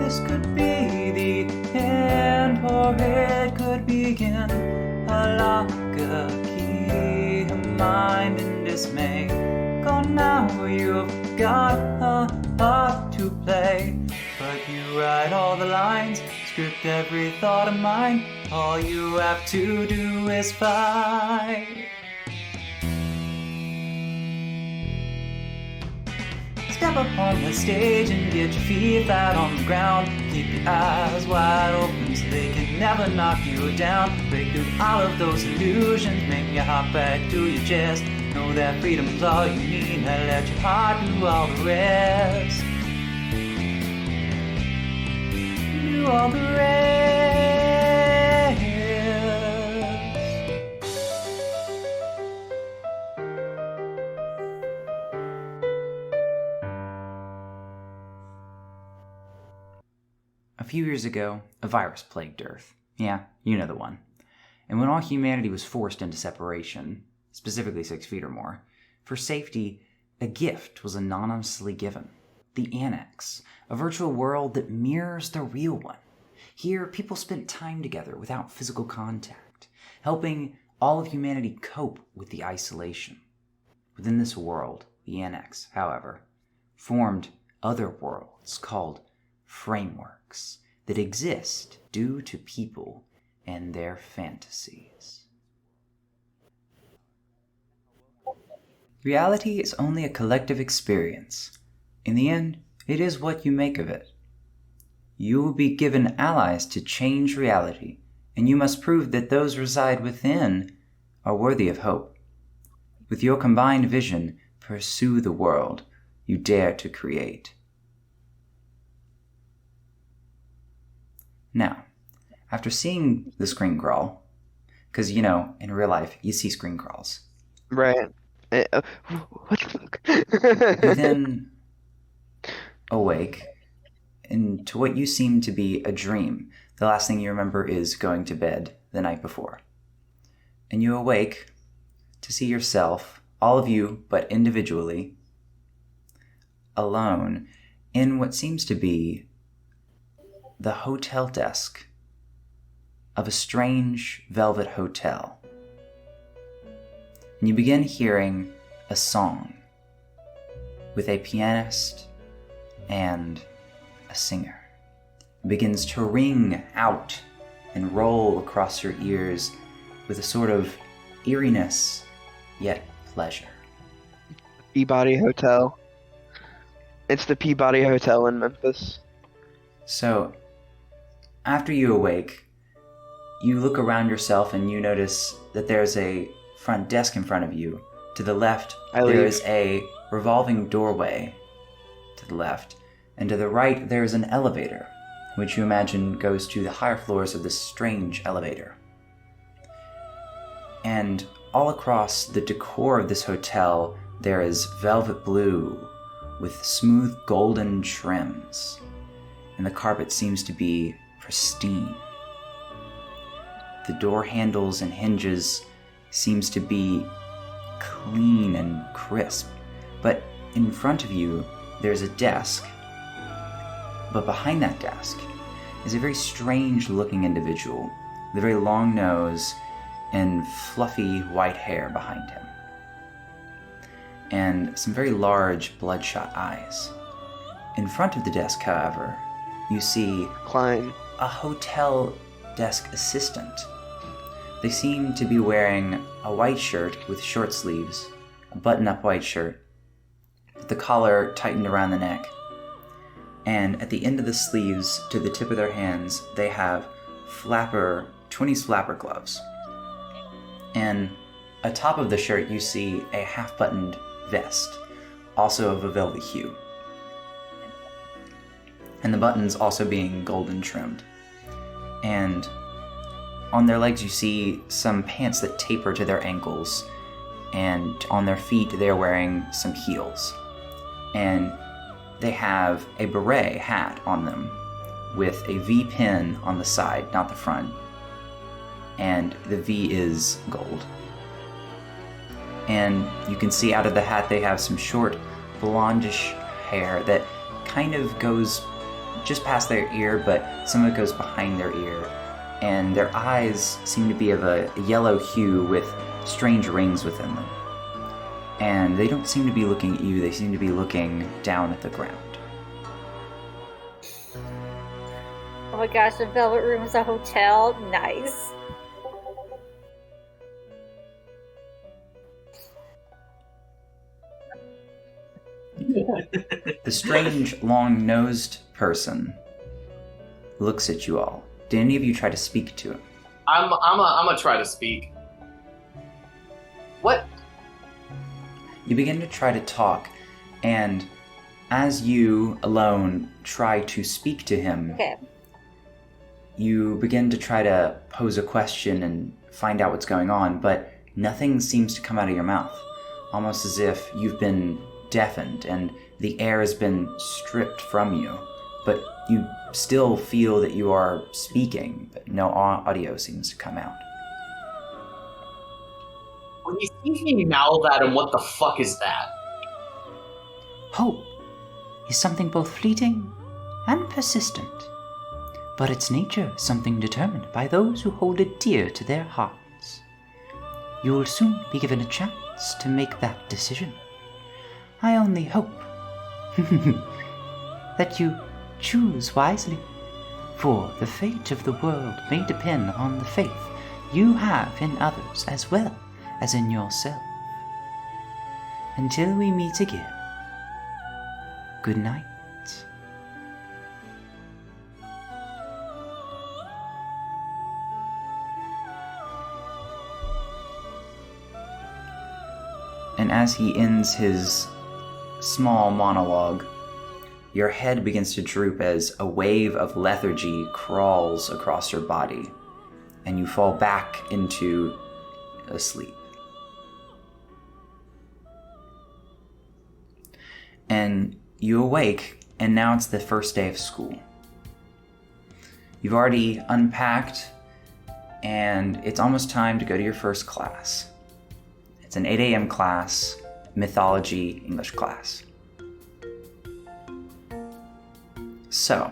this could be the end, or it could begin. A lock, a key, a mind in dismay. Gone now, you've got a part to play. But you write all the lines, script every thought of mine. All you have to do is fight. Step up on the stage and get your feet flat on the ground. Keep your eyes wide open so they can never knock you down. Break through all of those illusions, make your heart back to your chest. Know that freedom's all you need, and let your heart do all the rest. Do all the rest. A few years ago, a virus plagued Earth. Yeah, you know the one. And when all humanity was forced into separation, specifically 6 feet or more, for safety, a gift was anonymously given. The Annex, a virtual world that mirrors the real one. Here, people spent time together without physical contact, helping all of humanity cope with the isolation. Within this world, the Annex, however, formed other worlds called frameworks that exist due to people and their fantasies. Reality is only a collective experience. In the end, it is what you make of it. You will be given allies to change reality, and you must prove that those reside within are worthy of hope. With your combined vision, pursue the world you dare to create. Now, after seeing the screen crawl, because, you know, in real life, you see screen crawls. Right. What the fuck? You then awake into what you seem to be a dream. The last thing you remember is going to bed the night before. And you awake to see yourself, all of you, but individually, alone in what seems to be the hotel desk of a strange velvet hotel. And you begin hearing a song with a pianist and a singer. It begins to ring out and roll across your ears with a sort of eeriness, yet pleasure. Peabody Hotel. It's the Peabody Hotel in Memphis. So, after you awake, you look around yourself and you notice that there's a front desk in front of you. To the left, there is a revolving doorway to the left. And to the right, there is an elevator, which you imagine goes to the higher floors of this strange elevator. And all across the decor of this hotel, there is velvet blue with smooth golden trims. And the carpet seems to be pristine. The door handles and hinges seems to be clean and crisp. But in front of you, there's a desk. But behind that desk is a very strange looking individual with a very long nose and fluffy white hair behind him. And some very large bloodshot eyes. In front of the desk, however, you see Klein, a hotel desk assistant. They seem to be wearing a white shirt with short sleeves, a button-up white shirt, with the collar tightened around the neck. And at the end of the sleeves, to the tip of their hands, they have 20s flapper gloves. And atop of the shirt, you see a half-buttoned vest, also of a velvet hue. And the buttons also being golden trimmed. And on their legs you see some pants that taper to their ankles, and on their feet they're wearing some heels. And they have a beret hat on them with a V pin on the side, not the front. And the V is gold. And you can see out of the hat they have some short blondish hair that kind of goes just past their ear, but some of it goes behind their ear. And their eyes seem to be of a yellow hue with strange rings within them. And they don't seem to be looking at you, they seem to be looking down at the ground. Oh my gosh, the Velvet Room is a hotel. Nice. The strange, long-nosed person looks at you all. Did any of you try to speak to him? I'm gonna try to speak. What? You begin to try to talk, and as you alone try to speak to him, Okay. you begin to try to pose a question and find out what's going on, but nothing seems to come out of your mouth. Almost as if you've been deafened and the air has been stripped from you, but you still feel that you are speaking, but no audio seems to come out. When you see me mouth at him, what the fuck is that? Hope is something both fleeting and persistent, but its nature something determined by those who hold it dear to their hearts. You will soon be given a chance to make that decision. I only hope that you choose wisely, for the fate of the world may depend on the faith you have in others as well as in yourself. Until we meet again, good night. And as he ends his small monologue, your head begins to droop as a wave of lethargy crawls across your body, and you fall back into a sleep. And you awake, and now it's the first day of school. You've already unpacked, and it's almost time to go to your first class. It's an 8 a.m. class, Mythology English class. So,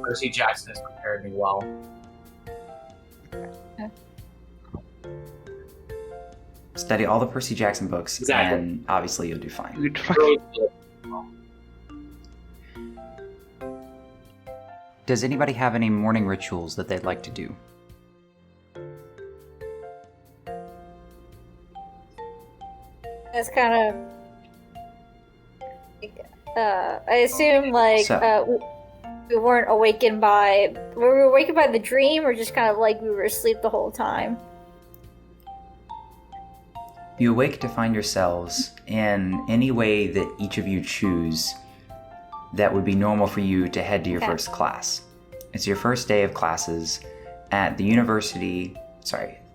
Percy Jackson has prepared me well. study all the Percy Jackson books, Exactly. and obviously you'll do fine. Dude, fucking Does anybody have any morning rituals that they'd like to do? That's kind of. I assume we weren't awakened by. Were we awakened by the dream, or just kind of like we were asleep the whole time? You awake to find yourselves in any way that each of you choose that would be normal for you to head to your first class. It's your first day of classes at the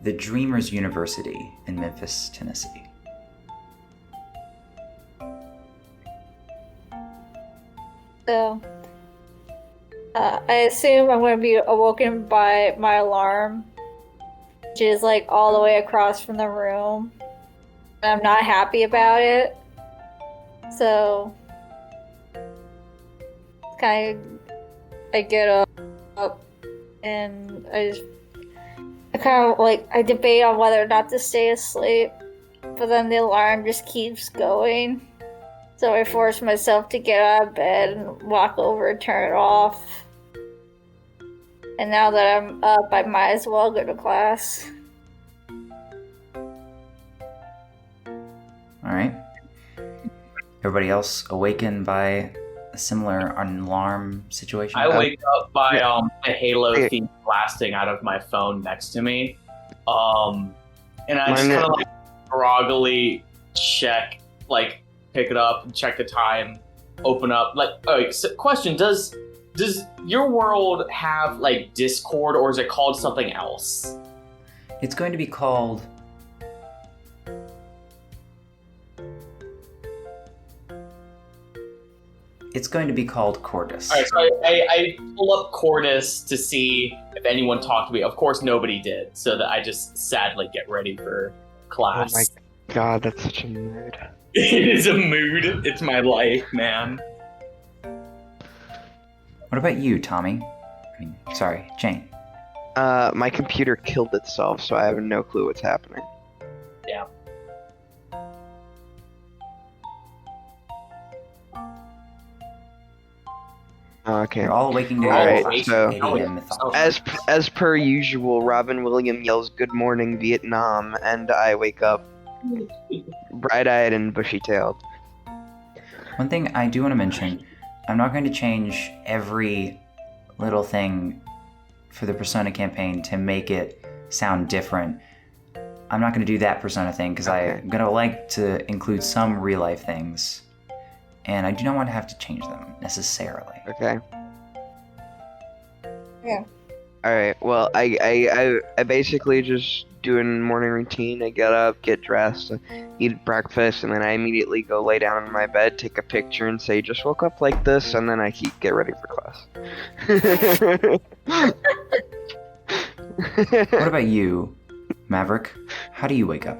the Dreamers University in Memphis, Tennessee. So, I assume I'm going to be awoken by my alarm, which is like all the way across from the room. And I'm not happy about it. So, I get up and I debate on whether or not to stay asleep, but then the alarm just keeps going. So I force myself to get out of bed and walk over and turn it off. And now that I'm up, I might as well go to class. Alright. Everybody else awakened by a similar alarm situation? I wake up by a Halo theme blasting out of my phone next to me. And I just kind of like groggily pick it up and check the time, open up. Question, does your world have like Discord, or is it called something else? It's going to be called... Cordis. Alright, so I pull up Cordis to see if anyone talked to me. Of course nobody did, so that I just sadly get ready for class. Oh my god, that's such a mood. It is a mood. It's my life, man. What about you, Tommy? Sorry, Jane. My computer killed itself, so I have no clue what's happening. Yeah. Okay. You're all waking All together right, for so- 8 a.m. Mythology. As per usual, Robin Williams yells "Good morning, Vietnam," and I wake up bright-eyed and bushy-tailed. One thing I do want to mention, I'm not going to change every little thing for the Persona campaign to make it sound different. I'm not going to do that Persona thing because Okay. I'm going to like to include some real-life things, and I do not want to have to change them necessarily. Okay. Yeah. All right. Well, I basically just do a morning routine. I get up, get dressed, eat breakfast, and then I immediately go lay down in my bed, take a picture, and say, "Just woke up like this," and then I get ready for class. What about you, Maverick? How do you wake up?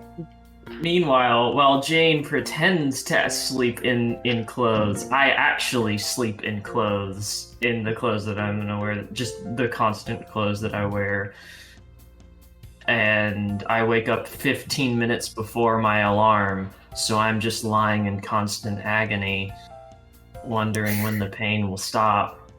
Meanwhile, while Jane pretends to sleep in clothes, I actually sleep in clothes, in the clothes that I'm gonna wear, just the constant clothes that I wear. And I wake up 15 minutes before my alarm, so I'm just lying in constant agony, wondering when the pain will stop.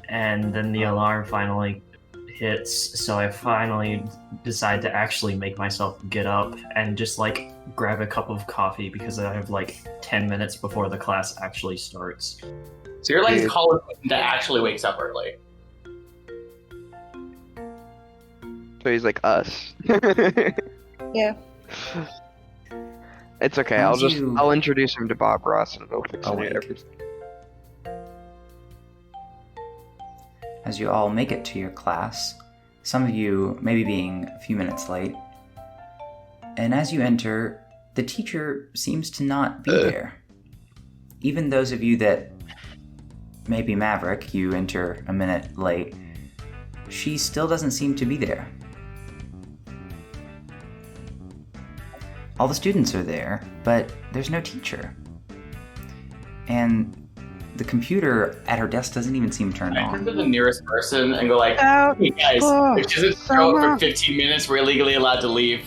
And then the alarm finally hits, so I finally decide to actually make myself get up and just like grab a cup of coffee because I have like 10 minutes before the class actually starts. So you're like Dude. college student that actually wakes up early. So he's like us. Yeah. It's okay. How'd I'll you- introduce him to Bob Ross and it'll fix Oh, it. wait. As you all make it to your class, some of you maybe being a few minutes late, and as you enter, the teacher seems to not be there. Even those of you that maybe Maverick, you enter a minute late, she still doesn't seem to be there. All the students are there, but there's no teacher. And the computer at her desk doesn't even seem turned I turn on. to the nearest person and go like, Out "Hey guys, for if she doesn't show up summer." for 15 minutes, we're legally allowed to leave."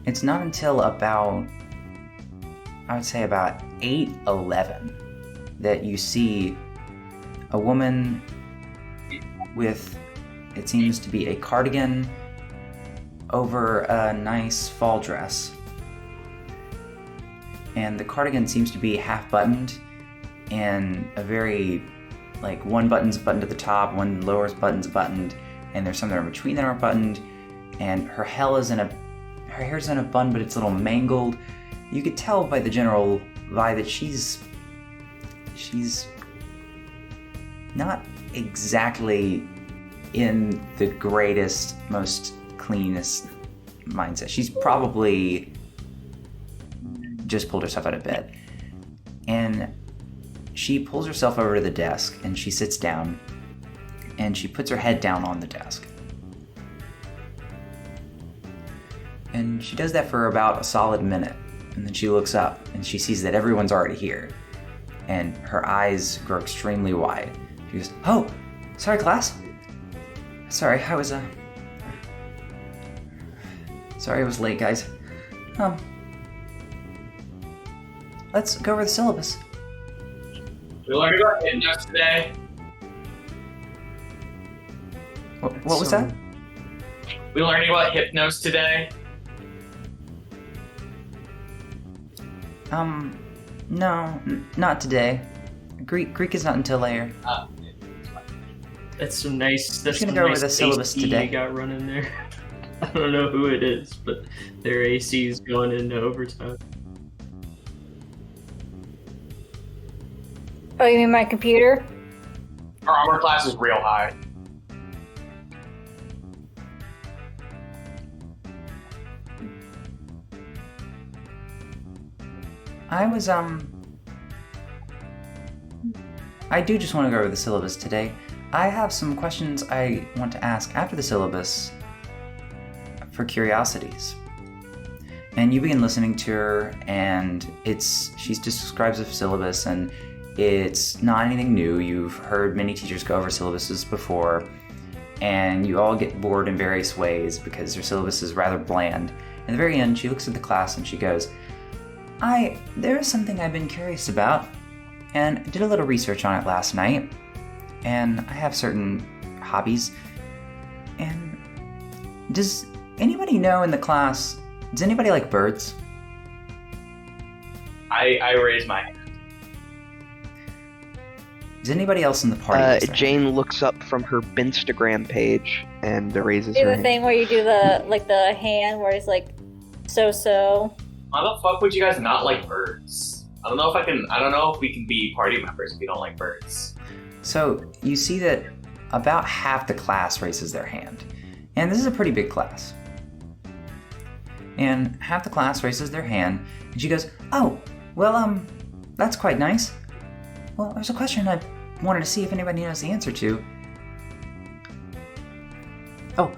It's not until about, I would say about 8:11 that you see a woman with, it seems to be a cardigan over a nice fall dress. And the cardigan seems to be half buttoned and a very, like, one button's buttoned at the top, one lower button's buttoned, and there's something in between that aren't buttoned, and her hair's in a bun, but it's a little mangled. You could tell by the general vibe that she's not exactly in the greatest, most cleanest mindset. She's probably just pulled herself out of bed. And she pulls herself over to the desk and she sits down and she puts her head down on the desk. And she does that for about a solid minute. And then she looks up and she sees that everyone's already here. And her eyes grow extremely wide. She goes, "Oh, sorry class. Sorry, I was sorry I was late, guys. Let's go over the syllabus." We learned about hypnos today. What was that? We learning about hypnos today. No, not today. Greek is not until later. That's some nice. That's gonna some go over nice the syllabus AC today. you got running there. I don't know who it is, but their AC is going into overtime. Oh, you mean my computer? Our armor class is real high. I do just want to go over the syllabus today. I have some questions I want to ask after the syllabus for curiosities. And you begin listening to her, and she just describes a syllabus, and it's not anything new. You've heard many teachers go over syllabuses before, and you all get bored in various ways because her syllabus is rather bland. At the very end, she looks at the class and she goes, there is something I've been curious about, and I did a little research on it last night, and I have certain hobbies, and does anybody know in the class, does anybody like birds? I raise my hand. Does anybody else in the party raise their Jane hand? looks up from her Binstagram page and raises Do her the hand. thing where you do the hand where it's like so. How the fuck would you guys not like birds? I don't know if we can be party members if we don't like birds. So you see that about half the class raises their hand. And this is a pretty big class. And half the class raises their hand, and she goes, "Oh, well, that's quite nice. Well, there's a question I wanted to see if anybody knows the answer to." Oh,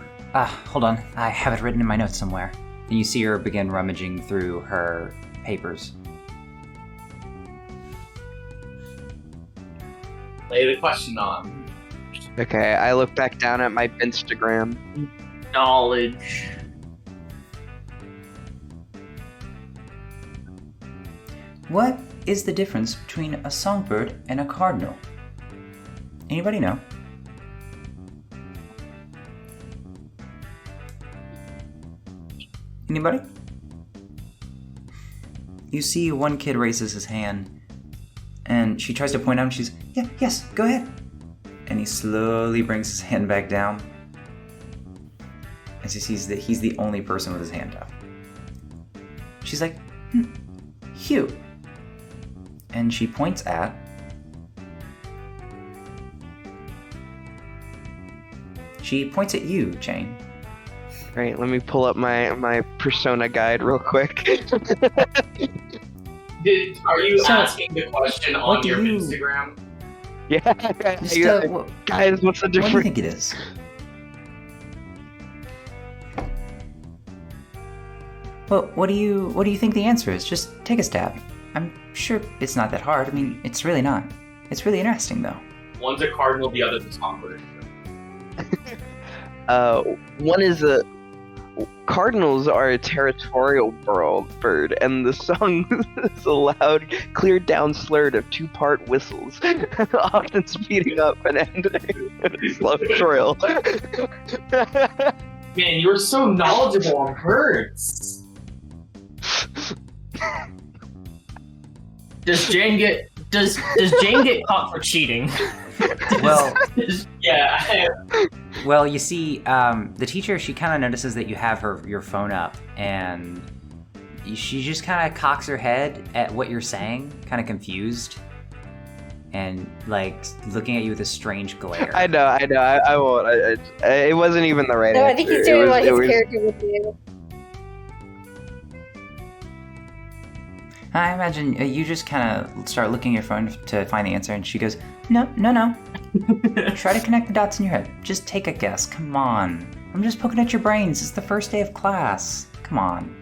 hold on. I have it written in my notes somewhere. And you see her begin rummaging through her papers. Lay the question on. Okay, I look back down at my Instagram. Knowledge. What is the difference between a songbird and a cardinal? Anybody know? Anybody? You see one kid raises his hand, and she tries to point out, and she's, yes, go ahead. And he slowly brings his hand back down, as he sees that he's the only person with his hand up. She's like, Hugh. And she points at you, Jane. Right, let me pull up my Persona guide real quick. Are you So, asking the question on your Instagram? Yeah, guys, what's the What do you difference? think it is? Well, what do you think the answer is? Just take a stab. I'm sure it's not that hard. I mean, it's really not. It's really interesting, though. One's a cardinal, the other's a songbird. One is cardinals are a territorial bird, and the song is a loud, clear down slurred of two-part whistles, often speeding up and ending in a slow trill. Man, you're so knowledgeable on birds. Does Jane get caught for cheating? Well, Yeah. well, you see, the teacher, she kind of notices that you have your phone up, and she just kind of cocks her head at what you're saying, kind of confused, and like looking at you with a strange glare. I know. I won't. It wasn't even the right No, answer. I think he's doing what It his was- character would do. I imagine you just kind of start looking at your phone to find the answer, and she goes, No. Try to connect the dots in your head. Just take a guess. Come on. I'm just poking at your brains. It's the first day of class. Come on.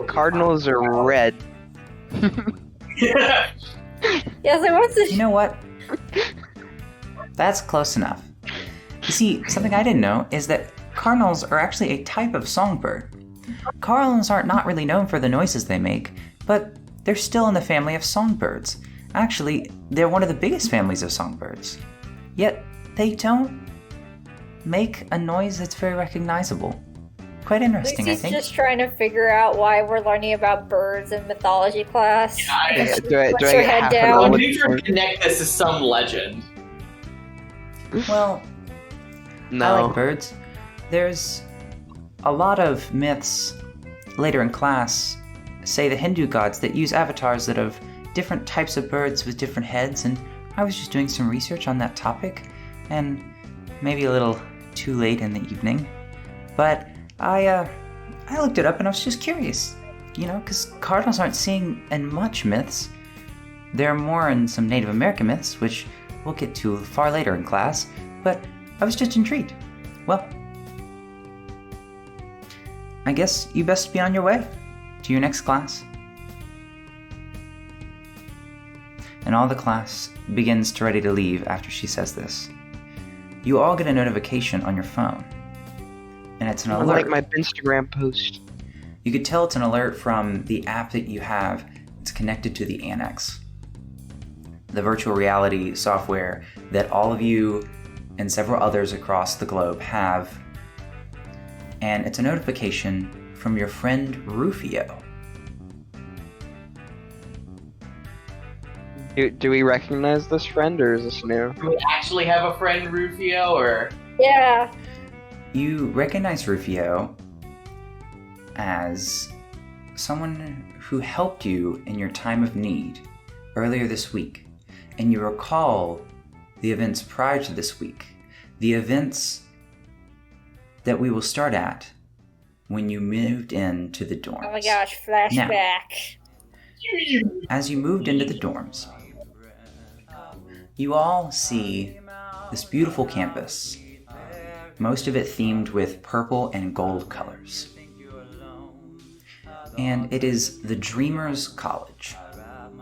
Cardinals are red. Yes, I want to. You know what? That's close enough. You see, something I didn't know is that cardinals are actually a type of songbird. Cardinals are not really known for the noises they make, but they're still in the family of songbirds. Actually, they're one of the biggest families of songbirds. Yet, they don't make a noise that's very recognizable. Quite interesting, I Lucy's think. just trying to figure out why we're learning about birds in mythology class. Do I Put get your head half an down. hour? I'm pretty sure connect this to some legend. Well, No. I like birds. There's a lot of myths later in class say the Hindu gods that use avatars that have different types of birds with different heads, and I was just doing some research on that topic, and maybe a little too late in the evening, but I looked it up and I was just curious, because cardinals aren't seen in much myths. They're more in some Native American myths, which we'll get to far later in class, but I was just intrigued. Well, I guess you best be on your way to your next class. And all the class begins to ready to leave after she says this. You all get a notification on your phone. And it's an alert. Like my Instagram post. You could tell it's an alert from the app that you have. It's connected to the Annex, the virtual reality software that all of you and several others across the globe have. And it's a notification from your friend Rufio. Do we recognize this friend, or is this new? Do we actually have a friend, Rufio, or? Yeah. You recognize Rufio as someone who helped you in your time of need earlier this week. And you recall the events prior to this week. The events that we will start at when you moved into the dorms. Oh my gosh, flashback. Now, as you moved into the dorms, you all see this beautiful campus, most of it themed with purple and gold colors. And it is the Dreamers College.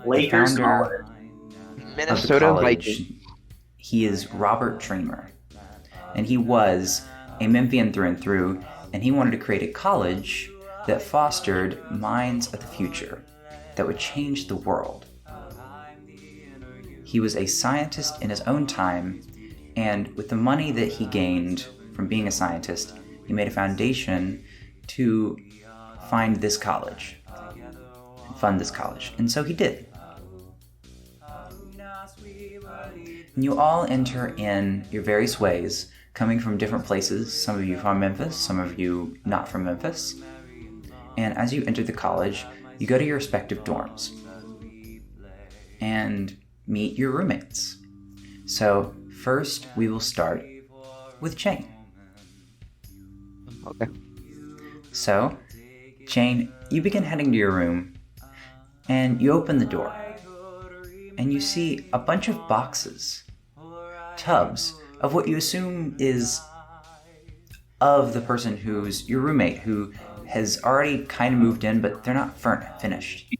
Lakers the founder College. of the Minnesota college, Vikings. he is Robert Dreamer. And he was a Memphian through and through, and he wanted to create a college that fostered minds of the future that would change the world. He was a scientist in his own time, and with the money that he gained from being a scientist, he made a foundation to find this college and fund this college. And so he did. And you all enter in your various ways, coming from different places, some of you from Memphis, some of you not from Memphis. And as you enter the college, you go to your respective dorms and meet your roommates. So first, we will start with Jane. Okay. So, Jane, you begin heading to your room, and you open the door, and you see a bunch of boxes, tubs, of what you assume is of the person who's your roommate, who has already kind of moved in, but they're not finished.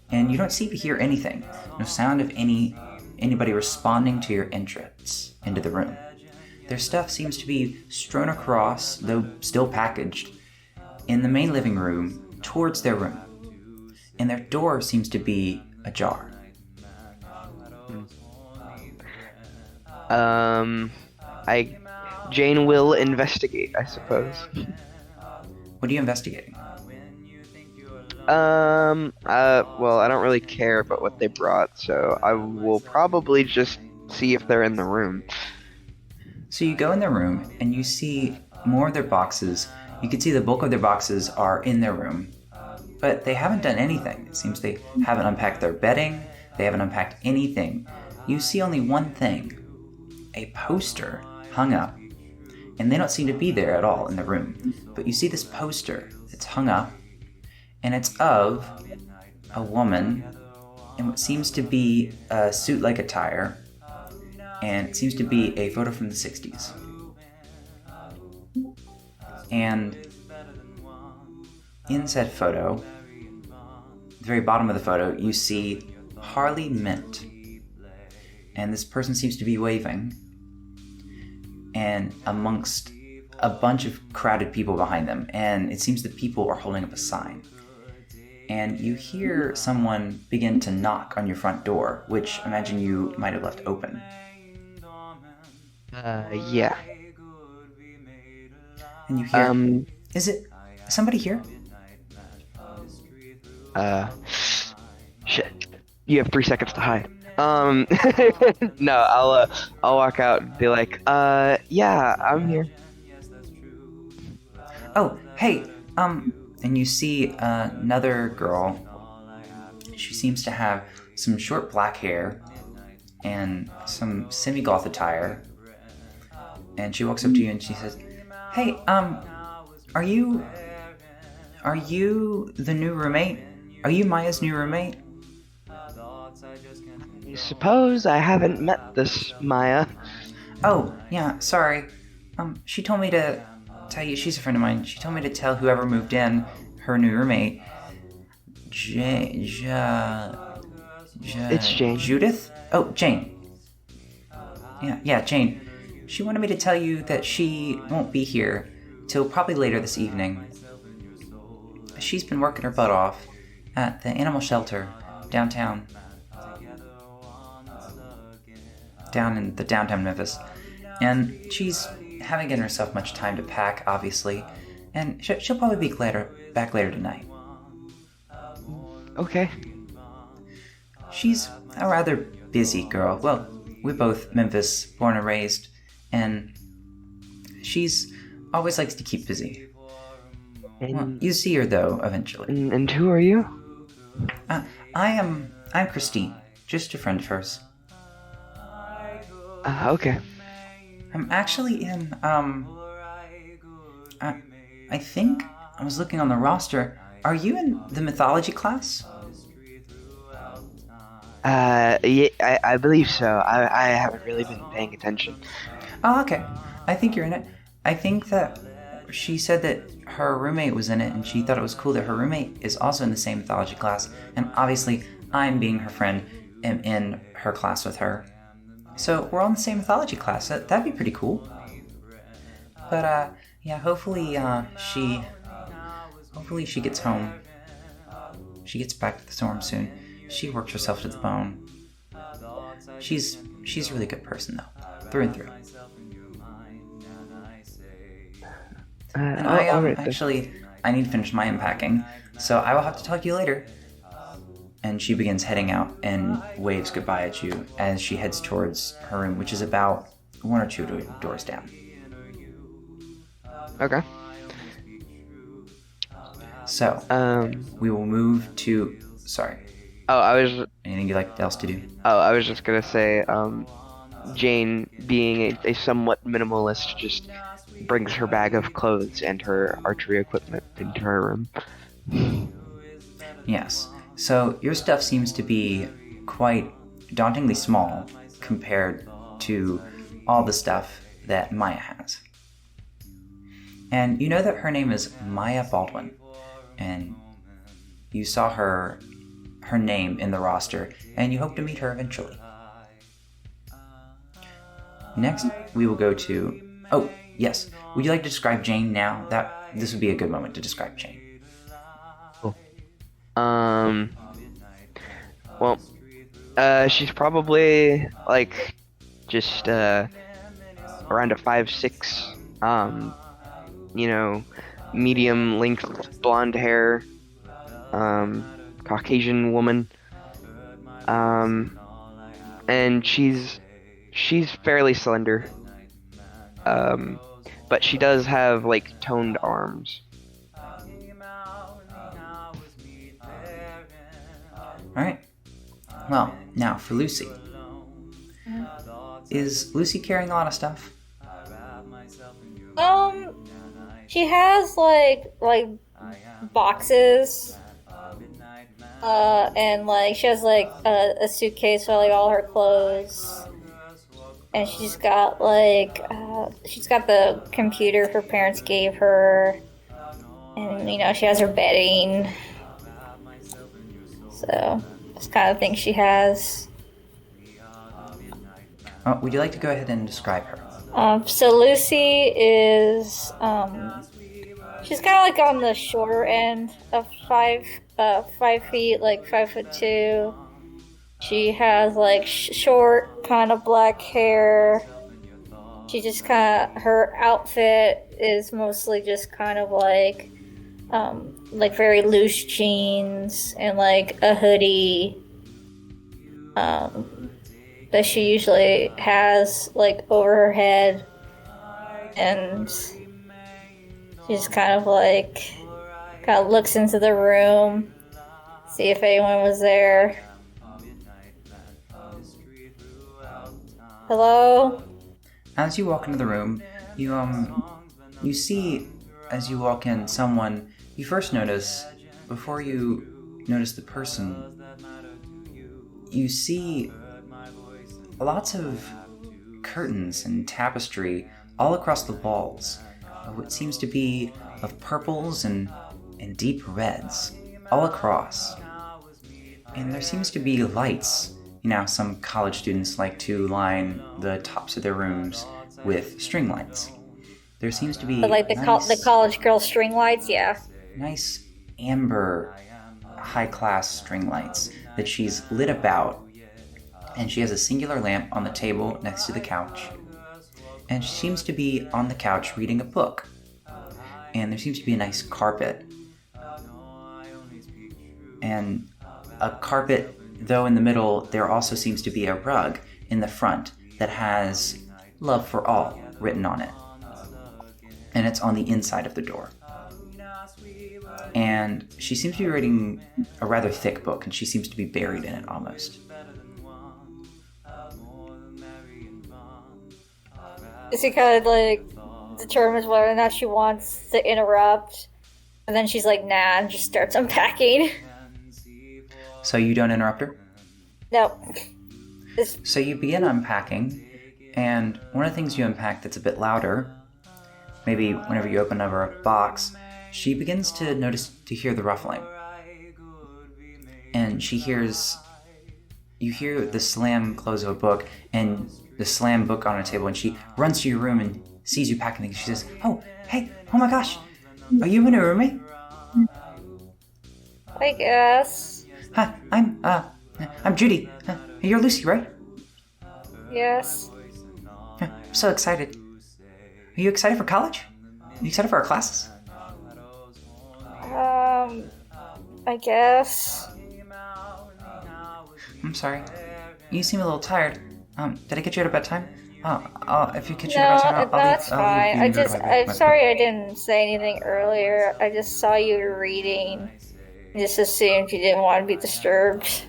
And you don't seem to hear anything, no sound of anybody responding to your entrance into the room. Their stuff seems to be strewn across, though still packaged, in the main living room towards their room. And their door seems to be ajar. Jane will investigate, I suppose. What are you investigating? Well, I don't really care about what they brought, so I will probably just see if they're in the room. So you go in their room, and you see more of their boxes. You can see the bulk of their boxes are in their room, but they haven't done anything. It seems they haven't unpacked their bedding, they haven't unpacked anything. You see only one thing, a poster hung up, and they don't seem to be there at all in the room. But you see this poster that's hung up, and it's of a woman in what seems to be a suit-like attire, and it seems to be a photo from the 60s. And in said photo, the very bottom of the photo, you see Harley Mint. And this person seems to be waving, and amongst a bunch of crowded people behind them, and it seems the people are holding up a sign. And you hear someone begin to knock on your front door, which I imagine you might have left open. Yeah. And you hear, is somebody here? Shit. You have 3 seconds to hide. No, I'll walk out and be like, yeah, I'm here. Oh, hey, and you see another girl. She seems to have some short black hair and some semi-goth attire. And she walks up to you and she says, "Hey, are you the new roommate? Are you Maya's new roommate?" I suppose I haven't met this Maya. Oh, yeah, sorry. She told me to tell you, she's a friend of mine. She told me to tell whoever moved in, her new roommate, It's Jane. Judith? Oh, Jane. Yeah, Jane. She wanted me to tell you that she won't be here till probably later this evening. She's been working her butt off at the animal shelter downtown. Down in the downtown Memphis. And she's haven't given herself much time to pack, obviously. And she'll probably be back later tonight. Okay. She's a rather busy girl. Well, we're both Memphis, born and raised, and she's always likes to keep busy. Well, you see her, though, eventually. And who are you? I'm Christine, just a friend of hers. Okay. I'm actually in, I think I was looking on the roster. Are you in the Mythology class? Yeah, I believe so. I haven't really been paying attention. Oh, okay. I think you're in it. I think that she said that her roommate was in it, and she thought it was cool that her roommate is also in the same Mythology class. And obviously, I'm being her friend, am in her class with her. So we're all in the same Mythology class. That'd be pretty cool. But yeah, hopefully she gets home. She gets back to the storm soon. She works herself to the bone. She's a really good person, though, through and through. And I need to finish my unpacking, so I will have to talk to you later. And she begins heading out and waves goodbye at you as she heads towards her room, which is about 1 or 2 doors down. Okay. So, we will move to... Sorry. Oh, Anything you'd like else to do? I was just gonna say, Jane, being a somewhat minimalist, just brings her bag of clothes and her archery equipment into her room. Yes. So your stuff seems to be quite dauntingly small compared to all the stuff that Maya has. And you know that her name is Maya Baldwin, and you saw her name in the roster, and you hope to meet her eventually. Next, we will go to... Oh, yes. Would you like to describe Jane now? This would be a good moment to describe Jane. Well, she's probably, like, just, around a 5'6", medium-length blonde hair, Caucasian woman, and she's fairly slender, but she does have, like, toned arms. Alright. Well, now for Lucy. Is Lucy carrying a lot of stuff? She has like boxes, and like she has like a suitcase for like all her clothes, and she's got the computer her parents gave her, and she has her bedding. So, this kind of thing she has. Would you like to go ahead and describe her? So Lucy is, she's kind of like on the shorter end of 5 feet, like 5'2". She has like short, kind of black hair. She just her outfit is mostly just kind of like very loose jeans and like a hoodie that she usually has like over her head, and she just kind of looks into the room, see if anyone was there. Hello? As you walk into the room, you see, as you walk in, someone you first notice, before you notice the person, you see lots of curtains and tapestry all across the walls. what seems to be of purples and deep reds all across. And there seems to be lights. Some college students like to line the tops of their rooms with string lights. There seems to be Like the college girl string lights, yeah. Nice amber high-class string lights that she's lit about. And she has a singular lamp on the table next to the couch. And she seems to be on the couch reading a book. And there seems to be a nice carpet. And a carpet, though in the middle, there also seems to be a rug in the front that has "Love for All" written on it. And it's on the inside of the door. And she seems to be reading a rather thick book, and she seems to be buried in it almost. She kind of like determines whether or not she wants to interrupt, and then she's like, nah, and just starts unpacking. So you don't interrupt her? No. So you begin unpacking, and one of the things you unpack that's a bit louder, maybe whenever you open over a box, she begins to hear the ruffling. And you hear the slam close of a book, and the slam book on a table, and she runs to your room and sees you packing things. She says, "Oh, hey, oh my gosh, are you in a roommate?" I guess. Hi, I'm Judy. You're Lucy, right? Yes. I'm so excited. Are you excited for college? Are you excited for our classes? I guess. I'm sorry. You seem a little tired. Did I get you at a bad time? If you catch you at a bad time, No, that's fine. I'm my sorry I didn't say anything earlier. I just saw you reading. I just assumed you didn't want to be disturbed.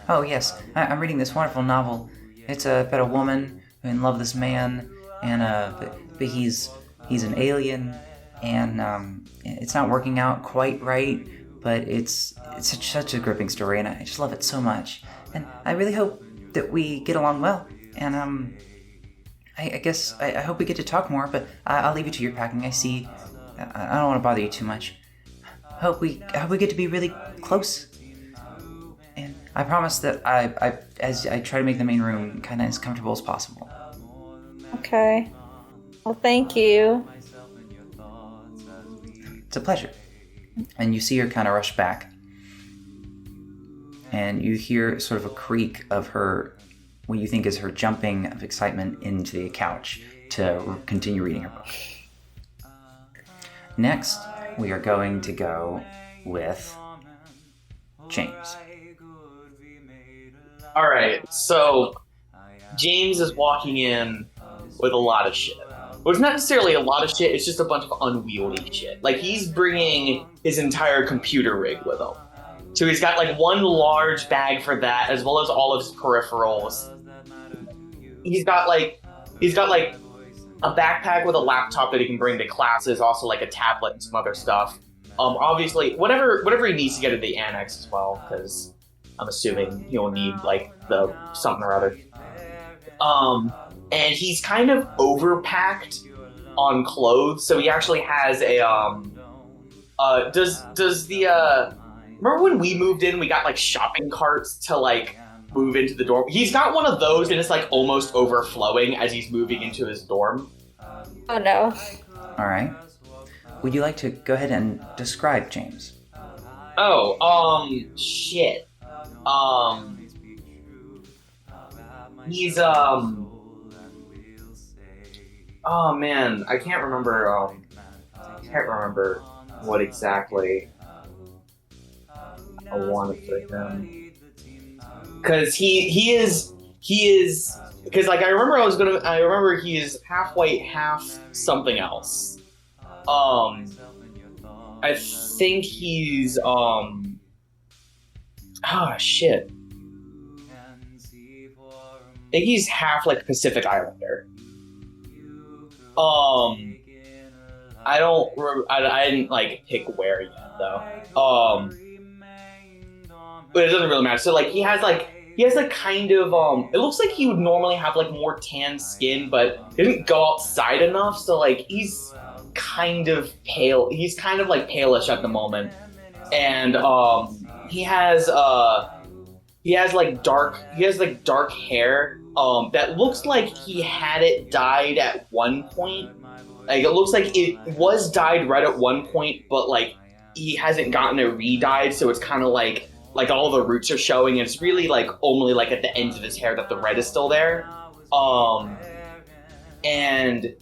Oh, yes. I'm reading this wonderful novel. It's about a woman in love with this man, and but he's an alien, and it's not working out quite right, but it's such a gripping story, and I just love it so much. And I really hope that we get along well, and I guess I hope we get to talk more, but I'll leave you to your packing. I see. I don't want to bother you too much. I hope we get to be really close. And I promise that as I try to make the main room kind of as comfortable as possible. Okay. Well, thank you. It's a pleasure. And you see her kind of rush back. And you hear sort of a creak of her, what you think is her jumping of excitement into the couch to continue reading her book. Next, we are going to go with James. All right, so James is walking in with a lot of shit. Well, it's not necessarily a lot of shit, it's just a bunch of unwieldy shit. Like, he's bringing his entire computer rig with him. So he's got, like, one large bag for that, as well as all of his peripherals. He's got a backpack with a laptop that he can bring to classes, also, like, a tablet and some other stuff. Obviously, whatever he needs to get at the annex as well, because I'm assuming he'll need, like, the something or other. And he's kind of overpacked on clothes, so he actually has a, remember when we moved in, we got, like, shopping carts to, like, move into the dorm? He's got one of those, and it's, like, almost overflowing as he's moving into his dorm. Oh, no. All right. Would you like to go ahead and describe James? Shit. He's, oh, man, I can't remember what exactly I wanted for him. Because he is, because, like, I remember he is half white, half something else. I think he's, shit. I think he's half, like, Pacific Islander. I didn't, like, pick where yet, though. But it doesn't really matter. So, like, he has kind of, it looks like he would normally have, like, more tan skin, but he didn't go outside enough, so, like, he's kind of pale. He's kind of like palish at the moment, and he has like dark hair that looks like he had it dyed at one point. Like it looks like it was dyed red at one point, but like he hasn't gotten it re-dyed, so it's kind of like all the roots are showing, and it's really like only like at the ends of his hair that the red is still there. And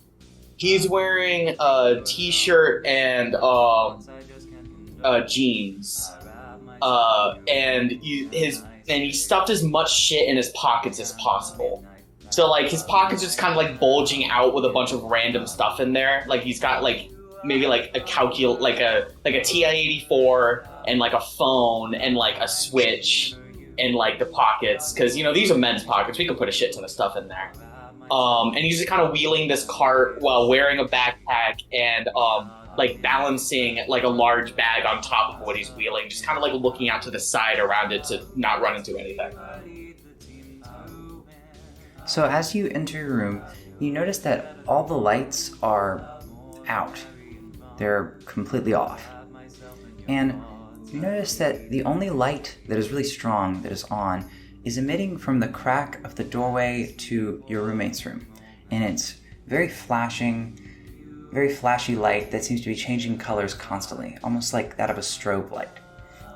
he's wearing a t-shirt and jeans, and he stuffed as much shit in his pockets as possible. So like his pockets just kind of like bulging out with a bunch of random stuff in there. Like he's got like maybe like a TI-84 and like a phone and like a Switch in like the pockets, because these are men's pockets. We could put a shit ton of stuff in there. And he's just kind of wheeling this cart while wearing a backpack and like balancing like a large bag on top of what he's wheeling, just kind of like looking out to the side around it to not run into anything. So as you enter your room, you notice that all the lights are out. They're completely off. And you notice that the only light that is really strong that is on is emitting from the crack of the doorway to your roommate's room. And it's very flashy light that seems to be changing colors constantly, almost like that of a strobe light.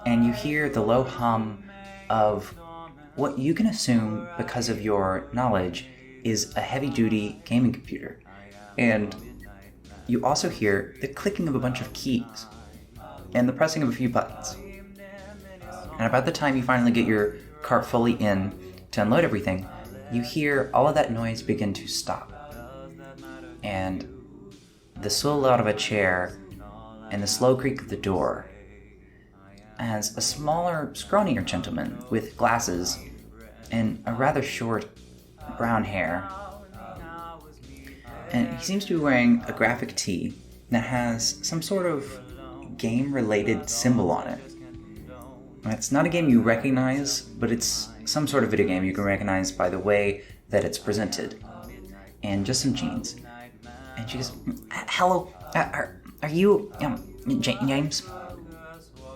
And you hear the low hum of what you can assume, because of your knowledge, is a heavy-duty gaming computer. And you also hear the clicking of a bunch of keys and the pressing of a few buttons. And about the time you finally get your cart fully in to unload everything, you hear all of that noise begin to stop. And the silhouette of a chair and the slow creak of the door as a smaller, scrawnier gentleman with glasses and a rather short brown hair. And he seems to be wearing a graphic tee that has some sort of game-related symbol on it. It's not a game you recognize, but it's some sort of video game you can recognize by the way that it's presented. And just some jeans. And she goes, "Hello, are you James?"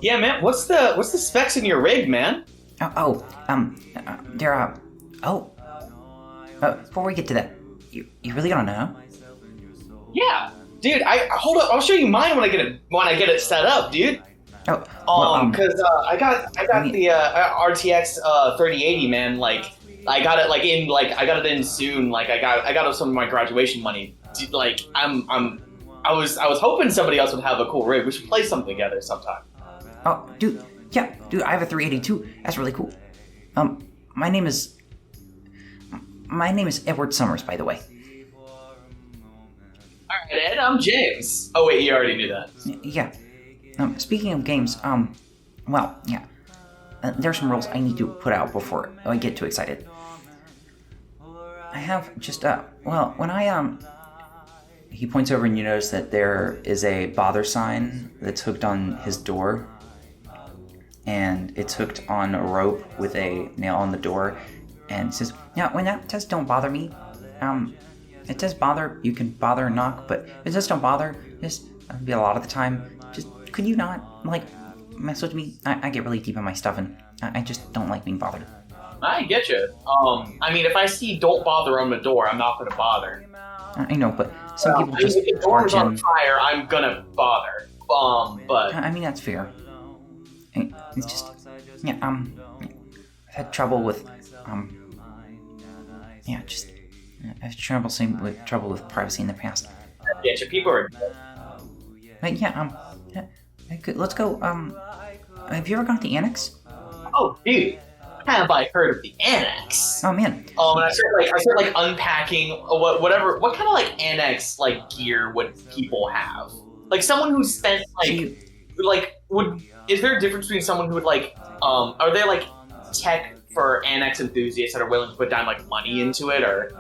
Yeah, man. What's the specs in your rig, man? Before we get to that, you really don't know? Yeah, dude. Hold up. I'll show you mine when I get it set up, dude. Because I got the RTX 3080, man. Like I got it I got it in soon. Like I got some of my graduation money. Like I was hoping somebody else would have a cool rig. We should play something together sometime. Oh, dude, I have a 382. That's really cool. My name is Edward Summers, by the way. All right, Ed, I'm James. Oh wait, you already knew that. Yeah. Speaking of games, there are some rules I need to put out before I get too excited. I have just when I he points over and you notice that there is a bother sign that's hooked on his door. And it's hooked on a rope with a nail on the door, and it says, "Yeah, when that says don't bother me, it says bother. You can bother or knock, but it says don't bother. Just be a lot of the time. Just could you not mess with me? I get really deep in my stuff, and I just don't like being bothered." I get you. I mean, if I see "don't bother" on the door, I'm not gonna bother. I know, but some people just if the door's on fire, I'm gonna bother. But I mean that's fair. It's just, I've had trouble with, I've had trouble with privacy in the past. Yeah, people are. But let's go. Have you ever gone to the Annex? Oh, dude, have I heard of the Annex? Oh man. And I started unpacking what kind of Annex gear would people have? Like someone who spent is there a difference between someone who would are they tech for Annex enthusiasts that are willing to put down money into it, or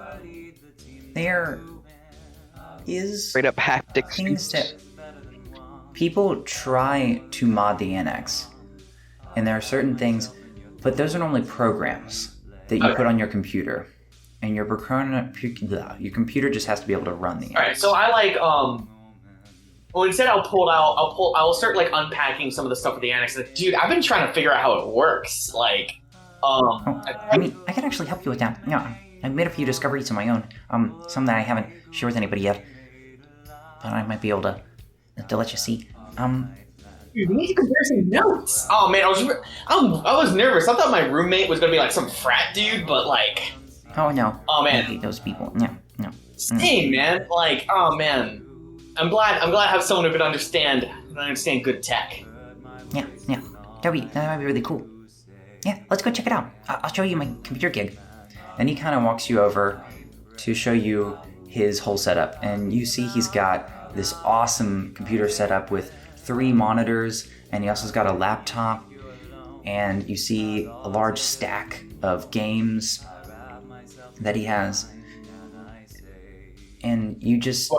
there is straight up haptic things that people try to mod the Annex, and there are certain things, but those are normally programs that you put on your computer, and your computer just has to be able to run the Annex. All right, so I Well, instead I'll start like unpacking some of the stuff with the annex. Like, dude, I've been trying to figure out how it works. Like, I mean, I can actually help you with that. Yeah, I've made a few discoveries of my own. Some that I haven't shared with anybody yet, but I might be able to let you see. Dude, we need to compare some notes. Oh man, I was nervous. I thought my roommate was gonna be like some frat dude, but like, Oh no. Oh man, I hate those people. No. same man. Like, oh man, I'm glad I have someone who can understand good tech. Yeah. That might be really cool. Yeah, let's go check it out. I'll show you my computer gig. And he kind of walks you over to show you his whole setup. And you see he's got this awesome computer setup with 3 monitors, and he also's got a laptop. And you see a large stack of games that he has. And you just...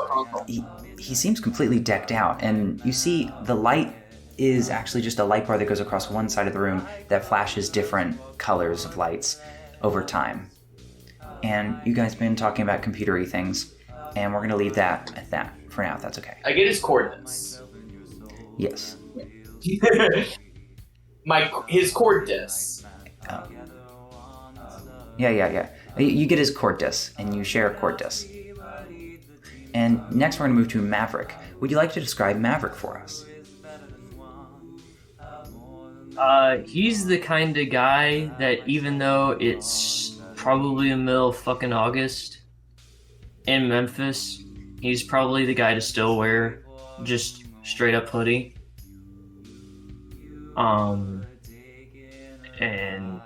He seems completely decked out. And you see the light is actually just a light bar that goes across one side of the room that flashes different colors of lights over time. And you guys have been talking about computery things, and we're going to leave that at that for now, if that's okay. I get his coordinates. Yes. His chord discs. Oh. Yeah. You get his chord disc, and you share a chord disc. And next we're going to move to Maverick. Would you like to describe Maverick for us? He's the kind of guy that even though it's probably the middle of fucking August in Memphis, he's probably the guy to still wear just straight up hoodie. And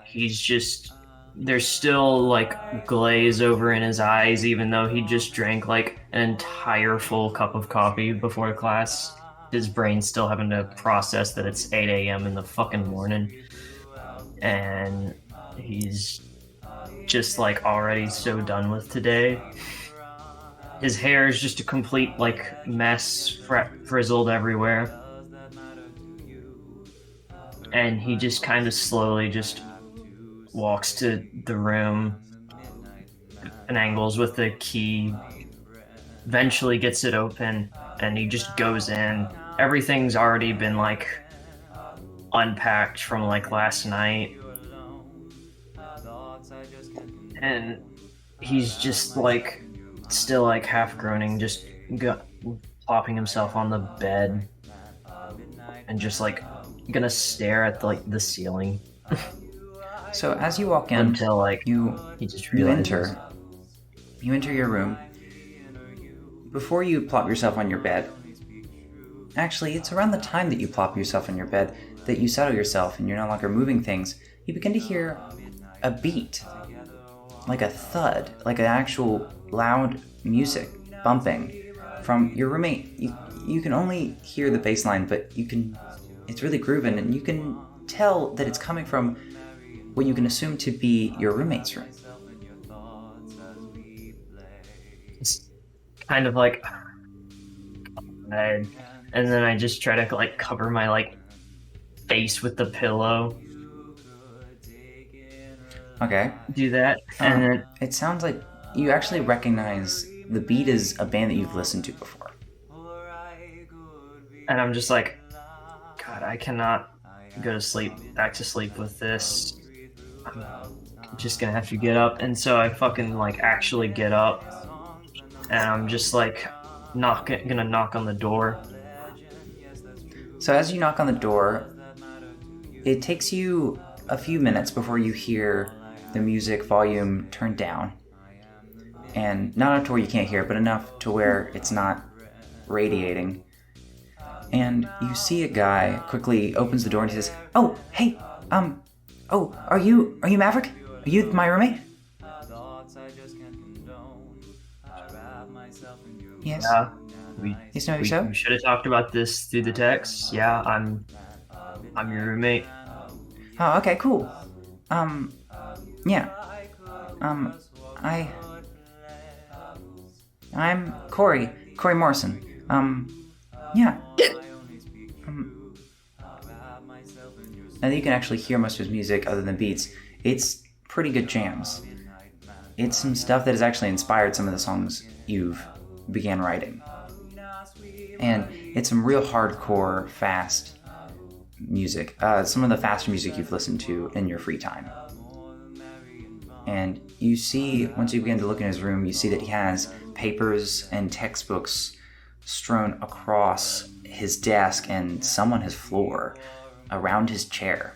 he's just, there's still like glaze over in his eyes even though he just drank like an entire full cup of coffee before class. His brain's still having to process that it's 8 a.m. in the fucking morning. And he's just like already so done with today. His hair is just a complete like mess, frizzled everywhere. And he just kind of slowly just walks to the room and angles with the key, eventually gets it open, and he just goes in. Everything's already been like unpacked from like last night, and he's just like still like half groaning, just plopping himself on the bed and just like gonna stare at the ceiling. So as you walk in, until like you enter your room. Before you plop yourself on your bed, actually, it's around the time that you plop yourself on your bed that you settle yourself and you're no longer moving things. You begin to hear a beat, like a thud, like an actual loud music bumping from your roommate. You can only hear the bass line, but it's really grooving, and you can tell that it's coming from what you can assume to be your roommate's room. It's kind of like, and then I just try to like cover my like face with the pillow. Okay. Do that, and then it sounds like you actually recognize the beat is a band that you've listened to before. And I'm just like, God, I cannot go back to sleep with this. I'm just gonna have to get up. And so I fucking like actually get up, and I'm just like gonna knock on the door. So as you knock on the door, it takes you a few minutes before you hear the music volume turned down. And not enough to where you can't hear it, but enough to where it's not radiating. And you see a guy quickly opens the door and he says, "Oh, hey, are you Maverick? Are you my roommate?" Yes. Yeah. We We should have talked about this through the text. Yeah, I'm your roommate. Oh, okay, cool. Yeah. I'm Corey Morrison. Yeah. And you can actually hear most of his music other than beats. It's pretty good jams. It's some stuff that has actually inspired some of the songs you've began writing. And it's some real hardcore, fast music. Some of the faster music you've listened to in your free time. And you see, once you begin to look in his room, you see that he has papers and textbooks strewn across his desk and some on his floor around his chair.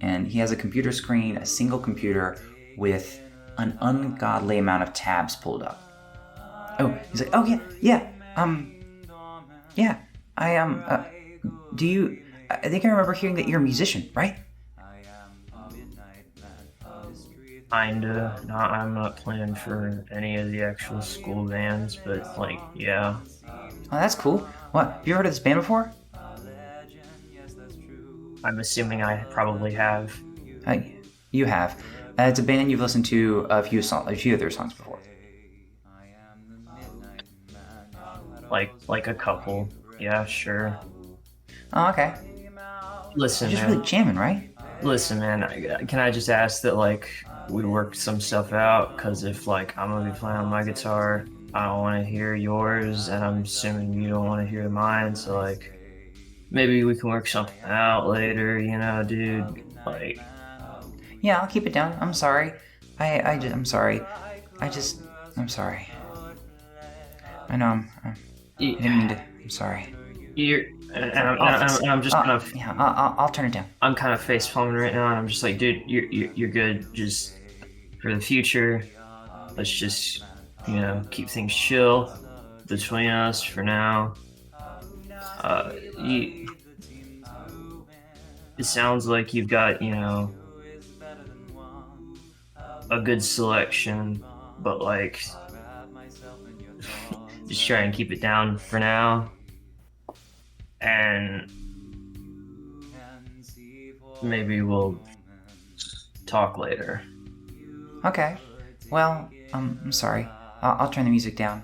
And he has a computer screen, a single computer with an ungodly amount of tabs pulled up. Oh, he's like, oh yeah, I think I remember hearing that you're a musician, right? Kinda. No, I'm not playing for any of the actual school bands, but, like, yeah. Oh, that's cool. What, have you heard of this band before? I'm assuming I probably have. You have. It's a band you've listened to a few of their songs before. Like a couple. Yeah, sure. Oh, okay. Listen, You're just man. really jamming, right? Listen, man, can I just ask that, like, we work some stuff out? Because if, like, I'm going to be playing on my guitar, I don't want to hear yours, and I'm assuming you don't want to hear mine, so, like, maybe we can work something out later, you know, dude? Like... Yeah, I'll keep it down. I'm sorry. I'm sorry. I'm sorry. I know, I didn't mean to. I'm sorry. I'm just kind of... Yeah, I'll turn it down. I'm kind of face palming right now, and I'm just like, dude, you're good. Just for the future, let's just, you know, keep things chill between us for now. It sounds like you've got, you know, a good selection, but, like, just try and keep it down for now. And maybe we'll talk later. Okay. Well, I'm sorry. I'll turn the music down.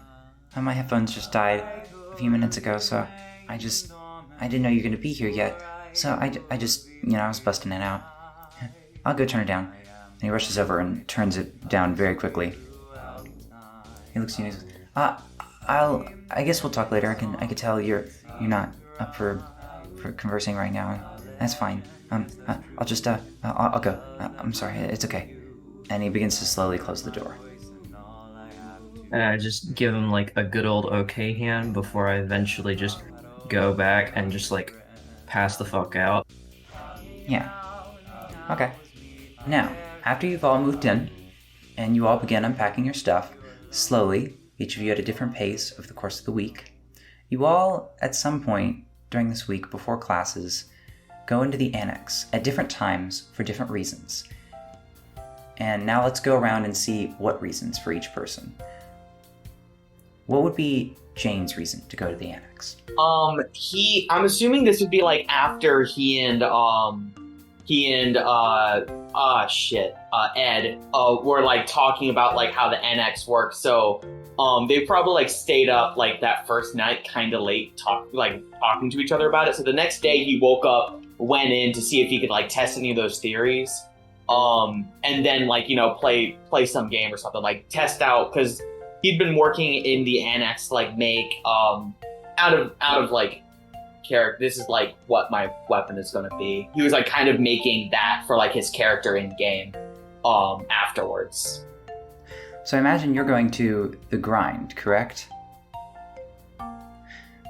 My headphones just died a few minutes ago, so I didn't know you were going to be here yet. So I just, you know, I was busting it out. I'll go turn it down. And he rushes over and turns it down very quickly. He looks at you and he says, I guess we'll talk later. I can tell you're not up for conversing right now. That's fine. I'll go. I'm sorry. It's okay. And he begins to slowly close the door. And I just give him, like, a good old okay hand before I eventually just go back and just, like, pass the fuck out. Yeah. Okay. Now, after you've all moved in, and you all begin unpacking your stuff, slowly, each of you at a different pace over the course of the week, you all, at some point during this week before classes, go into the annex at different times for different reasons. And now let's go around and see what reasons for each person. What would be Jane's reason to go to the annex? I'm assuming this would be like after Ed were like talking about like how the annex works. So they probably like stayed up like that first night kind of late talking to each other about it. So the next day he woke up, went in to see if he could like test any of those theories. And then like, you know, play some game or something, like test out, because he'd been working in the annex to like make out of like character, this is like what my weapon is going to be. He was like kind of making that for like his character in game afterwards. So I imagine you're going to the grind, correct?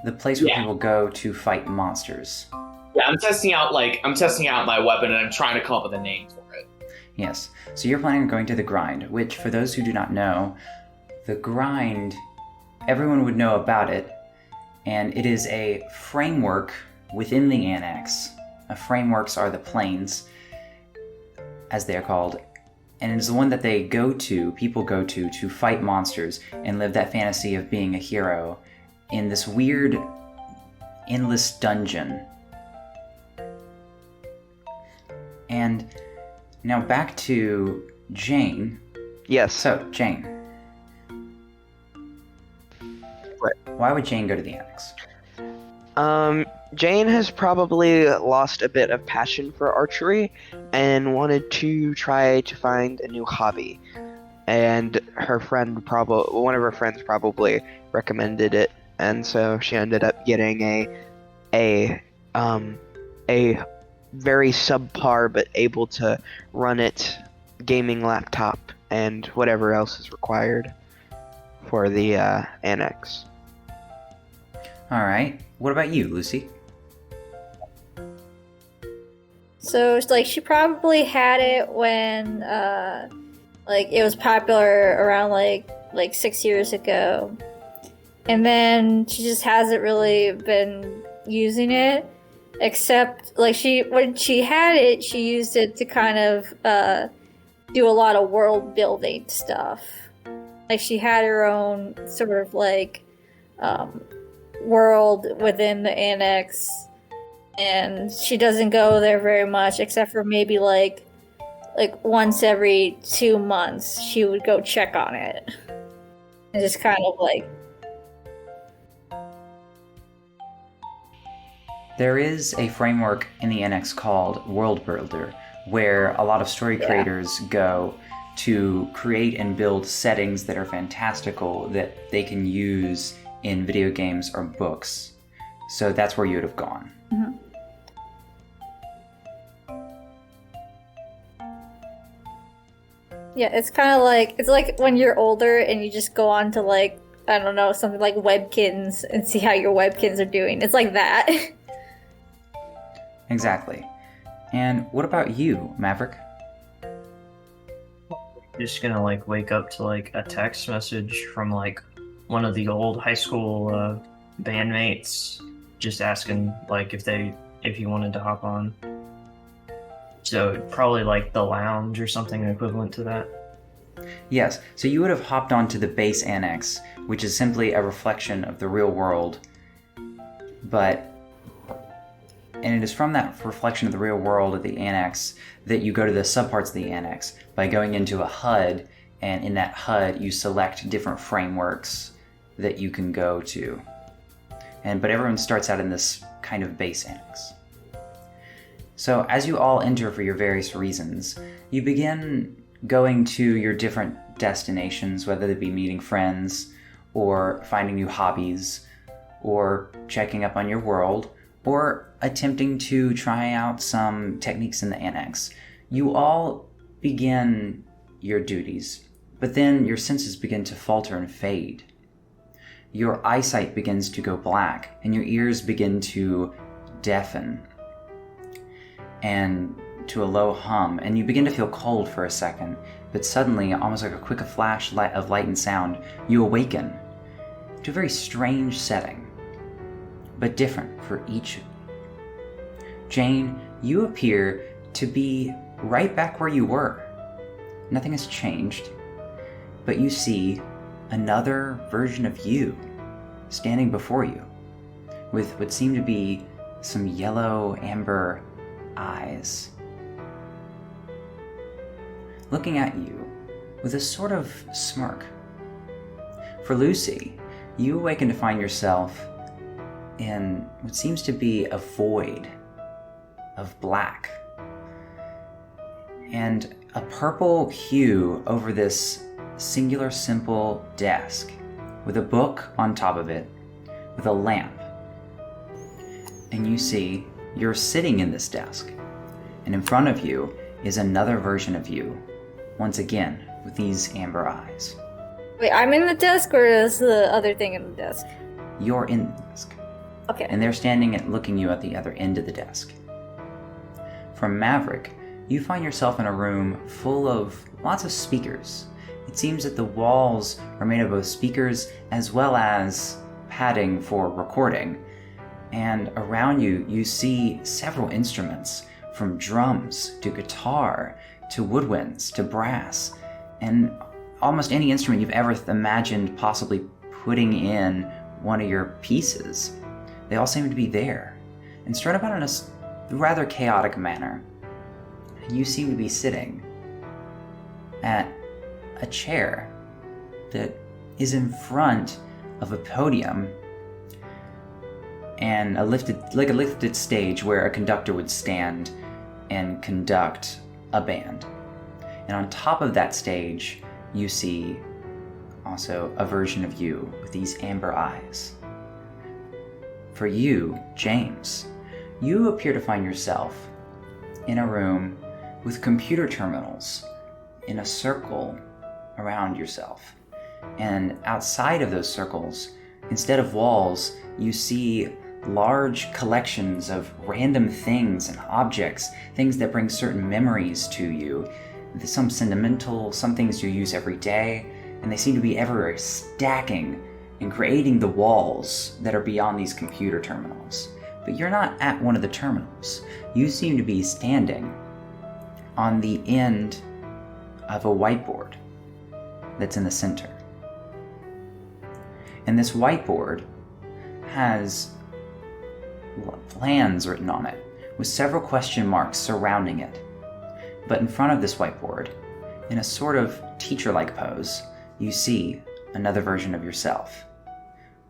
The place where people go to fight monsters. Yeah, I'm testing out my weapon and I'm trying to come up with a name for it. Yes. So you're planning on going to the grind, which for those who do not know, the grind, everyone would know about it, and it is a framework within the annex. Frameworks are the planes, as they are called, and it is the one that people go to fight monsters and live that fantasy of being a hero in this weird, endless dungeon. And now back to Jane. Yes. So, Jane. What? Why would Jane go to the annex? Jane has probably lost a bit of passion for archery and wanted to try to find a new hobby. And one of her friends probably recommended it and so she ended up getting a very subpar but able to run it gaming laptop and whatever else is required for the annex. All right. What about you, Lucy? So it's like she probably had it when like it was popular around like 6 years ago. And then she just hasn't really been using it, except like when she had it, she used it to kind of do a lot of world building stuff. Like she had her own sort of like world within the annex, and she doesn't go there very much, except for maybe like once every 2 months she would go check on it. And just kind of like... There is a framework in the annex called World Builder, where a lot of story creators go to create and build settings that are fantastical that they can use in video games or books. So that's where you would have gone. Mm-hmm. Yeah, it's kind of like, it's like when you're older and you just go on to like, I don't know, something like Webkins and see how your Webkins are doing. It's like that. Exactly. And what about you, Maverick? Just gonna like wake up to like a text message from like one of the old high school bandmates, just asking like if he wanted to hop on. So probably like the lounge or something equivalent to that. Yes, so you would have hopped onto the base annex, which is simply a reflection of the real world, and it is from that reflection of the real world of the annex that you go to the subparts of the annex by going into a HUD, and in that HUD you select different frameworks that you can go to. But everyone starts out in this kind of base annex. So as you all enter for your various reasons, you begin going to your different destinations, whether they be meeting friends, or finding new hobbies, or checking up on your world, or attempting to try out some techniques in the annex. You all begin your duties, but then your senses begin to falter and fade. Your eyesight begins to go black, and your ears begin to deafen and to a low hum, and you begin to feel cold for a second, but suddenly, almost like a quick flash of light and sound, you awaken to a very strange setting, but different for each of you. Jane, you appear to be right back where you were. Nothing has changed, but you see another version of you standing before you with what seem to be some yellow amber eyes, looking at you with a sort of smirk. For Lucy, you awaken to find yourself in what seems to be a void of black, and a purple hue over this singular simple desk with a book on top of it with a lamp. And you see you're sitting in this desk, and in front of you is another version of you, once again with these amber eyes. Wait, I'm in the desk, or is the other thing in the desk? You're in the desk. Okay. And they're standing and looking you at the other end of the desk. From Maverick, you find yourself in a room full of lots of speakers. It seems that the walls are made of both speakers as well as padding for recording. And around you, you see several instruments, from drums to guitar to woodwinds to brass, and almost any instrument you've ever imagined possibly putting in one of your pieces. They all seem to be there and spread about in a rather chaotic manner. And you seem to be sitting at a chair that is in front of a podium and a lifted stage where a conductor would stand and conduct a band. And on top of that stage, you see also a version of you with these amber eyes. for you, James, you appear to find yourself in a room with computer terminals in a circle around yourself. And outside of those circles, instead of walls, you see large collections of random things and objects, things that bring certain memories to you. Some sentimental, some things you use every day, and they seem to be everywhere, stacking and creating the walls that are beyond these computer terminals. But you're not at one of the terminals. You seem to be standing on the end of a whiteboard that's in the center. And this whiteboard has plans written on it with several question marks surrounding it. But in front of this whiteboard, in a sort of teacher-like pose, you see another version of yourself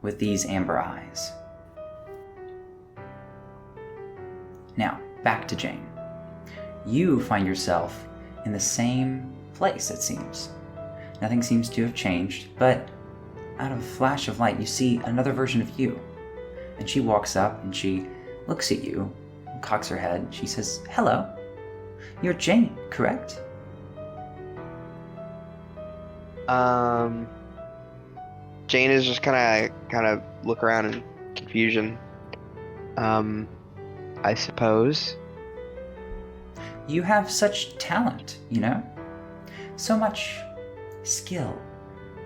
with these amber eyes. Now, back to Jane. You find yourself in the same place, it seems. Nothing seems to have changed, but out of a flash of light, you see another version of you. And she walks up and she looks at you, and cocks her head. She says, "Hello. You're Jane, correct?" Jane is just kind of look around in confusion. I suppose. You have such talent, you know? So much skill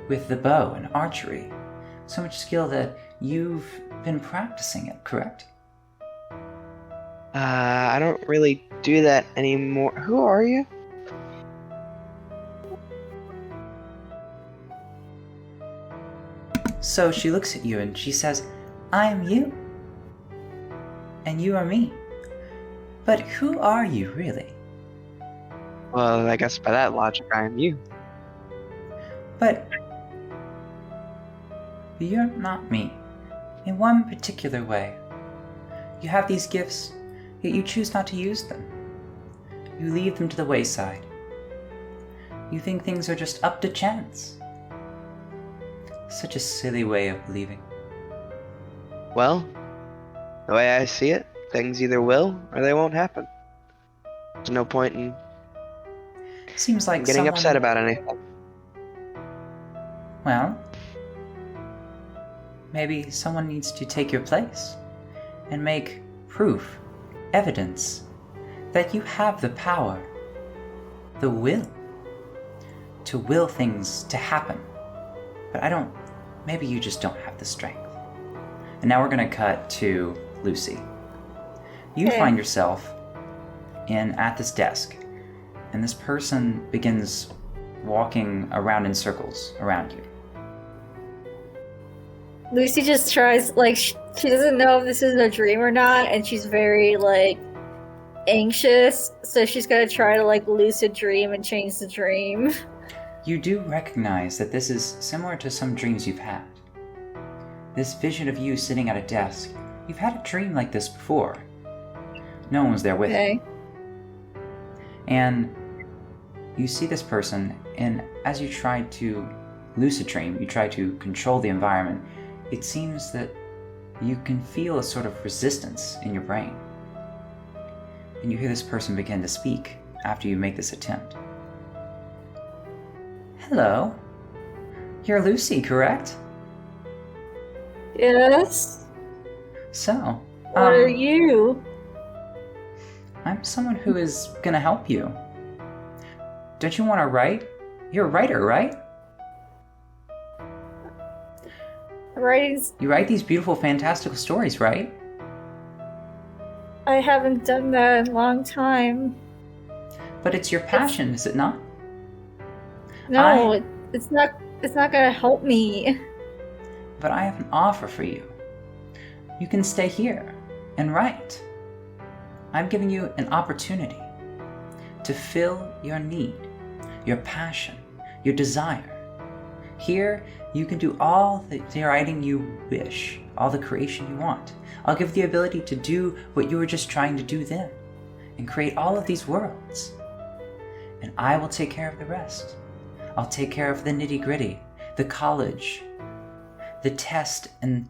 with the bow and archery. So much skill that you've been practicing it, correct? I don't really do that anymore. Who are you? So she looks at you and she says, "I am you. And you are me. But who are you, really?" Well, I guess by that logic, I am you. But you're not me, in one particular way. You have these gifts, yet you choose not to use them. You leave them to the wayside. You think things are just up to chance. Such a silly way of believing. Well, the way I see it, things either will or they won't happen. There's no point in Seems like getting someone... upset about anything. Well, maybe someone needs to take your place and make proof, evidence, that you have the power, the will, to will things to happen. But maybe you just don't have the strength. And now we're going to cut to Lucy. You find yourself at this desk, and this person begins walking around in circles around you. Lucy just tries, she doesn't know if this is a dream or not, and she's very, anxious, so she's gonna try to, lucid dream and change the dream. You do recognize that this is similar to some dreams you've had. This vision of you sitting at a desk, you've had a dream like this before. No one was there with you. And you see this person, and as you try to lucid dream, you try to control the environment, it seems that you can feel a sort of resistance in your brain. And you hear this person begin to speak after you make this attempt. "Hello. You're Lucy, correct?" Yes? So, What are you? I'm someone who is gonna help you. Don't you want to write? You're a writer, right? Writing's... You write these beautiful, fantastical stories, right? I haven't done that in a long time. But it's your passion, is it not? No, it's not gonna help me. But I have an offer for you. You can stay here and write. I'm giving you an opportunity to fill your need, your passion, your desire. Here, you can do all the writing you wish, all the creation you want. I'll give you the ability to do what you were just trying to do then, and create all of these worlds. And I will take care of the rest. I'll take care of the nitty-gritty, the college, the test, and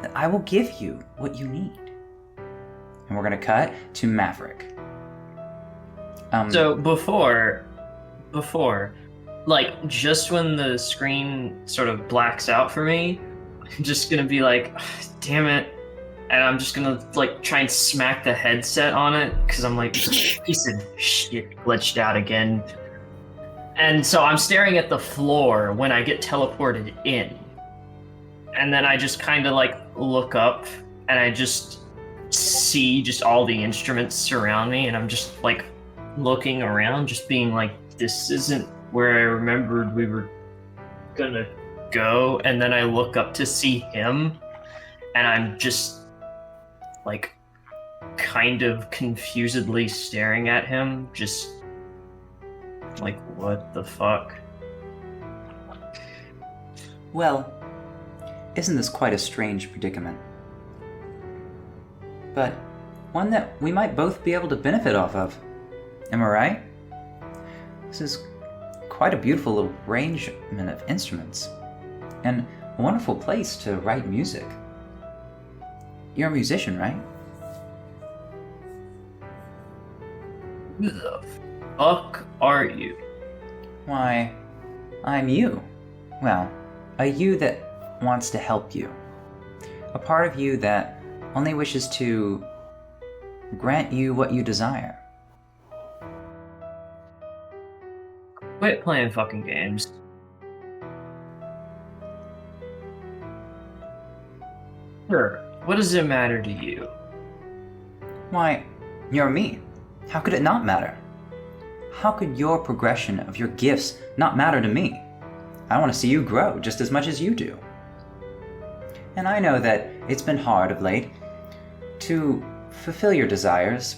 then I will give you what you need. And we're gonna cut to Maverick. So before, like, just when the screen sort of blacks out for me, I'm just gonna be like, damn it. And I'm just gonna, like, try and smack the headset on it, because I'm like, piece of shit glitched out again. And so I'm staring at the floor when I get teleported in. And then I just kind of, like, look up, and I just see just all the instruments surround me, and I'm just, like, looking around, just being like, this isn't where I remembered we were gonna go. And then I look up to see him, and I'm just, like, kind of confusedly staring at him, just like, what the fuck? Well, isn't this quite a strange predicament? But one that we might both be able to benefit off of. Am I right? This is quite a beautiful little arrangement of instruments, and a wonderful place to write music. You're a musician, right? Who the fuck are you? Why, I'm you. Well, a you that wants to help you. A part of you that only wishes to grant you what you desire. Quit playing fucking games. Sure, what does it matter to you? Why, you're me. How could it not matter? How could your progression of your gifts not matter to me? I want to see you grow just as much as you do. And I know that it's been hard of late to fulfill your desires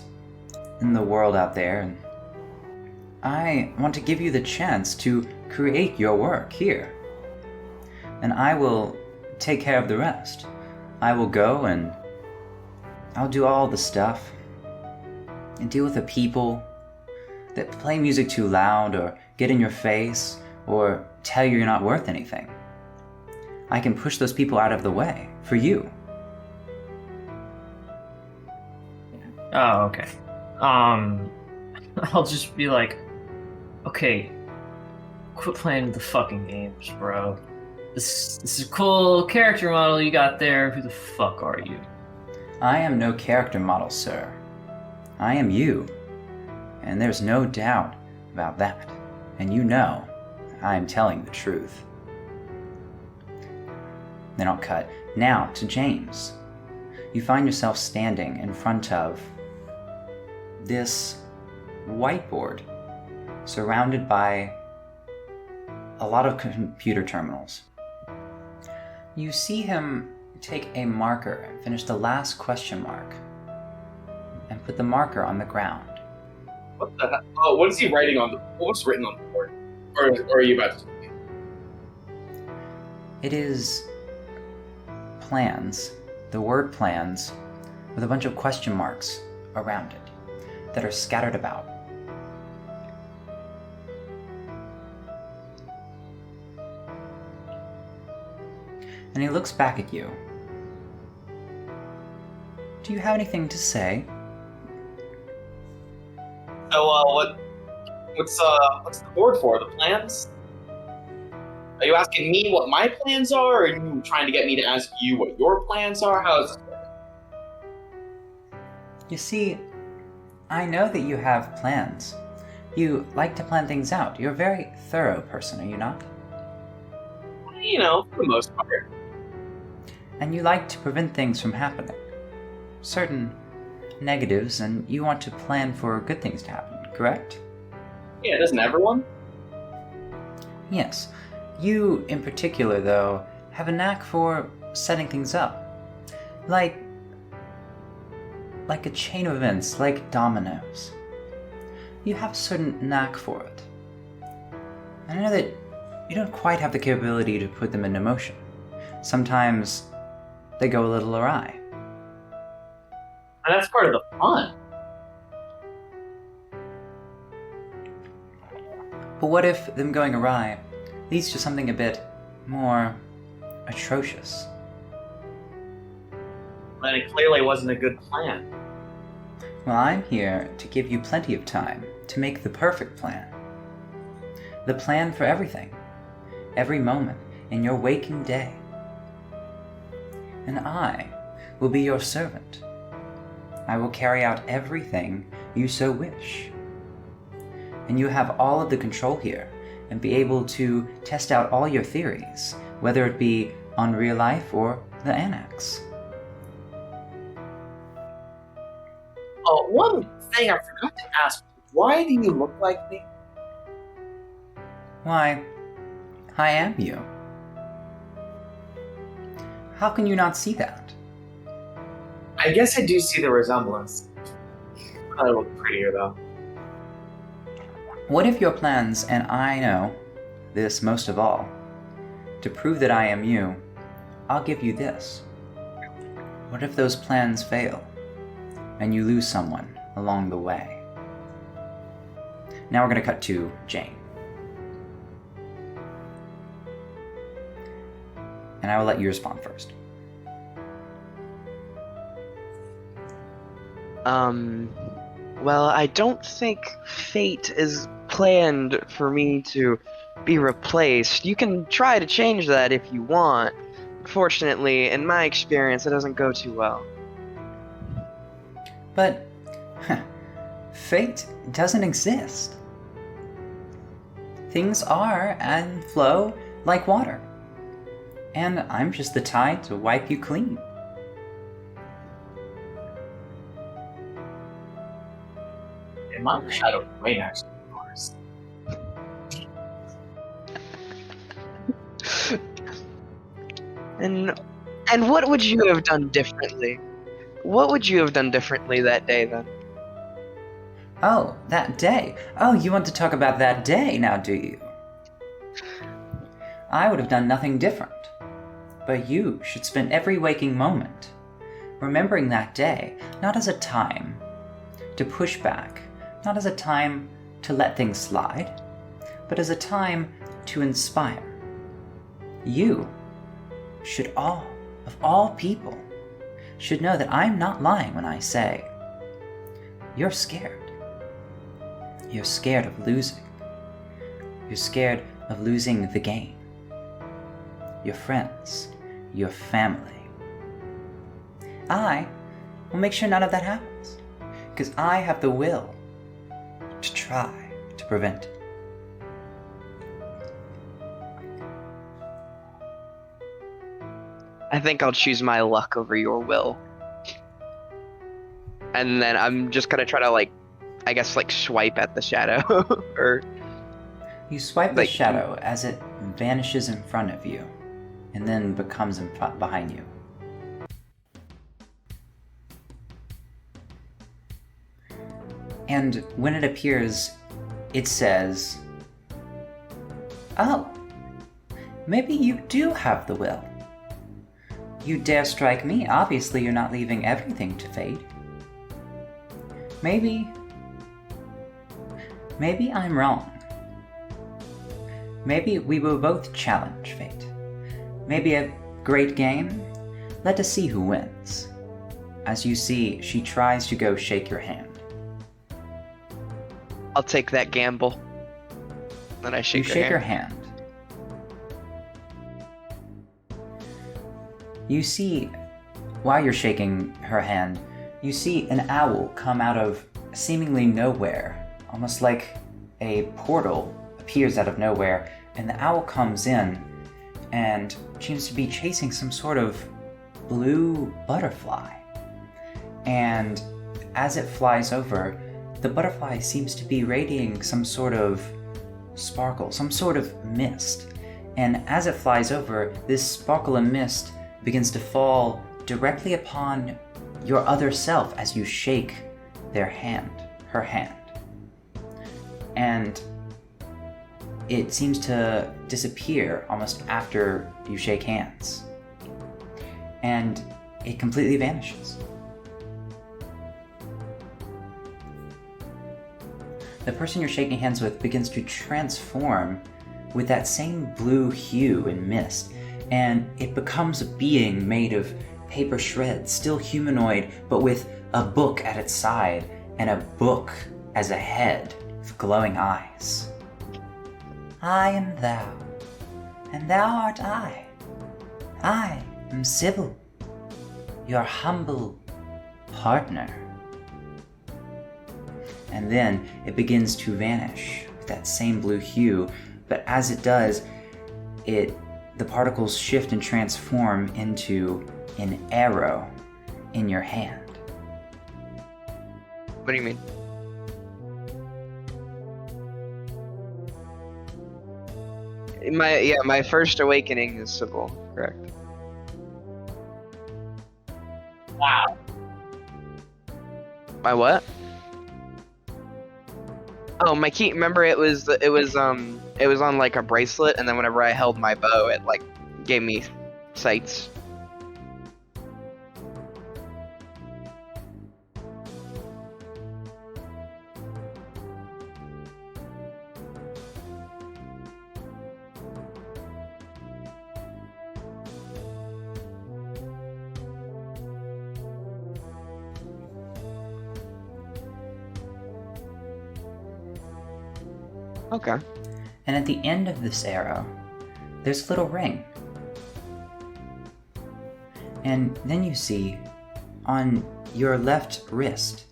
in the world out there, and I want to give you the chance to create your work here. And I will take care of the rest. I will go and I'll do all the stuff and deal with the people that play music too loud or get in your face or tell you you're not worth anything. I can push those people out of the way for you. Oh, okay. I'll just be like, okay, quit playing the fucking games, bro. This is a cool character model you got there. Who the fuck are you? I am no character model, sir. I am you. And there's no doubt about that. And you know I am telling the truth. Then I'll cut now to James. You find yourself standing in front of this whiteboard surrounded by a lot of computer terminals. You see him take a marker and finish the last question mark and put the marker on the ground. What the hell? Oh, what is he writing on the... What's written on the board? Or are you about to... It is plans, the word plans, with a bunch of question marks around it that are scattered about. And he looks back at you. Do you have anything to say? So, what's the board for? The plans? Are you asking me what my plans are, or are you trying to get me to ask you what your plans are? How is this working? You see, I know that you have plans. You like to plan things out. You're a very thorough person, are you not? You know, for the most part. And you like to prevent things from happening. Certain negatives, and you want to plan for good things to happen, correct? Yeah, doesn't everyone? Yes. You, in particular, though, have a knack for setting things up. Like a chain of events, like dominoes. You have a certain knack for it. And I know that you don't quite have the capability to put them into motion. Sometimes they go a little awry. And that's part of the fun. But what if them going awry leads to something a bit more atrocious? then it clearly wasn't a good plan. Well, I'm here to give you plenty of time to make the perfect plan. The plan for everything, every moment in your waking day. And I will be your servant. I will carry out everything you so wish. And you have all of the control here and be able to test out all your theories, whether it be on real life or the Annex. Oh, one thing I forgot to ask. Why do you look like me? Why, I am you. How can you not see that? I guess I do see the resemblance. I look prettier, though. What if your plans, and I know this most of all, to prove that I am you, I'll give you this. What if those plans fail, and you lose someone along the way? Now we're going to cut to Jane. And I will let you respond first. Well, I don't think fate is planned for me to be replaced. You can try to change that if you want. Fortunately, in my experience, it doesn't go too well. But fate doesn't exist. Things are and flow like water. And I'm just the tide to wipe you clean. In my shadow of rain, actually, of course. And what would you have done differently? What would you have done differently that day, then? Oh, that day. Oh, you want to talk about that day now, do you? I would have done nothing different. But you should spend every waking moment remembering that day, not as a time to push back, not as a time to let things slide, but as a time to inspire. You should of all people, should know that I'm not lying when I say you're scared. You're scared of losing. You're scared of losing the game. Your friends, your family. I will make sure none of that happens, because I have the will to try to prevent it. I think I'll choose my luck over your will. And then I'm just gonna try to swipe at the shadow. Or You swipe the shadow as it vanishes in front of you, and then becomes behind you. And when it appears, it says, "Oh, maybe you do have the will. You dare strike me, obviously you're not leaving everything to fate. Maybe I'm wrong. Maybe we will both challenge fate. Maybe a great game? Let us see who wins." As you see, she tries to go shake your hand. I'll take that gamble. Then I shake You her shake her hand. hand. You see, while you're shaking her hand, you see an owl come out of seemingly nowhere, almost like a portal appears out of nowhere, and the owl comes in and seems to be chasing some sort of blue butterfly. And as it flies over, the butterfly seems to be radiating some sort of sparkle, some sort of mist. And as it flies over, this sparkle and mist begins to fall directly upon your other self as you shake her hand. And it seems to disappear almost after you shake hands. And it completely vanishes. The person you're shaking hands with begins to transform with that same blue hue and mist, and it becomes a being made of paper shreds, still humanoid, but with a book at its side and a book as a head with glowing eyes. I am thou, and thou art I. I am Sybil, your humble partner. And then it begins to vanish with that same blue hue, but as it does, the particles shift and transform into an arrow in your hand. What do you mean? My first awakening is Sybil, correct? Wow. My what? Oh, my key. Remember, it was on like a bracelet, and then whenever I held my bow, it like gave me sights. Okay. And at the end of this arrow, there's a little ring. And then you see, on your left wrist,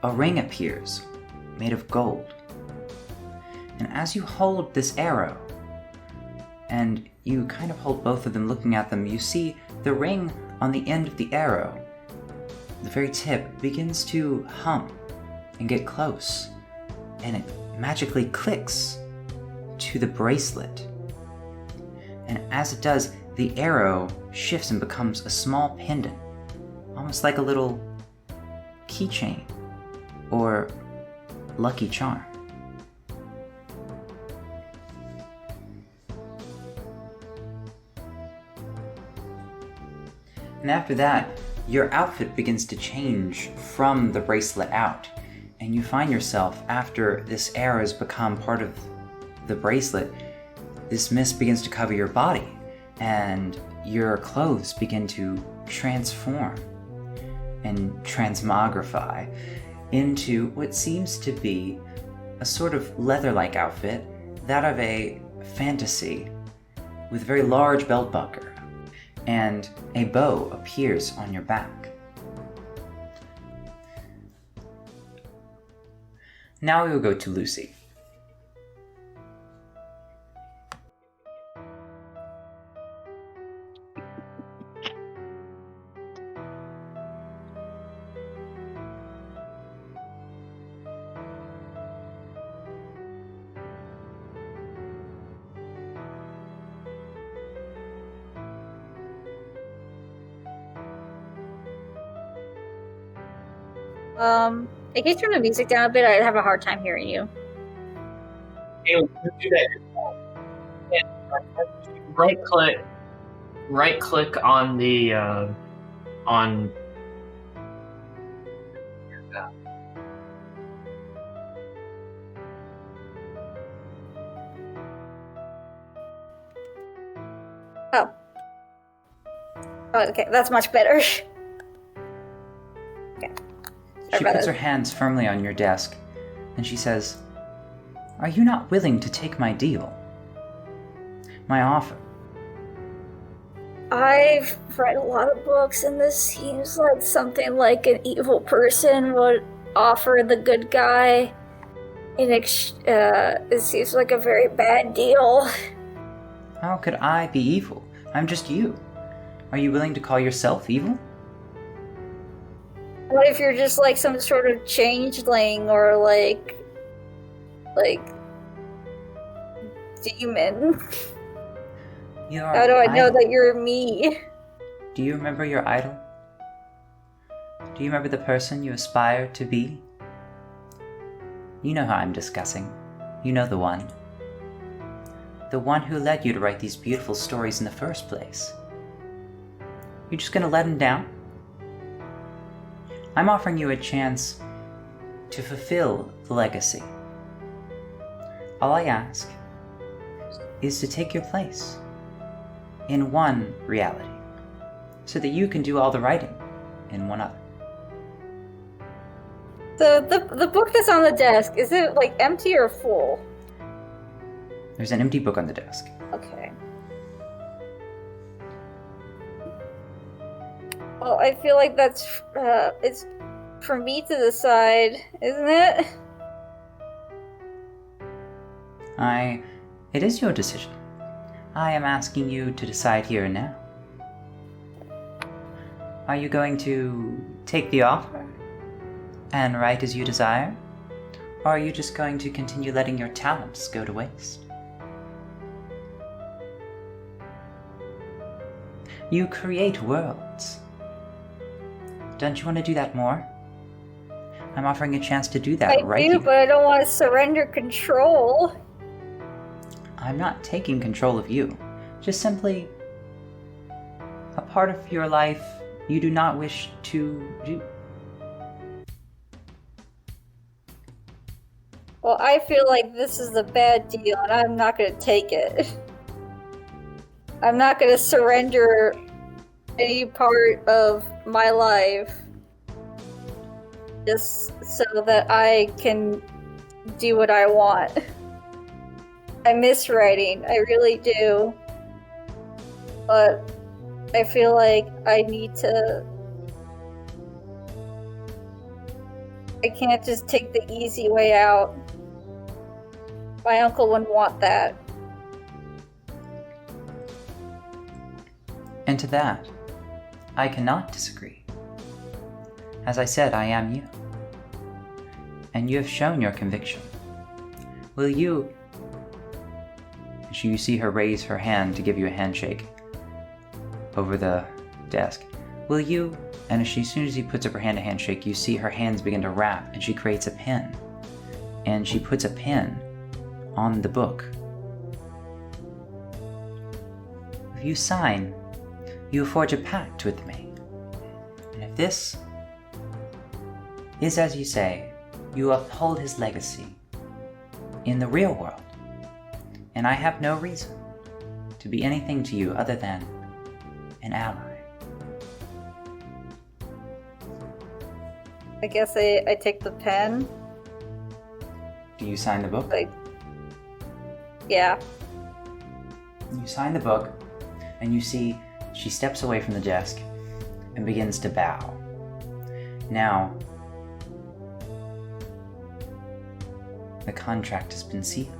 a ring appears, made of gold. And as you hold this arrow, and you kind of hold both of them looking at them, you see the ring on the end of the arrow, the very tip, begins to hum and get close. And it magically clicks to the bracelet. And as it does, the arrow shifts and becomes a small pendant, almost like a little keychain or lucky charm. And after that, your outfit begins to change from the bracelet out. And you find yourself, after this arrow has become part of the bracelet, this mist begins to cover your body, and your clothes begin to transform and transmogrify into what seems to be a sort of leather-like outfit, that of a fantasy, with a very large belt buckle, and a bow appears on your back. Now we will go to Lucy. If you turn the music down a bit, I'd have a hard time hearing you. Kaylie, you do that yourself. Right click on the on. Oh, okay, that's much better. She puts her hands firmly on your desk, and she says, "Are you not willing to take my deal? My offer?" I've read a lot of books, and this seems like something like an evil person would offer the good guy. It seems like a very bad deal. How could I be evil? I'm just you. Are you willing to call yourself evil? What if you're just like some sort of changeling or like demon? How do I know that you're me? Do you remember your idol? Do you remember the person you aspire to be? You know who I'm discussing. You know the one. The one who led you to write these beautiful stories in the first place. You're just gonna let him down? I'm offering you a chance to fulfill the legacy. All I ask is to take your place in one reality. so that you can do all the writing in one other. So the book that's on the desk, is it like empty or full? There's an empty book on the desk. Okay. Well, I feel like that's it's for me to decide, isn't it? It is your decision. I am asking you to decide here and now. Are you going to take the offer and write as you desire? Or are you just going to continue letting your talents go to waste? You create worlds. Don't you want to do that more? I'm offering a chance to do that right I do, here. but I don't want to surrender control. I'm not taking control of you. Just simply a part of your life you do not wish to do. Well, I feel like this is a bad deal, and I'm not going to take it. I'm not going to surrender any part of my life just so that I can do what I want. I miss writing, I really do. But I feel like I need to... I can't just take the easy way out. My uncle wouldn't want that. And to that, I cannot disagree. As I said, I am you. And you have shown your conviction. Will you... You see her raise her hand to give you a handshake over the desk. Will you... And as soon as she puts up her hand to handshake, you see her hands begin to wrap, and she creates a pen. And she puts a pen on the book. If you sign, you forge a pact with me. And if this is as you say, you uphold his legacy in the real world. And I have no reason to be anything to you other than an ally. I guess I take the pen. Do you sign the book? Like, yeah. You sign the book, and you see she steps away from the desk and begins to bow. Now, the contract has been sealed.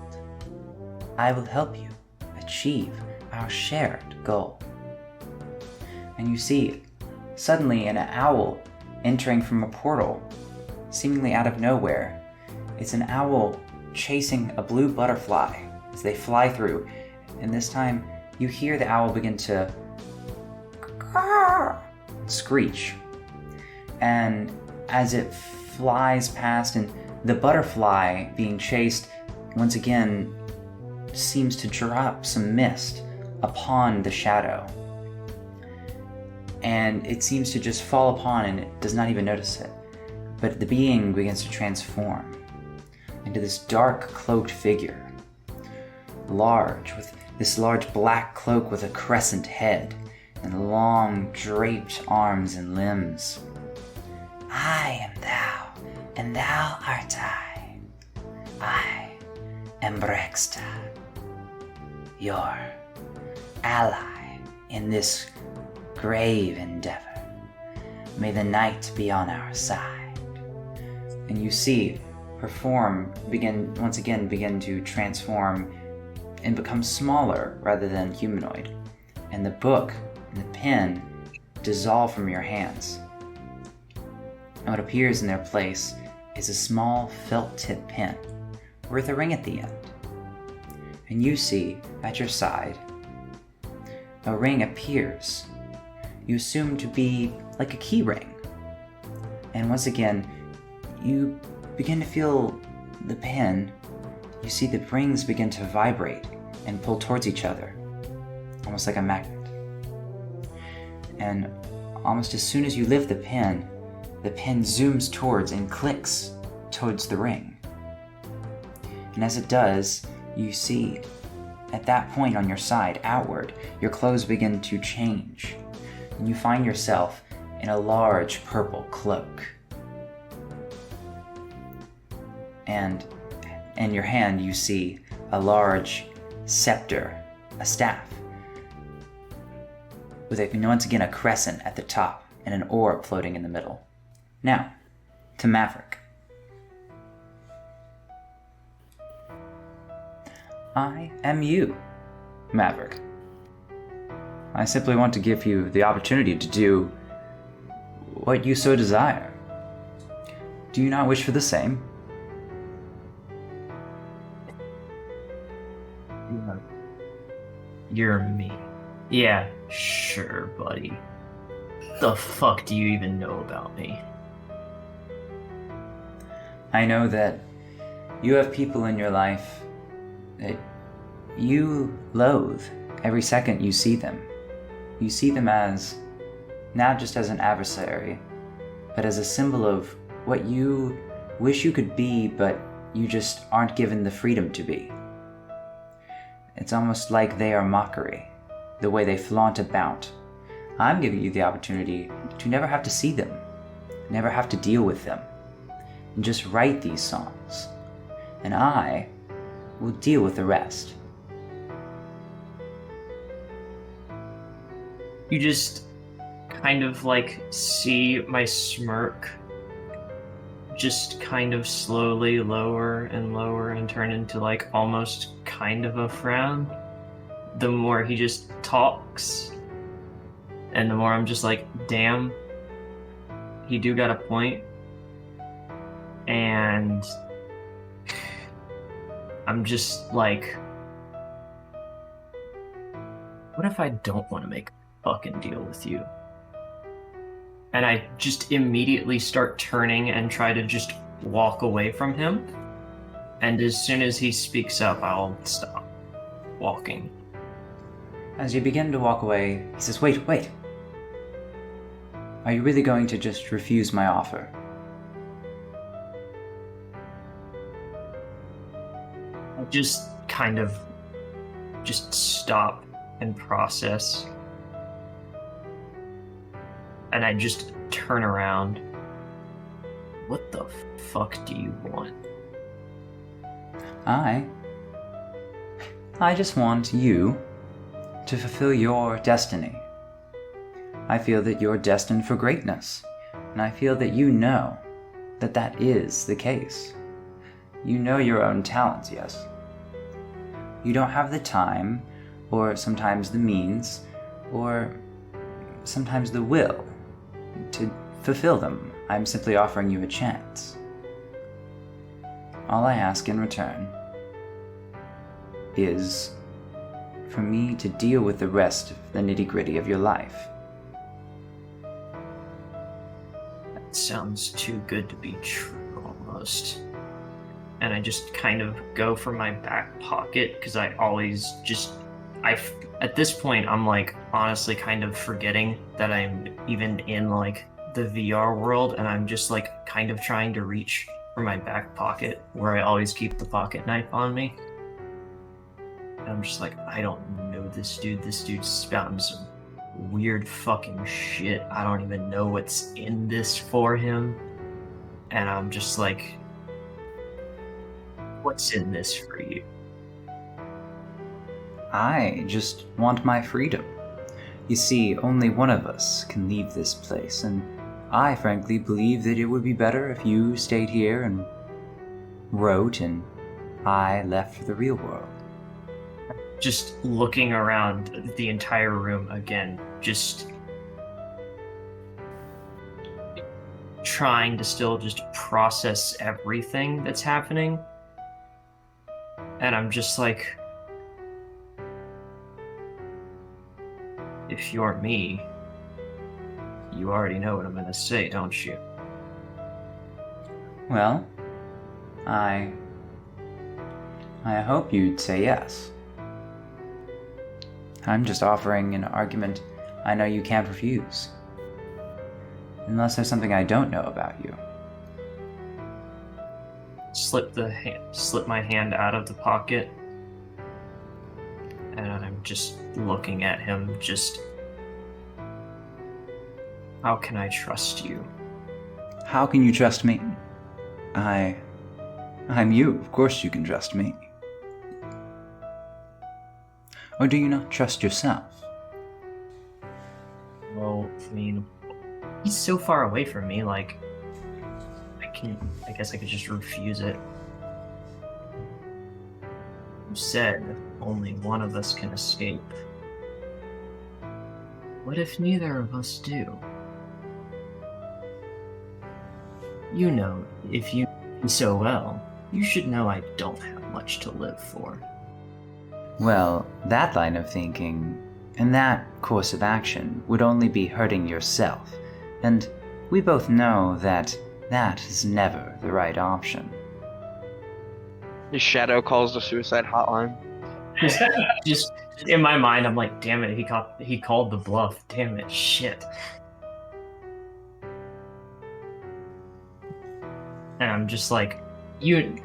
I will help you achieve our shared goal. And you see, suddenly, an owl entering from a portal, seemingly out of nowhere. It's an owl chasing a blue butterfly as they fly through, and this time you hear the owl begin to screech. And as it flies past, and the butterfly being chased once again seems to drop some mist upon the shadow. And it seems to just fall upon, and it does not even notice it. But the being begins to transform into this dark cloaked figure. Large, with this large black cloak with a crescent head and long draped arms and limbs. I am thou, and thou art I. I am Brexta, your ally in this grave endeavor. May the night be on our side. And you see her form once again begin to transform and become smaller rather than humanoid. And the book and the pen dissolve from your hands. And what appears in their place is a small felt-tip pen with a ring at the end. And you see, at your side, a ring appears. You assume to be like a key ring. And once again, you begin to feel the pen. You see the rings begin to vibrate and pull towards each other, almost like a magnet. And almost as soon as you lift the pen zooms towards and clicks towards the ring. And as it does, you see, at that point on your side, outward, your clothes begin to change. and you find yourself in a large purple cloak. And in your hand you see a large scepter, a staff, with once again a crescent at the top and an orb floating in the middle. Now, to Maverick. I am you, Maverick. I simply want to give you the opportunity to do what you so desire. Do you not wish for the same? You're me. Yeah, sure, buddy. The fuck do you even know about me? I know that you have people in your life that you loathe every second you see them. You see them as, not just as an adversary, but as a symbol of what you wish you could be, but you just aren't given the freedom to be. It's almost like they are mockery, the way they flaunt about. I'm giving you the opportunity to never have to see them, never have to deal with them, and just write these songs. And I will deal with the rest. You just kind of like see my smirk just kind of slowly lower and turn into like almost kind of a frown. The more he just talks, and the more I'm just like, damn, he do got a point. And I'm just like, what if I don't want to make a fucking deal with you? And I just immediately start turning and try to just walk away from him. And as soon as he speaks up, I'll stop walking. As you begin to walk away, he says, Wait. Are you really going to just refuse my offer? I just kind of just stop and process. And I just turn around. What the fuck do you want? I just want you to fulfill your destiny. I feel that you're destined for greatness, and I feel that you know that that is the case. You know your own talents, yes. You don't have the time, or sometimes the means, or sometimes the will to fulfill them. I'm simply offering you a chance. All I ask in return is for me to deal with the rest of the nitty-gritty of your life. That sounds too good to be true, almost. And I just kind of go for my back pocket, because I always just... at this point, I'm like honestly kind of forgetting that I'm even in like the VR world, and I'm just like kind of trying to reach for my back pocket where I always keep the pocket knife on me. And I'm just like, I don't know this dude. This dude's spouting some weird fucking shit. I don't even know what's in this for him. And I'm just like, what's in this for you? I just want my freedom. You see, only one of us can leave this place, and I frankly believe that it would be better if you stayed here and wrote and I left for the real world. Just looking around the entire room again, just trying to still just process everything that's happening. And I'm just like, if you're me, you already know what I'm gonna say, don't you? Well, I hope you'd say yes. I'm just offering an argument I know you can't refuse. Unless there's something I don't know about you. Slip my hand out of the pocket, and I'm just looking at him, just How can I trust you? How can you trust me? I'm you. Of course you can trust me. Or do you not trust yourself? Well, I mean, he's so far away from me, like, I guess I could just refuse it. You said only one of us can escape. What if neither of us do? You know, if you do so well, you should know I don't have much to live for. Well, that line of thinking and that course of action would only be hurting yourself, and we both know that that is never the right option. The Shadow calls the suicide hotline. Just in my mind, I'm like, damn it, he called the bluff. Damn it, shit. And I'm just like, you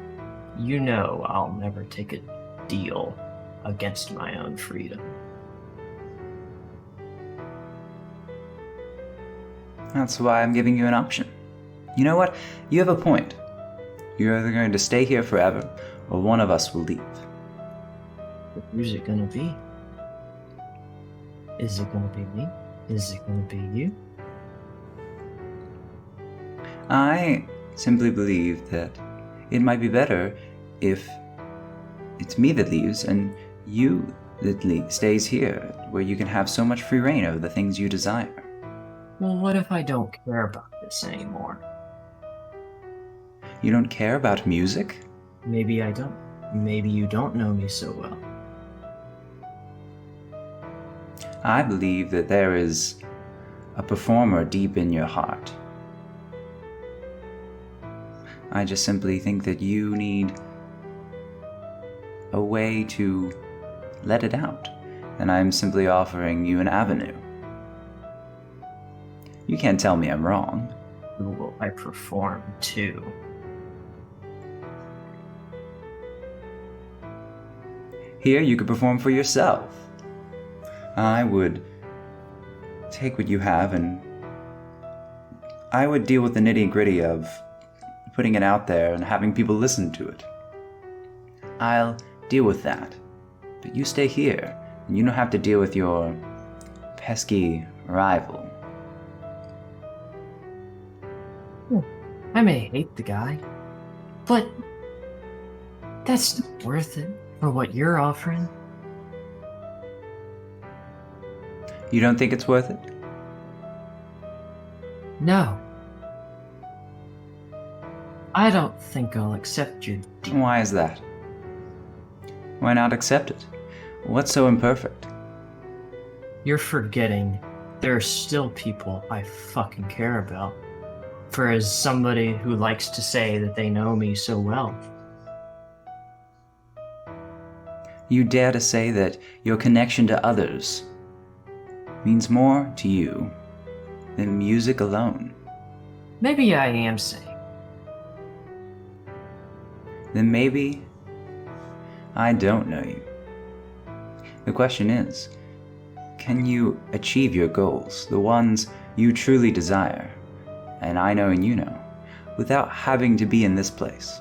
know I'll never take a deal against my own freedom. That's why I'm giving you an option. You know what? You have a point. You're either going to stay here forever, or one of us will leave. But who's it gonna be? Is it gonna be me? Is it gonna be you? I simply believe that it might be better if it's me that leaves and you that stays here, where you can have so much free reign over the things you desire. Well, what if I don't care about this anymore? You don't care about music? Maybe I don't. Maybe you don't know me so well. I believe that there is a performer deep in your heart. I just simply think that you need a way to let it out, and I'm simply offering you an avenue. You can't tell me I'm wrong. Well, I perform too. Here you could perform for yourself. I would take what you have and I would deal with the nitty-gritty of putting it out there and having people listen to it. I'll deal with that. But you stay here, and you don't have to deal with your pesky rival. I may hate the guy, but that's not worth it for what you're offering. You don't think it's worth it? No. I don't think I'll accept your deal. Why is that? Why not accept it? What's so imperfect? You're forgetting there are still people I fucking care about. For as somebody who likes to say that they know me so well. You dare to say that your connection to others means more to you than music alone. Maybe I am saying. Then maybe I don't know you. The question is, can you achieve your goals, the ones you truly desire, and I know and you know, without having to be in this place?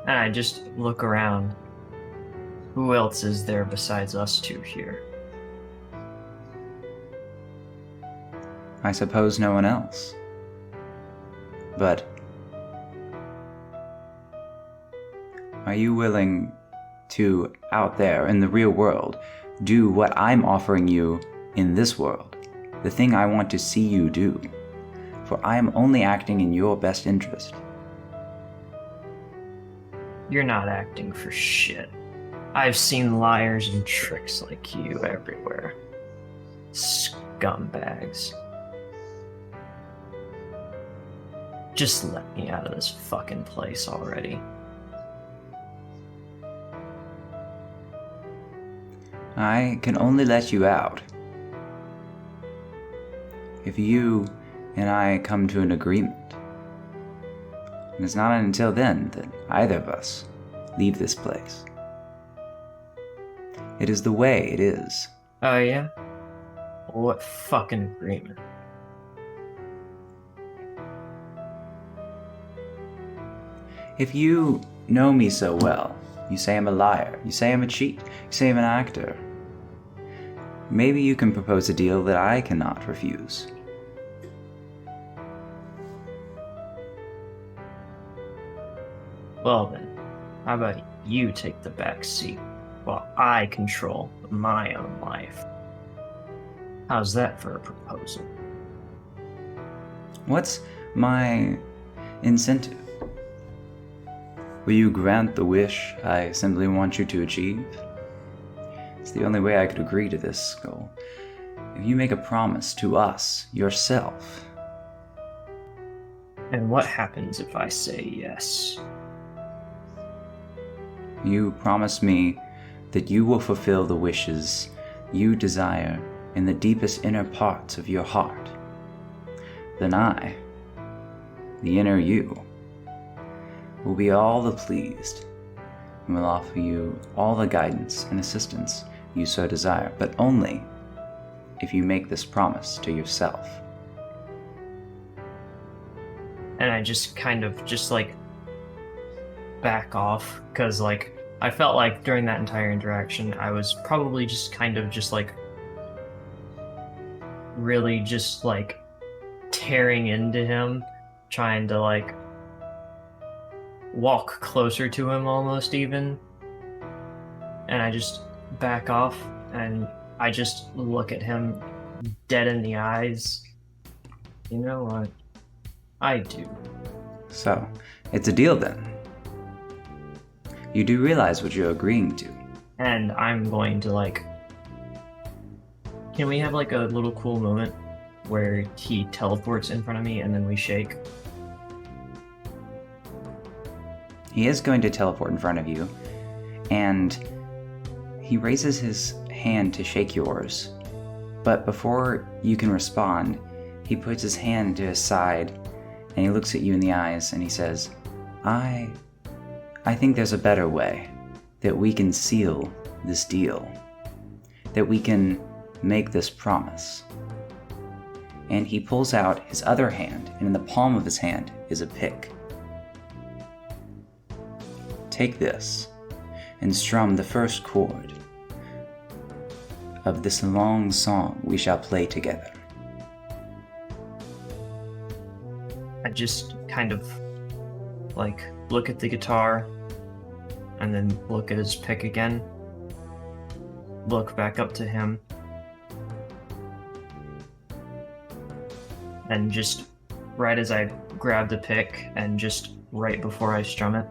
And I just look around. Who else is there besides us two here? I suppose no one else. But are you willing to, out there in the real world, do what I'm offering you in this world? The thing I want to see you do. For I am only acting in your best interest. You're not acting for shit. I've seen liars and tricks like you everywhere. Scumbags. Just let me out of this fucking place already. I can only let you out if you and I come to an agreement. And it's not until then that either of us leave this place. It is the way it is. Oh yeah? What fucking agreement? If you know me so well, you say I'm a liar, you say I'm a cheat, you say I'm an actor. Maybe you can propose a deal that I cannot refuse. Well then, how about you take the back seat while I control my own life? How's that for a proposal? What's my incentive? Will you grant the wish I simply want you to achieve? It's the only way I could agree to this goal. If you make a promise to us, yourself. And what happens if I say yes? You promise me that you will fulfill the wishes you desire in the deepest inner parts of your heart. Then I, the inner you, will be all the pleased and will offer you all the guidance and assistance you so desire, but only if you make this promise to yourself. And I just kind of back off, because I felt like during that entire interaction I was probably really tearing into him, trying to walk closer to him almost even. And I just back off and I just look at him dead in the eyes. You know what? I do. So, it's a deal then. You do realize what you're agreeing to. And I'm going to can we have a little cool moment where he teleports in front of me and then we shake? He is going to teleport in front of you, and he raises his hand to shake yours. But before you can respond, he puts his hand to his side, and he looks at you in the eyes, and he says, I think there's a better way, that we can seal this deal, that we can make this promise. And he pulls out his other hand, and in the palm of his hand is a pick. Take this, and strum the first chord of this long song we shall play together. I just kind of look at the guitar and then look at his pick again, look back up to him, and just right as I grab the pick and just right before I strum it,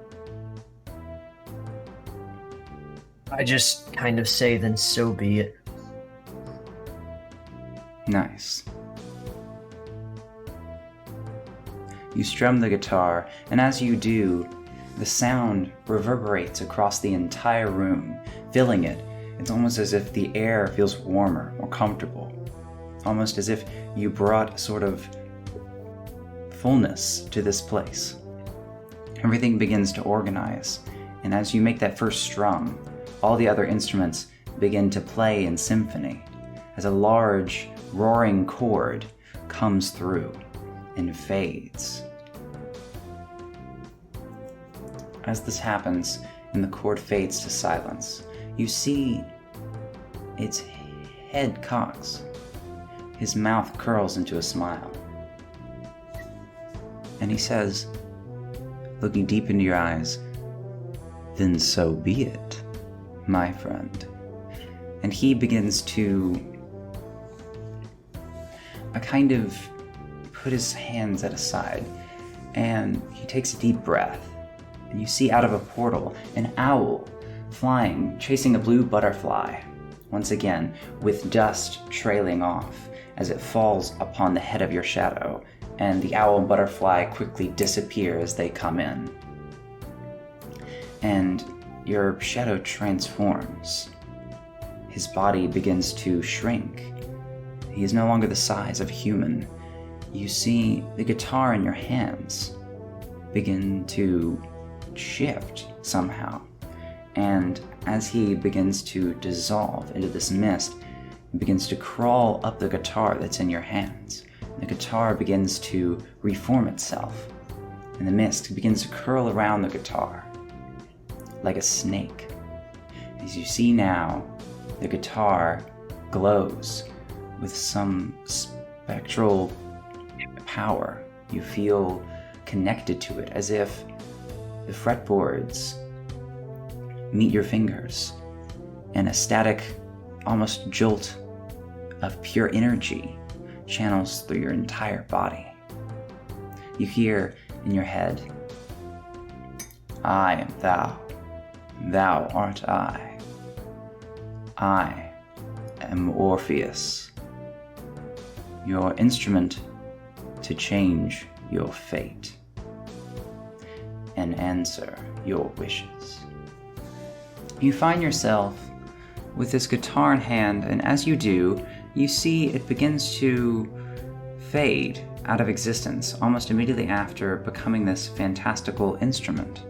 I just kind of say, then so be it. Nice. You strum the guitar, and as you do, the sound reverberates across the entire room, filling it. It's almost as if the air feels warmer, more comfortable. Almost as if you brought a sort of fullness to this place. Everything begins to organize, and as you make that first strum, all the other instruments begin to play in symphony, as a large, roaring chord comes through and fades. As this happens, and the chord fades to silence, you see its head cocks. His mouth curls into a smile. And he says, looking deep into your eyes, then so be it, my friend. And he begins to kind of put his hands at his side, and he takes a deep breath, and you see out of a portal an owl flying, chasing a blue butterfly, once again with dust trailing off as it falls upon the head of your shadow, and the owl and butterfly quickly disappear as they come in. And your shadow transforms. His body begins to shrink. He is no longer the size of a human. You see the guitar in your hands begin to shift somehow. And as he begins to dissolve into this mist, It begins to crawl up the guitar that's in your hands. The guitar begins to reform itself, and the mist begins to curl around the guitar like a snake. As you see now, the guitar glows with some spectral power. You feel connected to it, as if the fretboards meet your fingers, and a static, almost jolt of pure energy channels through your entire body. You hear in your head, "I am thou, thou art I. I am Orpheus, your instrument to change your fate and answer your wishes." You find yourself with this guitar in hand, and as you do, you see it begins to fade out of existence almost immediately after becoming this fantastical instrument.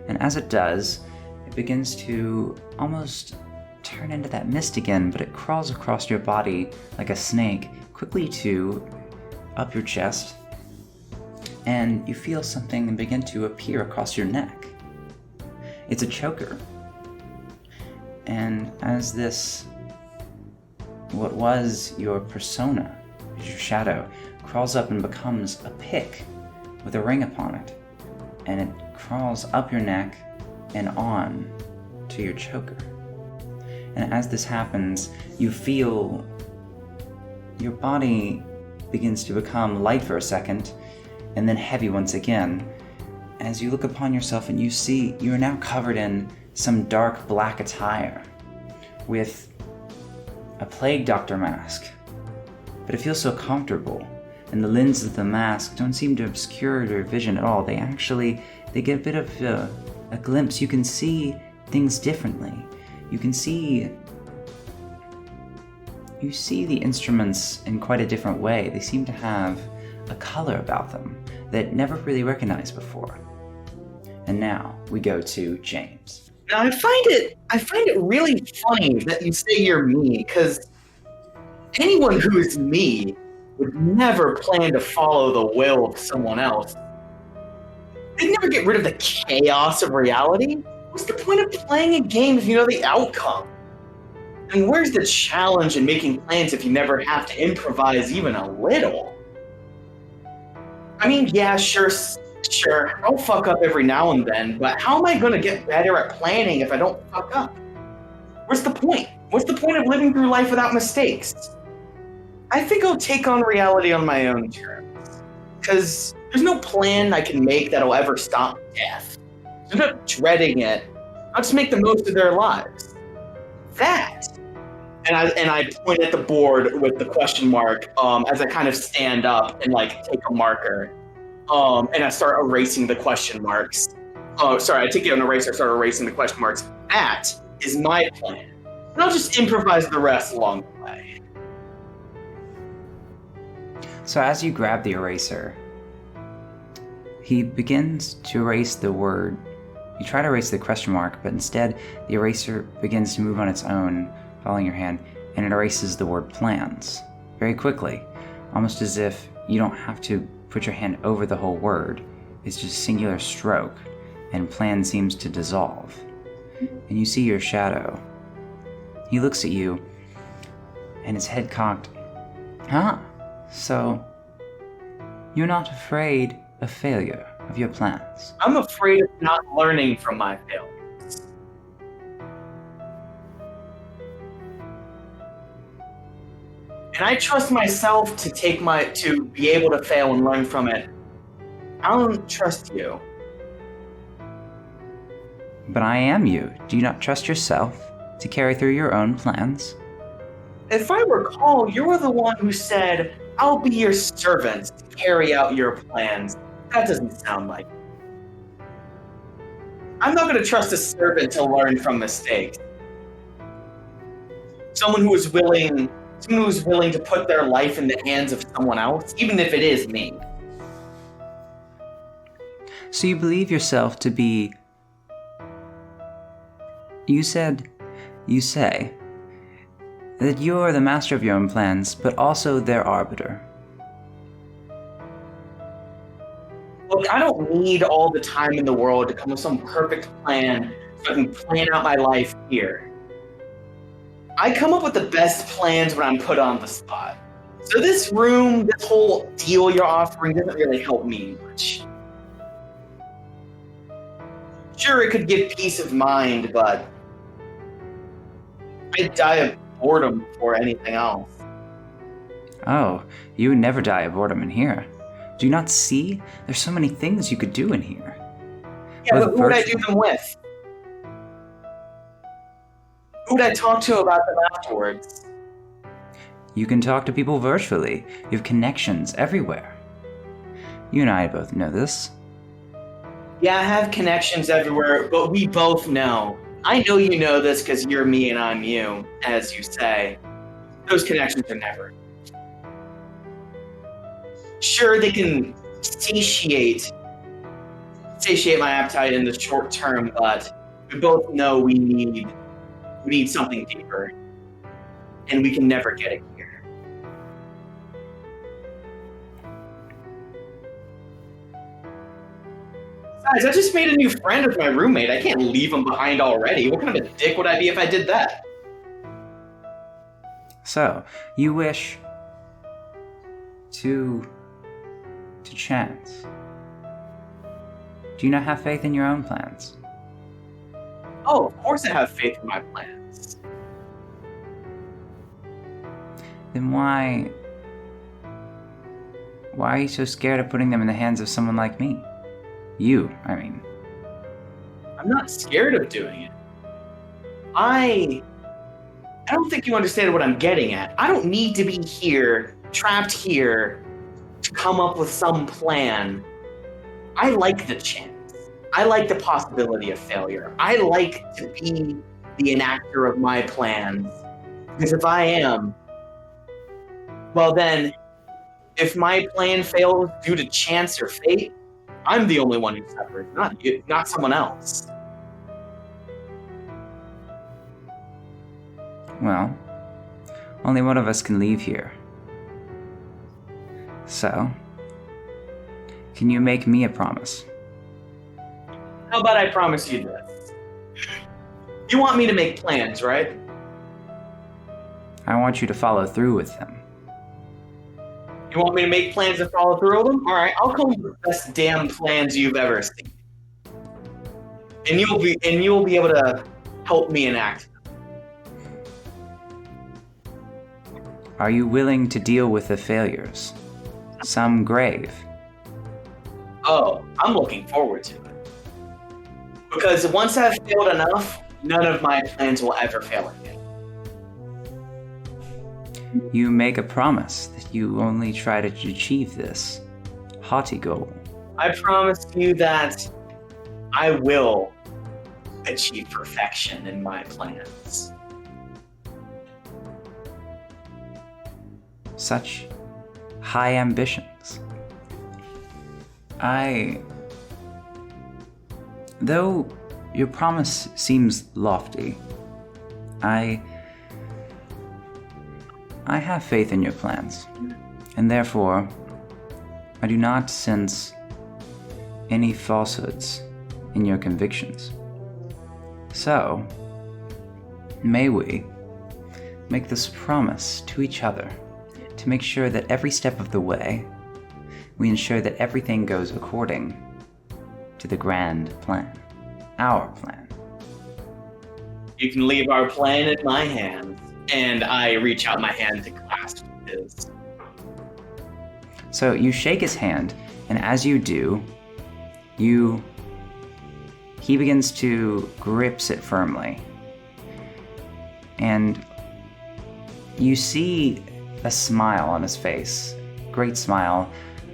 And as it does, it begins to almost turn into that mist again, but it crawls across your body like a snake, quickly to up your chest, and you feel something begin to appear across your neck. It's a choker. And as this, what was your persona, your shadow, crawls up and becomes a pick with a ring upon it, and it crawls up your neck and on to your choker. And as this happens, you feel your body begins to become light for a second, and then heavy once again, as you look upon yourself and you see you are now covered in some dark black attire with a plague doctor mask. But it feels so comfortable, and the lenses of the mask don't seem to obscure your vision at all. They get a bit of a glimpse. You can see things differently. You see the instruments in quite a different way. They seem to have a color about them that never really recognized before. And now we go to James. Now I find it really funny that you say you're me, because anyone who is me would never plan to follow the will of someone else. They'd never get rid of the chaos of reality. What's the point of playing a game if you know the outcome? And where's the challenge in making plans if you never have to improvise even a little? I mean, yeah, sure, I'll fuck up every now and then, but how am I going to get better at planning if I don't fuck up? Where's the point? What's the point of living through life without mistakes? I think I'll take on reality on my own terms, because there's no plan I can make that'll ever stop death. Instead of dreading it, I'll just make the most of their lives. That, and I point at the board with the question mark as I kind of stand up and take a marker, and I start erasing the question marks. Oh, sorry, I take an eraser, start erasing the question marks. That is my plan, and I'll just improvise the rest along the way. So as you grab the eraser, he begins to erase the word. You try to erase the question mark, but instead the eraser begins to move on its own, following your hand, and it erases the word plans very quickly, almost as if you don't have to put your hand over the whole word. It's just a singular stroke, and plan seems to dissolve. And you see your shadow. He looks at you, and his head cocked. So you're not afraid of failure of your plans? I'm afraid of not learning from my failures. And I trust myself to be able to fail and learn from it. I don't trust you. But I am you. Do you not trust yourself to carry through your own plans? If I recall, you were the one who said, "I'll be your servant to carry out your plans." That doesn't sound like it. I'm not going to trust a servant to learn from mistakes. Someone who is willing to put their life in the hands of someone else, even if it is me. So you believe yourself to be... You say that you're the master of your own plans, but also their arbiter. Look, I don't need all the time in the world to come with some perfect plan so I can plan out my life here. I come up with the best plans when I'm put on the spot. So this room, this whole deal you're offering doesn't really help me much. Sure, it could give peace of mind, but I'd die of boredom before anything else. Oh, you would never die of boredom in here. Do you not see? There's so many things you could do in here. Yeah, but who would I do them with? Who would I talk to about them afterwards? You can talk to people virtually. You have connections everywhere. You and I both know this. Yeah, I have connections everywhere, but we both know. I know you know this because you're me and I'm you, as you say. Those connections are never. Sure, they can satiate my appetite in the short term, but we both know we need something deeper, and we can never get it here. Guys, I just made a new friend with my roommate. I can't leave him behind already. What kind of a dick would I be if I did that? So, you wish to chance. Do you not have faith in your own plans? Oh, of course I have faith in my plans. Then why are you so scared of putting them in the hands of someone like me? You, I mean. I'm not scared of doing it. I don't think you understand what I'm getting at. I don't need to be here, trapped here, to come up with some plan. I like the chance. I like the possibility of failure. I like to be the enactor of my plans. Because if I am, well then, if my plan fails due to chance or fate, I'm the only one who suffers, not you, not someone else. Well, only one of us can leave here. So, can you make me a promise? How about I promise you this? You want me to make plans, right? I want you to follow through with them. You want me to make plans and follow through with them? Alright, I'll come with the best damn plans you've ever seen. And you'll be able to help me enact them. Are you willing to deal with the failures? Some grave. Oh, I'm looking forward to it. Because once I've failed enough, none of my plans will ever fail again. You make a promise that you only try to achieve this haughty goal. I promise you that I will achieve perfection in my plans. Such high ambitions. Though your promise seems lofty, I have faith in your plans, and therefore I do not sense any falsehoods in your convictions. So, may we make this promise to each other to make sure that every step of the way, we ensure that everything goes according to the grand plan, our plan. You can leave our plan in my hands. And I reach out my hand to clasp his. So you shake his hand, and as you do, he begins to grips it firmly. And you see a smile on his face, great smile,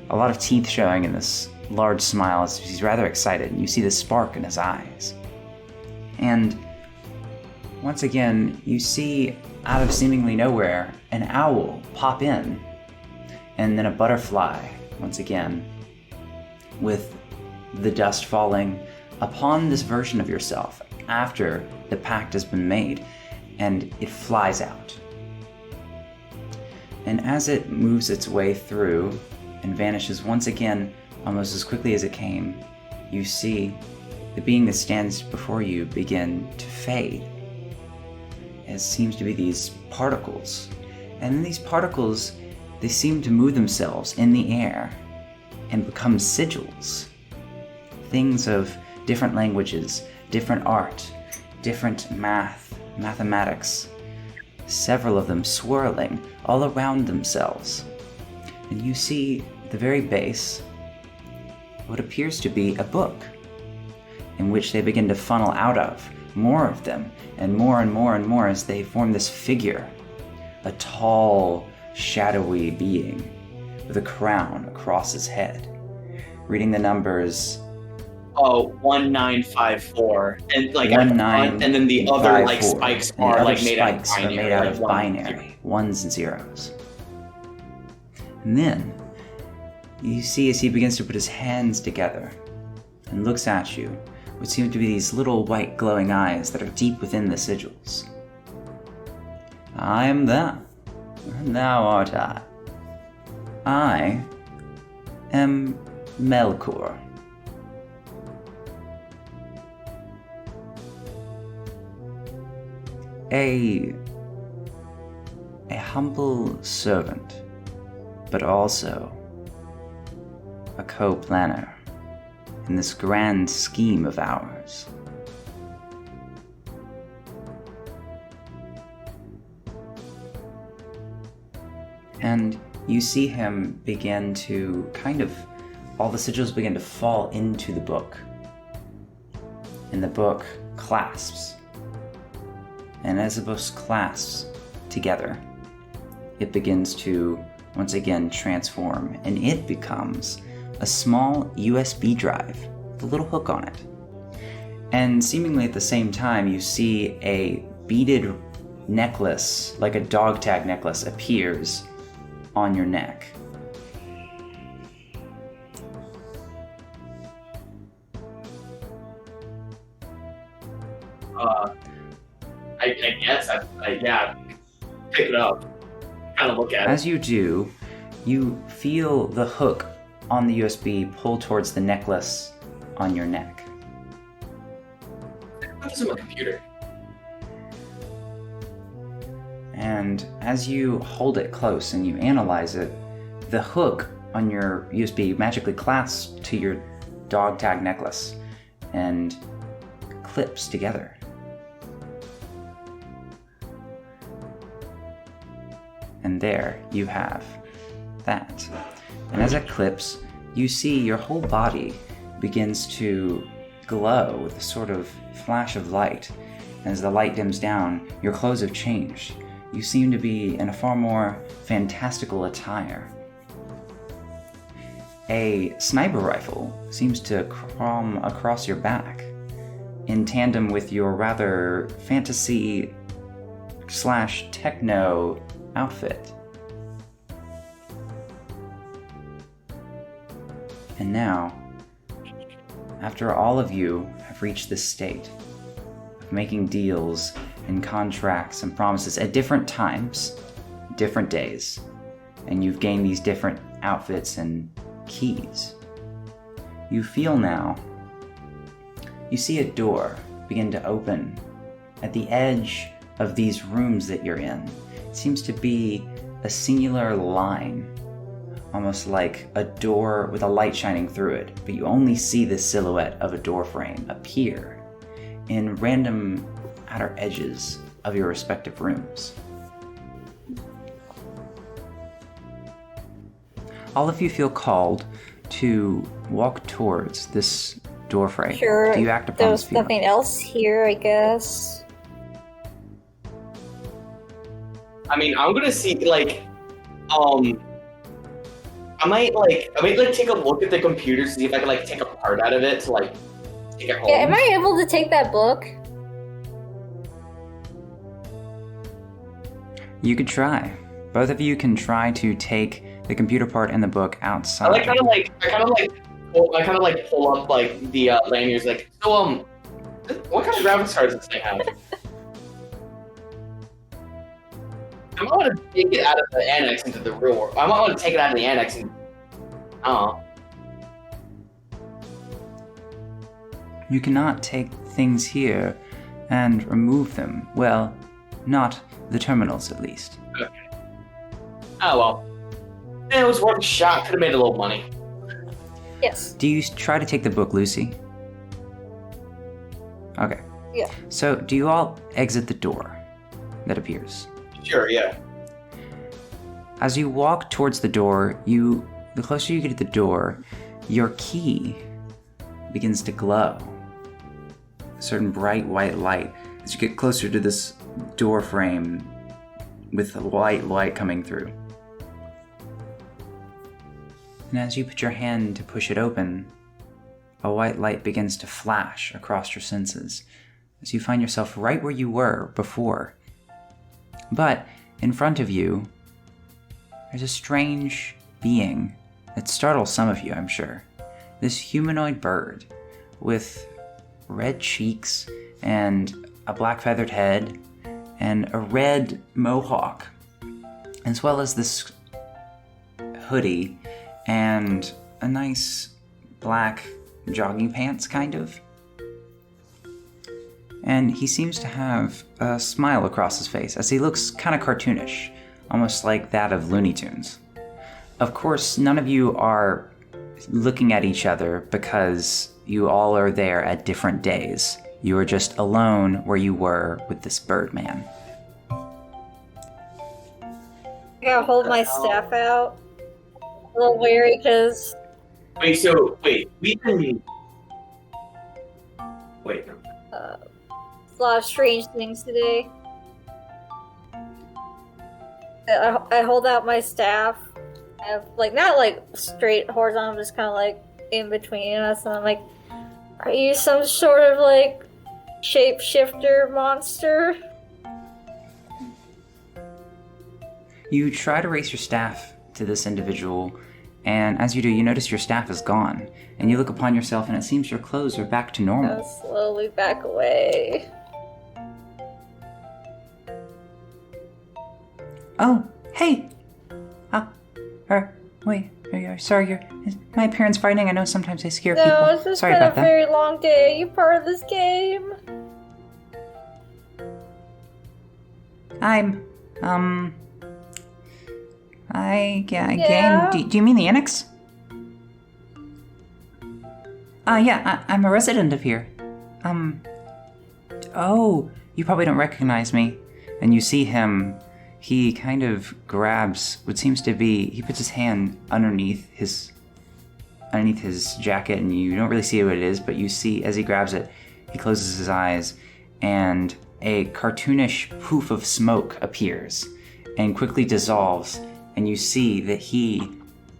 a lot of teeth showing in this large smile as he's rather excited, and you see the spark in his eyes. And once again, you see out of seemingly nowhere an owl pop in, and then a butterfly, once again, with the dust falling upon this version of yourself after the pact has been made, and it flies out. And as it moves its way through and vanishes once again almost as quickly as it came, you see the being that stands before you begin to fade. It seems to be these particles. And then these particles, they seem to move themselves in the air and become sigils. Things of different languages, different art, different mathematics, several of them swirling all around themselves. And you see at the very base what appears to be a book, in which they begin to funnel out of, more of them, and more and more and more as they form this figure, a tall, shadowy being with a crown across his head, reading the numbers 1954, and like at the front, and then the other like spikes are like made out of binary, ones and zeros. And then you see as he begins to put his hands together and looks at you, what seem to be these little white glowing eyes that are deep within the sigils. I am thou, and thou art I. I am Melkor. A humble servant, but also a co-planner in this grand scheme of ours. And you see him begin to all the sigils begin to fall into the book. And the book clasps. And as the book clasps together, it begins to once again transform, and it becomes a small USB drive with a little hook on it. And seemingly at the same time, you see a beaded necklace, like a dog tag necklace, appears on your neck. I guess I pick it up, kind of look at it. As you do, you feel the hook on the USB pull towards the necklace on your neck. Put this in my computer. And as you hold it close and you analyze it, the hook on your USB magically clasps to your dog tag necklace and clips together. And there you have that. And as it clips, you see your whole body begins to glow with a sort of flash of light. And as the light dims down, your clothes have changed. You seem to be in a far more fantastical attire. A sniper rifle seems to crom across your back, in tandem with your rather fantasy/techno outfit. And now, after all of you have reached this state of making deals and contracts and promises at different times, different days, and you've gained these different outfits and keys, you feel now, you see a door begin to open at the edge of these rooms that you're in. It seems to be a singular line, almost like a door with a light shining through it, but you only see the silhouette of a door frame appear in random outer edges of your respective rooms. All of you feel called to walk towards this door frame. Sure. Do you act upon this There's feeling? nothing else here, I guess. I mean, I'm gonna see I might take a look at the computer to see if I can take a part out of it to take it home. Yeah, am I able to take that book? You could try. Both of you can try to take the computer part and the book outside. I kind of pull up the lanyards. So what kind of graphics cards does this thing have? I might want to take it out of the annex into the real world. I might want to take it out of the annex and... You cannot take things here and remove them. Well, not the terminals, at least. Okay. Oh, well. It was worth a shot. Could have made a little money. Yes. Do you try to take the book, Lucy? Okay. Yeah. So, do you all exit the door that appears? Sure, yeah. As you walk towards the door, the closer you get to the door, your key begins to glow. A certain bright white light as you get closer to this door frame with a white light coming through. And as you put your hand to push it open, a white light begins to flash across your senses as you find yourself right where you were before. But in front of you, there's a strange being that startles some of you, I'm sure. This humanoid bird with red cheeks and a black feathered head and a red mohawk, as well as this hoodie and a nice black jogging pants, kind of. And he seems to have a smile across his face as he looks kind of cartoonish, almost like that of Looney Tunes. Of course, none of you are looking at each other because you all are there at different days. You are just alone where you were with this Birdman. I gotta hold my staff out. A little wary because... Wait, we can... Wait, no. A lot of strange things today. I hold out my staff. I have, not straight horizontal, just kind of in between us, and I'm like, are you some sort of shapeshifter monster? You try to raise your staff to this individual, and as you do, you notice your staff is gone, and you look upon yourself, and it seems your clothes are back to normal. I'll slowly back away. Oh, hey! Wait, sorry, is my appearance frightening? I know sometimes I scare people. No, it's just Sorry been about a that. very long day. You part of this game? Game. Do you mean the annex? I'm a resident of here. Oh, you probably don't recognize me. And you see him, he kind of grabs what seems to be, he puts his hand underneath his jacket, and you don't really see what it is, but you see as he grabs it, he closes his eyes, and a cartoonish poof of smoke appears and quickly dissolves, and you see that he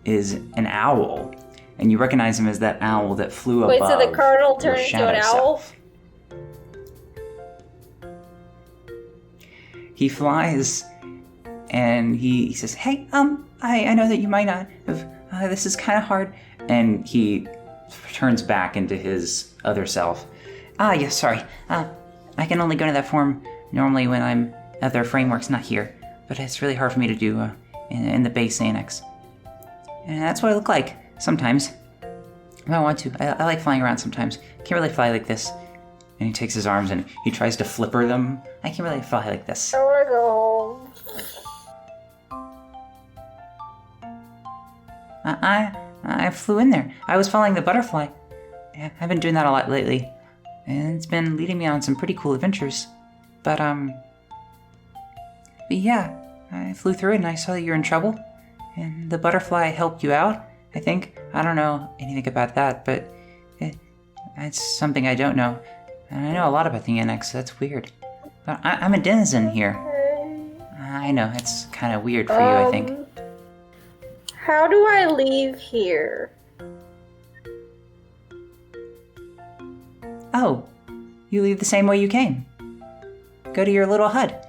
is an owl, and you recognize him as that owl that flew above. Wait, so the Cardinal your turned into shadow an owl? self. He flies, and he says, "Hey, I know that you might not have. This is kind of hard." And he turns back into his other self. Yes, sorry. I can only go to that form normally when I'm other frameworks, not here. But it's really hard for me to do in the base annex. And that's what I look like sometimes. If I want to. I like flying around sometimes. Can't really fly like this. And he takes his arms and he tries to flipper them. I can't really fly like this. I wanna go home. I flew in there. I was following the butterfly. I've been doing that a lot lately. And it's been leading me on some pretty cool adventures. But yeah, I flew through it and I saw that you're in trouble. And the butterfly helped you out, I think. I don't know anything about that, but it's something I don't know. And I know a lot about the annex, so that's weird. But I'm a denizen here. I know, it's kind of weird for you, I think. How do I leave here? Oh, you leave the same way you came. Go to your little hut.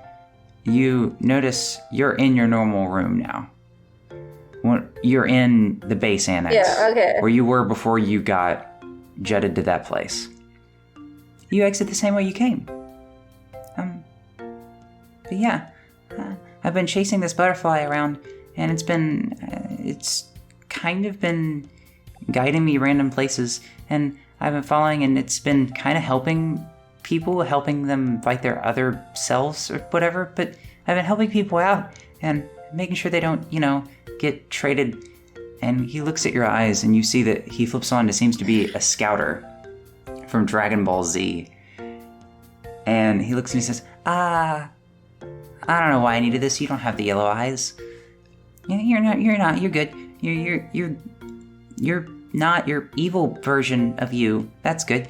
You notice you're in your normal room now. You're in the base annex. Yeah, okay. Where you were before you got jetted to that place. You exit the same way you came. But yeah, I've been chasing this butterfly around, and it's kind of been guiding me random places, and I've been following, and it's been kind of helping people, helping them fight their other selves or whatever, but I've been helping people out and making sure they don't, get traded. And he looks at your eyes, and you see that he flips on, it seems to be a scouter from Dragon Ball Z. And he looks and he says, I don't know why I needed this. You don't have the yellow eyes. You're not, you're good. You're not your evil version of you. That's good.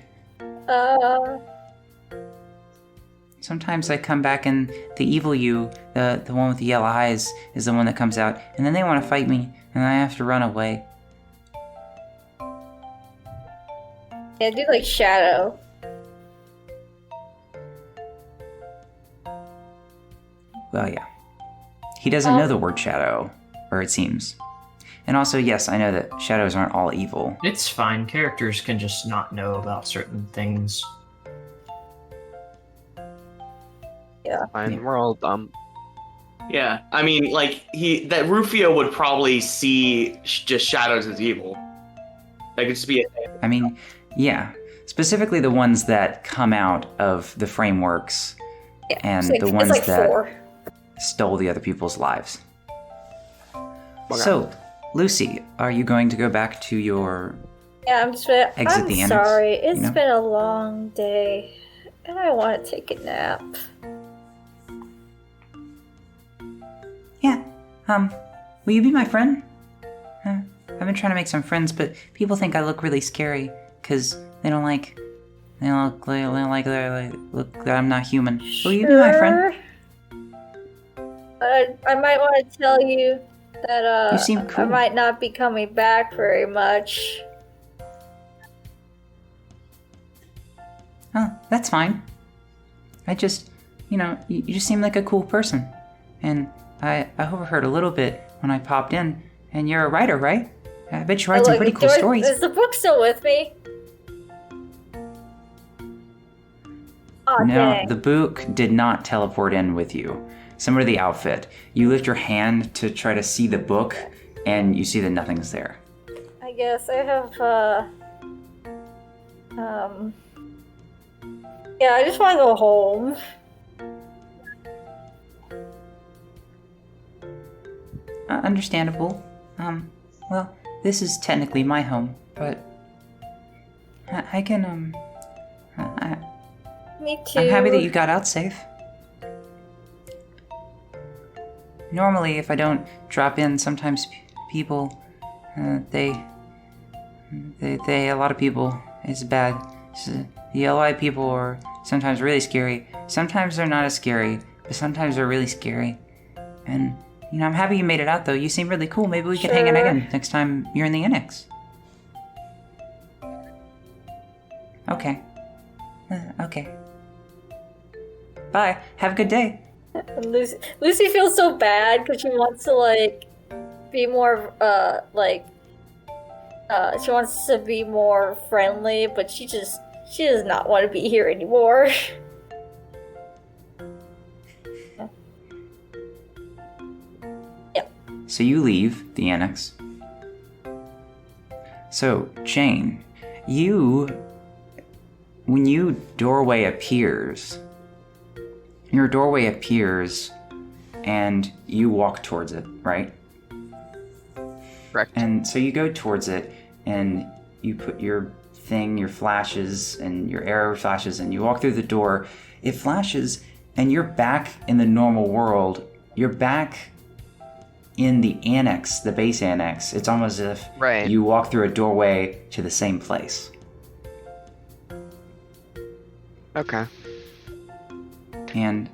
Sometimes I come back and the evil you, the one with the yellow eyes, is the one that comes out, and then they want to fight me, and I have to run away. Yeah, do like Shadow. Well, yeah. He doesn't know the word shadow, or it seems. And also, yes, I know that shadows aren't all evil. It's fine. Characters can just not know about certain things. Yeah. Fine, we're all dumb. Yeah, I mean, like that Rufio would probably see just shadows as evil. That could just be a thing. I mean, yeah. Specifically the ones that come out of the frameworks and the ones that 4. stole the other people's lives. Okay. So, Lucy, are you going to go back to your... Yeah, I'm Exit the annex, sorry. It's know? been a long day, and I want to take a nap. Yeah, will you be my friend? I've been trying to make some friends, but people think I look really scary, because they don't like that I'm not human. Will you be my friend? I might want to tell you that You seem cool. I might not be coming back very much. Oh, that's fine. I just, you just seem like a cool person. And I overheard a little bit when I popped in, and you're a writer, right? I bet you write some pretty cool stories. Is the book still with me? Oh, No, dang. the book did not teleport in with you. Similar to the outfit. You lift your hand to try to see the book, and you see that nothing's there. I guess I have, yeah, I just want to go home. Understandable. Well, this is technically my home, but I can, Me too. I'm happy that you got out safe. Normally, if I don't drop in, sometimes people, a lot of people, it's bad. The yellow-eyed people are sometimes really scary. Sometimes they're not as scary, but sometimes they're really scary. And, I'm happy you made it out, though. You seem really cool. Maybe we could hang out again next time you're in the annex. Okay. Okay. Bye. Have a good day. Lucy feels so bad because she wants to be more she wants to be more friendly, but she does not want to be here anymore. So you leave the annex. So, Jane, when your doorway appears and you walk towards it, right? Correct. And so you go towards it and you put your flashes and your arrow flashes and you walk through the door. It flashes and you're back in the normal world. You're back in the annex, the base annex. It's almost as if you walk through a doorway to the same place. Okay. And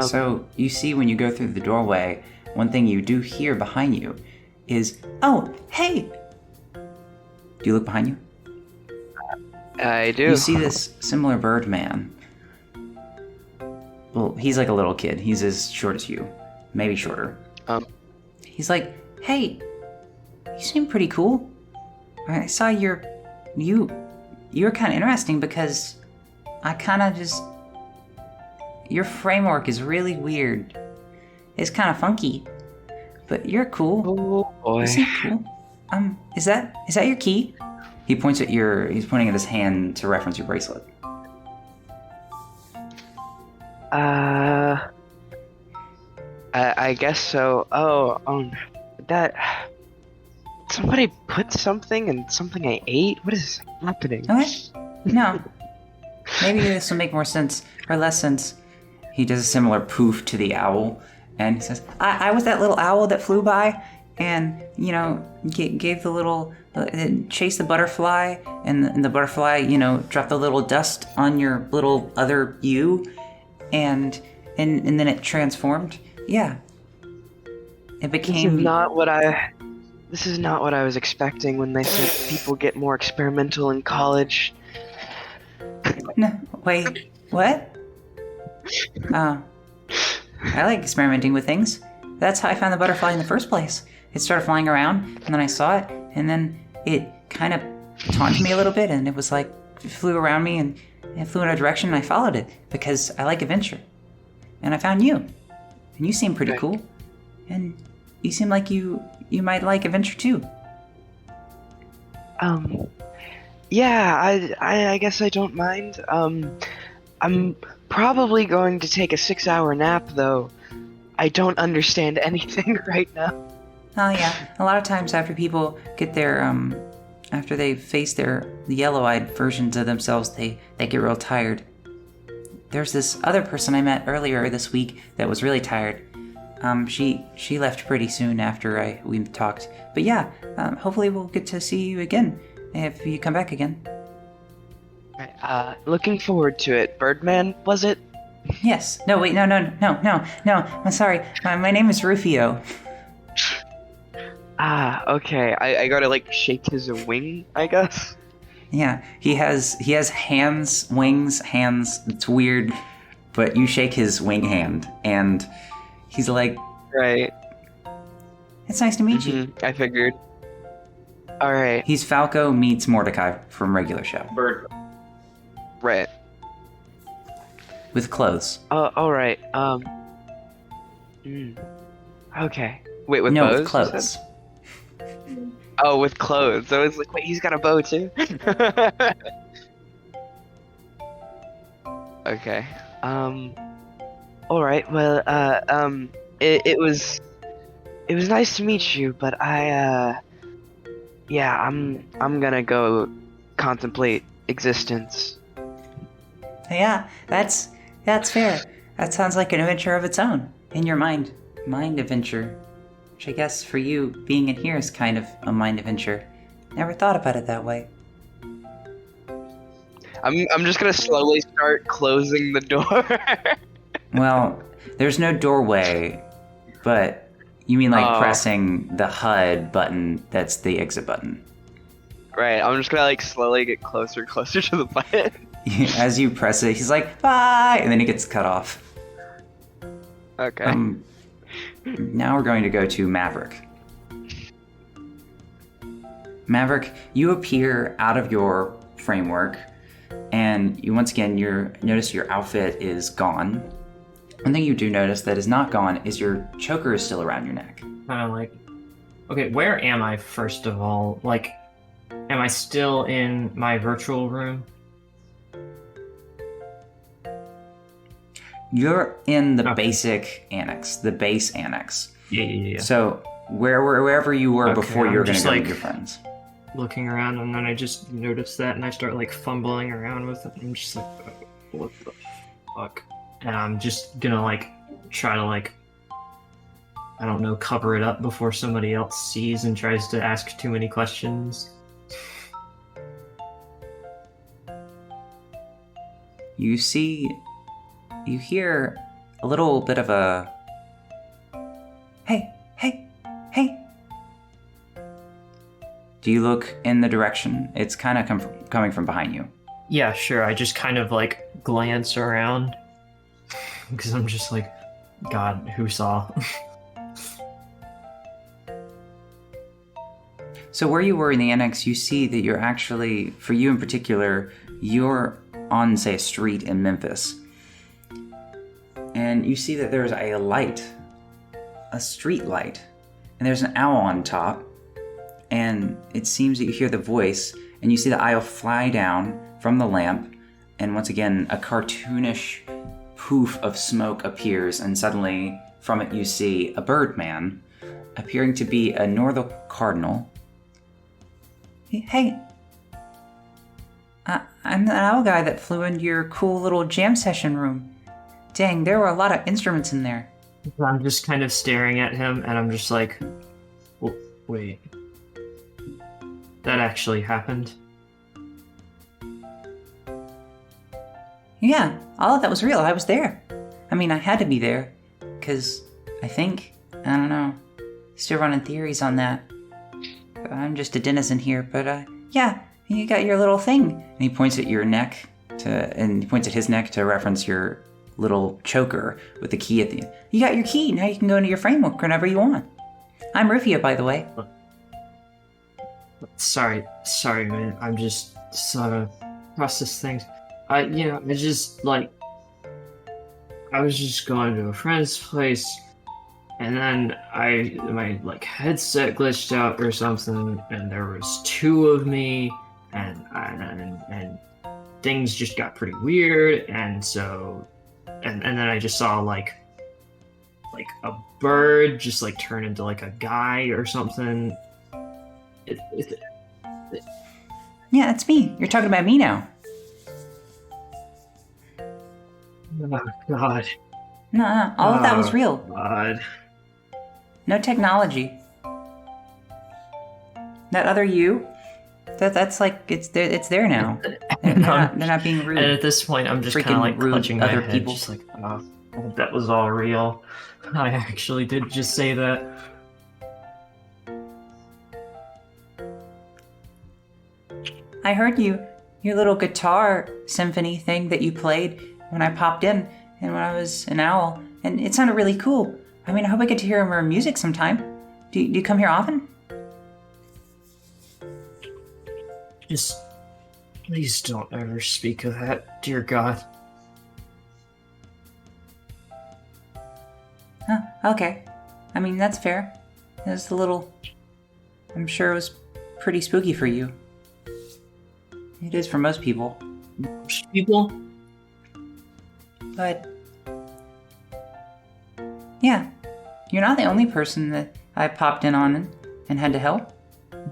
so you see when you go through the doorway, one thing you do hear behind you is, "Oh, hey!" Do you look behind you? I do. You see this similar bird man. Well, he's like a little kid. He's as short as you. Maybe shorter. He's like, "Hey, you seem pretty cool. I saw you're kind of interesting because I kind of just, your framework is really weird. It's kind of funky, but you're cool. Oh boy. You seem cool. Is that your key? He's pointing at his hand to reference your bracelet. I guess so. Oh, that... Somebody put something in something I ate? What is happening? Okay. No. Maybe this will make more sense, or less sense. He does a similar poof to the owl, and he says, I was that little owl that flew by, and, gave the little... chased the butterfly, and the butterfly, dropped a little dust on your little other you, and then it transformed. Yeah. It became... This is not what I was expecting when they said people get more experimental in college. No, wait, what? I like experimenting with things. That's how I found the butterfly in the first place. It started flying around, and then I saw it, and then it kind of taunted me a little bit, and it was like, it flew around me, and it flew in a direction, and I followed it, because I like adventure. And I found you. And you seem pretty cool. And you seem like you might like adventure too. Yeah, I guess I don't mind. I'm probably going to take a 6-hour nap, though. I don't understand anything right now. Oh yeah, a lot of times after people get their, after they face the yellow-eyed versions of themselves, they get real tired. There's this other person I met earlier this week that was really tired. She left pretty soon after we talked. But yeah, hopefully we'll get to see you again if you come back again. Looking forward to it. Birdman, was it? Yes. No, wait, no. I'm sorry. My name is Rufio. Okay. I gotta, shake his wing, I guess? Yeah, he has hands, wings, hands. It's weird, but you shake his wing hand, and he's like... Right. It's nice to meet you. I figured. Alright. He's Falco meets Mordecai from regular show. Bird. Right. With clothes. Alright. Okay. Wait, with no, bows? with clothes. Oh, with clothes. I was like, wait, he's got a bow too? Okay. Alright, well, it was nice to meet you, but I'm gonna go contemplate existence. Yeah, that's fair. That sounds like an adventure of its own. In your mind. Mind adventure. Which I guess for you, being in here is kind of a mind adventure. Never thought about it that way. I'm just gonna slowly start closing the door. Well, there's no doorway, but you mean pressing the HUD button that's the exit button. Right, I'm just gonna slowly get closer and closer to the button. As you press it, he's like, bye! And then he gets cut off. Okay. Now we're going to go to Maverick. Maverick, you appear out of your framework, and you once again notice your outfit is gone. One thing you do notice that is not gone is your choker is still around your neck. Okay, where am I, first of all? Am I still in my virtual room? You're in the basic annex, the base annex. Yeah. So wherever you were before you were going to go like, with your friends. Looking around, and then I just notice that, and I start fumbling around with it. I'm just what the fuck? And I'm just gonna try to I don't know, cover it up before somebody else sees and tries to ask too many questions. You hear a little bit of a, hey. Do you look in the direction? It's kind of coming from behind you. Yeah, sure. I just kind of glance around because I'm just God, who saw? So where you were in the annex, you see that you're actually, for you in particular, you're on, say, a street in Memphis. and you see that there's a light, a street light, and there's an owl on top, and it seems that you hear the voice, and you see the owl fly down from the lamp, and once again, a cartoonish poof of smoke appears, and suddenly from it you see a birdman, appearing to be a Northern Cardinal. Hey, I'm the owl guy that flew into your cool little jam session room. Dang, there were a lot of instruments in there. I'm just kind of staring at him, and I'm just like, wait, that actually happened? Yeah, all of that was real. I was there. I mean, I had to be there, because I don't know, still running theories on that. I'm just a denizen here, but yeah, you got your little thing. And he points at your neck, and he points at his neck to reference your little choker with the key at the end. You got your key, now you can go into your framework whenever you want. I'm Rufio, by the way. Sorry, man. I'm just sort of process things. I was just going to a friend's place, and then my headset glitched out or something, and there was two of me, and things just got pretty weird, and so, and then I just saw like a bird just turn into a guy or something. Yeah, it's me. You're talking about me now. Oh, God. No, all of that was real. God. No technology. That other you, that's it's there now. They're not being rude. And at this point, I'm just kind of clutching other my people. Head, just that was all real. I actually did just say that. I heard your little guitar symphony thing that you played when I popped in and when I was an owl, and it sounded really cool. I mean, I hope I get to hear more music sometime. Do you come here often? Just please don't ever speak of that, dear God. Huh, okay. I mean, that's fair. It was I'm sure it was pretty spooky for you. It is for most people. Most people? But yeah, you're not the only person that I popped in on and had to help.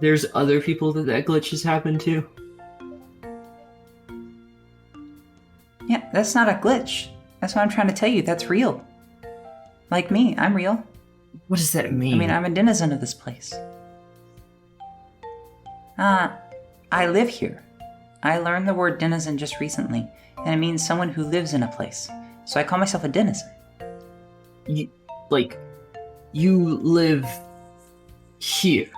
There's other people that glitch has happened to. Yeah, that's not a glitch. That's what I'm trying to tell you. That's real. Like me, I'm real. What does that mean? I mean, I'm a denizen of this place. I live here. I learned the word denizen just recently, and it means someone who lives in a place. So I call myself a denizen. You live here?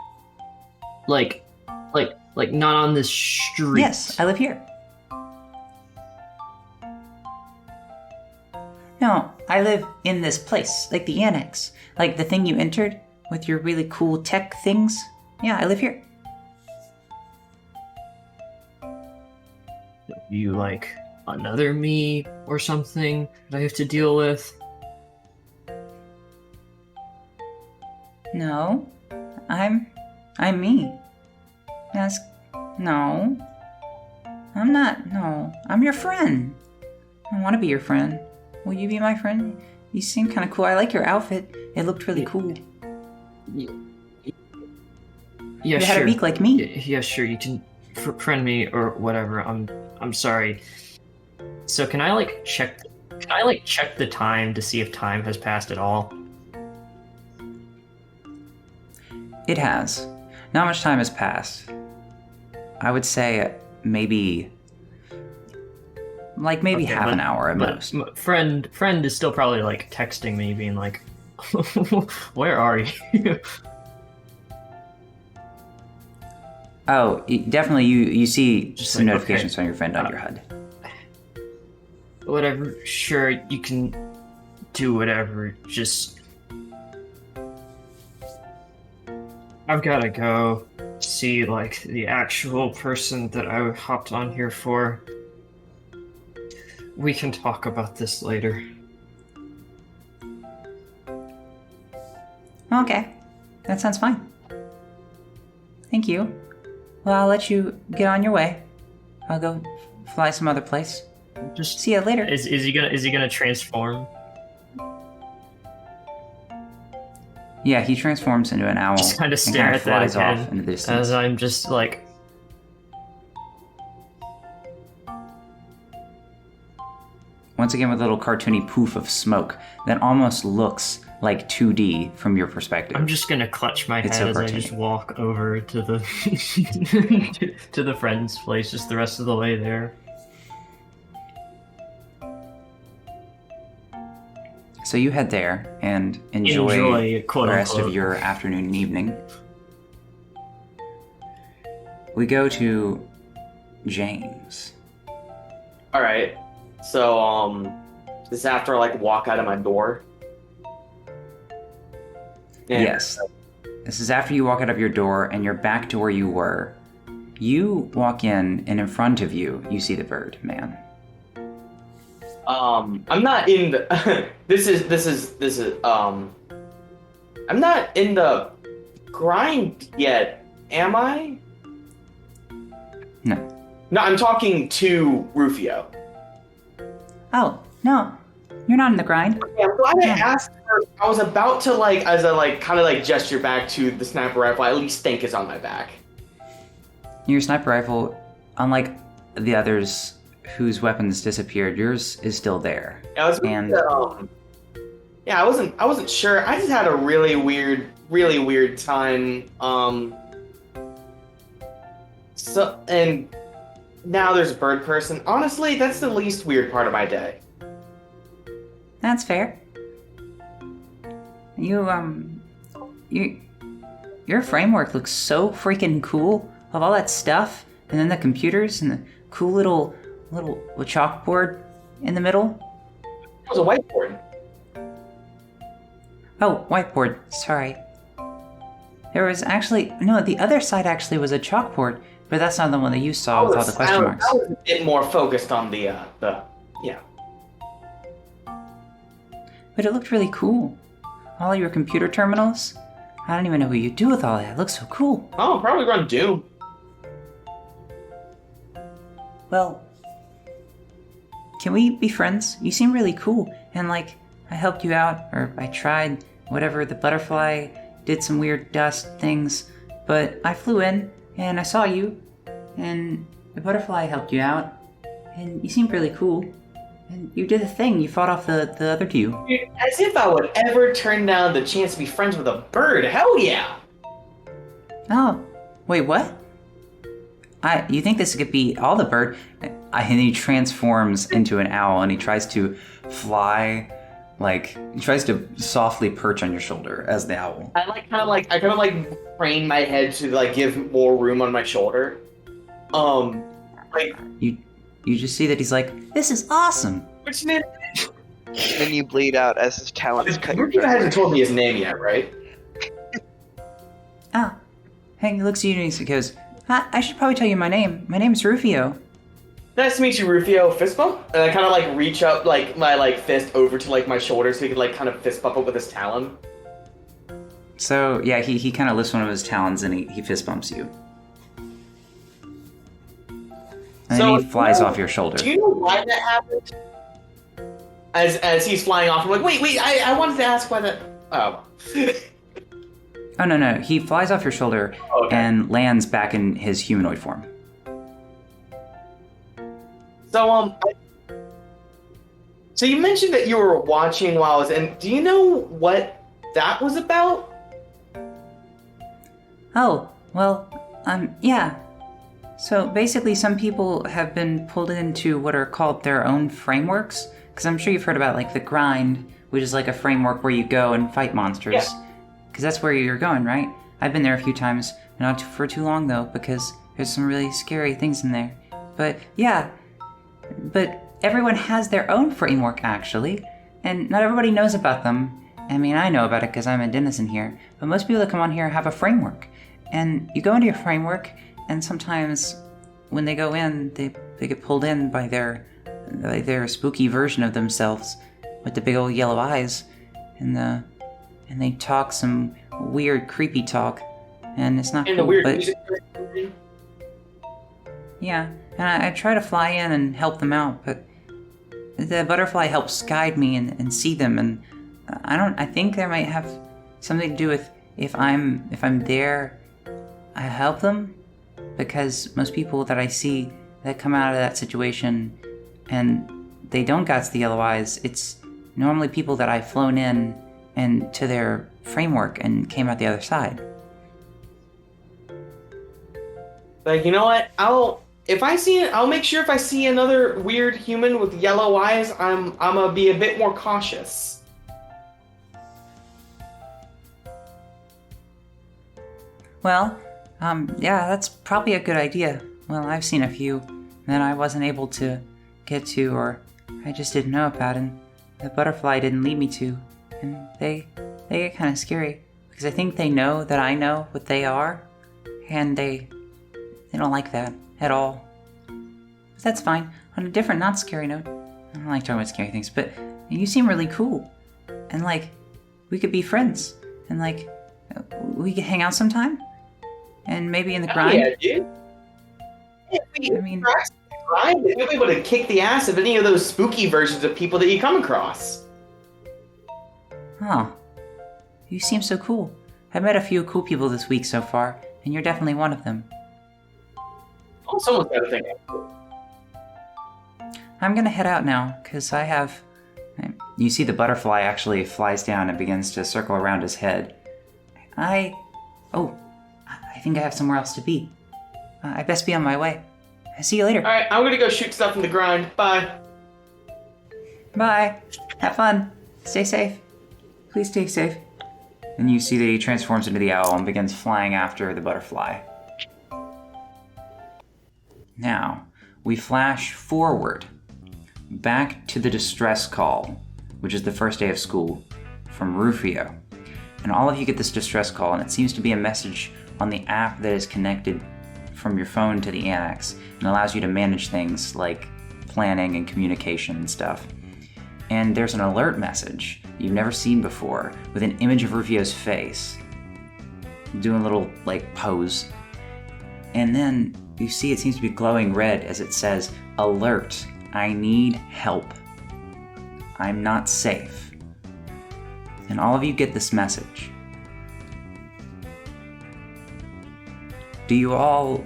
Like not on this street? Yes, I live here. No, I live in this place, like the annex. Like the thing you entered with your really cool tech things. Yeah, I live here. You another me or something that I have to deal with? No, I'm me. No, I'm not. No, I'm your friend. I want to be your friend. Will you be my friend? You seem kind of cool. I like your outfit. It looked really cool. Yeah, you sure. had a beak like me. Yeah, sure. You can friend me or whatever. I'm sorry. So can I check the time to see if time has passed at all? It has. Not much time has passed. I would say maybe okay, half an hour at most. Friend is still probably texting me, being like, "Where are you?" Oh, definitely. You see just some notifications on your friend on your HUD. Whatever. Sure, you can do whatever. Just I've gotta go see the actual person that I hopped on here for. We can talk about this later. Okay, that sounds fine. Thank you. Well, I'll let you get on your way. I'll go fly some other place. Just See you later. is he gonna transform? Yeah, he transforms into an owl. Just kind of and stare at that flies again off into the distance. as I'm just like, Once again with a little cartoony poof of smoke that almost looks like 2D from your perspective. I'm just gonna clutch my head It's so as I cartoony. just walk over to the to the friend's place, just the rest of the way there. So you head there and enjoy quote the rest unquote. of your afternoon and evening. We go to James. All right. So this is after I like walk out of my door. And Yes. This is after you walk out of your door and you're back to where you were. You walk in and in front of you, you see the bird man. I'm not in the. this is. I'm not in the grind yet, am I? No. No, I'm talking to Rufio. Oh, no. You're not in the grind. Yeah, I'm glad I asked her. I was about to as I kind of gesture back to the sniper rifle. I at least think is on my back. Your sniper rifle, unlike the others whose weapons disappeared, yours is still there. Yeah, I was And- yeah, I wasn't sure. I just had a really weird time. So and now there's a bird person. Honestly, that's the least weird part of my day. That's fair. Your framework looks so freaking cool of all that stuff, and then the computers and the cool little chalkboard in the middle. It was a whiteboard. Oh, whiteboard. Sorry. There was actually no. The other side actually was a chalkboard, but that's not the one that you saw with all the question marks. I was a bit more focused on the yeah. But it looked really cool. All your computer terminals. I don't even know what you do with all that. It looks so cool. Oh, I'll probably run Doom. Well, can we be friends? You seem really cool, and I helped you out, or I tried, whatever, the butterfly did some weird dust things, but I flew in, and I saw you, and the butterfly helped you out, and you seemed really cool, and you did the thing, you fought off the other two. As if I would ever turn down the chance to be friends with a bird. Hell yeah! Oh, wait, what? You think this could be all the bird? And he transforms into an owl, and he tries to fly, he tries to softly perch on your shoulder as the owl. I kind of crane my head to give more room on my shoulder. You just see that he's like, this is awesome. Which name? And then you bleed out as his talons cut your Rufio chest. hasn't told me his name yet, right? Ah. Hank looks at you and he goes, I should probably tell you my name. My name's Rufio. Nice to meet you, Rufio. Fist bump? And I kind of reach up my fist over to my shoulder so he could kind of fist bump it with his talon. So yeah, he kind of lifts one of his talons and he fist bumps you. And then he flies off your shoulder. Do you know why that happened? As he's flying off, I'm like, wait, I wanted to ask why that. Oh. Oh no, he flies off your shoulder Okay. and lands back in his humanoid form. So so you mentioned that you were watching while I was in. Do you know what that was about? Oh, well, yeah. So basically some people have been pulled into what are called their own frameworks, because I'm sure you've heard about the grind, which is a framework where you go and fight monsters. Yeah. Because that's where you're going, right? I've been there a few times, not for too long though, because there's some really scary things in there. But yeah, but everyone has their own framework actually, and not everybody knows about them. I mean, I know about it because I'm a denizen here, but most people that come on here have a framework. And you go into your framework, and sometimes when they go in, they get pulled in by their spooky version of themselves with the big old yellow eyes and and they talk some weird, creepy talk, and it's not And cool, the weird but music. yeah, and I try to fly in and help them out, but the butterfly helps guide me and see them, and I think there might have something to do with if I'm there, I help them, because most people that I see that come out of that situation and they don't got the yellow eyes, it's normally people that I've flown in and to their framework and came out the other side. Like, you know what? I'll make sure if I see another weird human with yellow eyes, I'm gonna be a bit more cautious. Well, yeah, that's probably a good idea. Well, I've seen a few that I wasn't able to get to, or I just didn't know about, and the butterfly didn't lead me to, and they get kind of scary, because I think they know that I know what they are, and they don't like that at all. But that's fine. On a different, not scary note, I don't like talking about scary things, but you seem really cool, and like, we could be friends, and like, we could hang out sometime, and maybe in the grind. Yeah, dude. Yeah, I mean, grind, you'll be able to kick the ass of any of those spooky versions of people that you come across. huh. You seem so cool. I've met a few cool people this week so far, and you're definitely one of them. Oh, someone's got to think. I'm gonna head out now, because I have... You see the butterfly actually flies down and begins to circle around his head. I think I have somewhere else to be. I best be on my way. See you later. Alright, I'm gonna go shoot stuff in the grind. Bye. Bye. Have fun. Stay safe. Please stay safe. And you see that he transforms into the owl and begins flying after the butterfly. Now, we flash forward, back to the distress call, which is the first day of school, from Rufio. And all of you get this distress call, and it seems to be a message on the app that is connected from your phone to the annex and allows you to manage things like planning and communication and stuff. And there's an alert message you've never seen before with an image of Rufio's face doing a little like pose. And then you see it seems to be glowing red as it says, "Alert, I need help. I'm not safe." And all of you get this message. Do all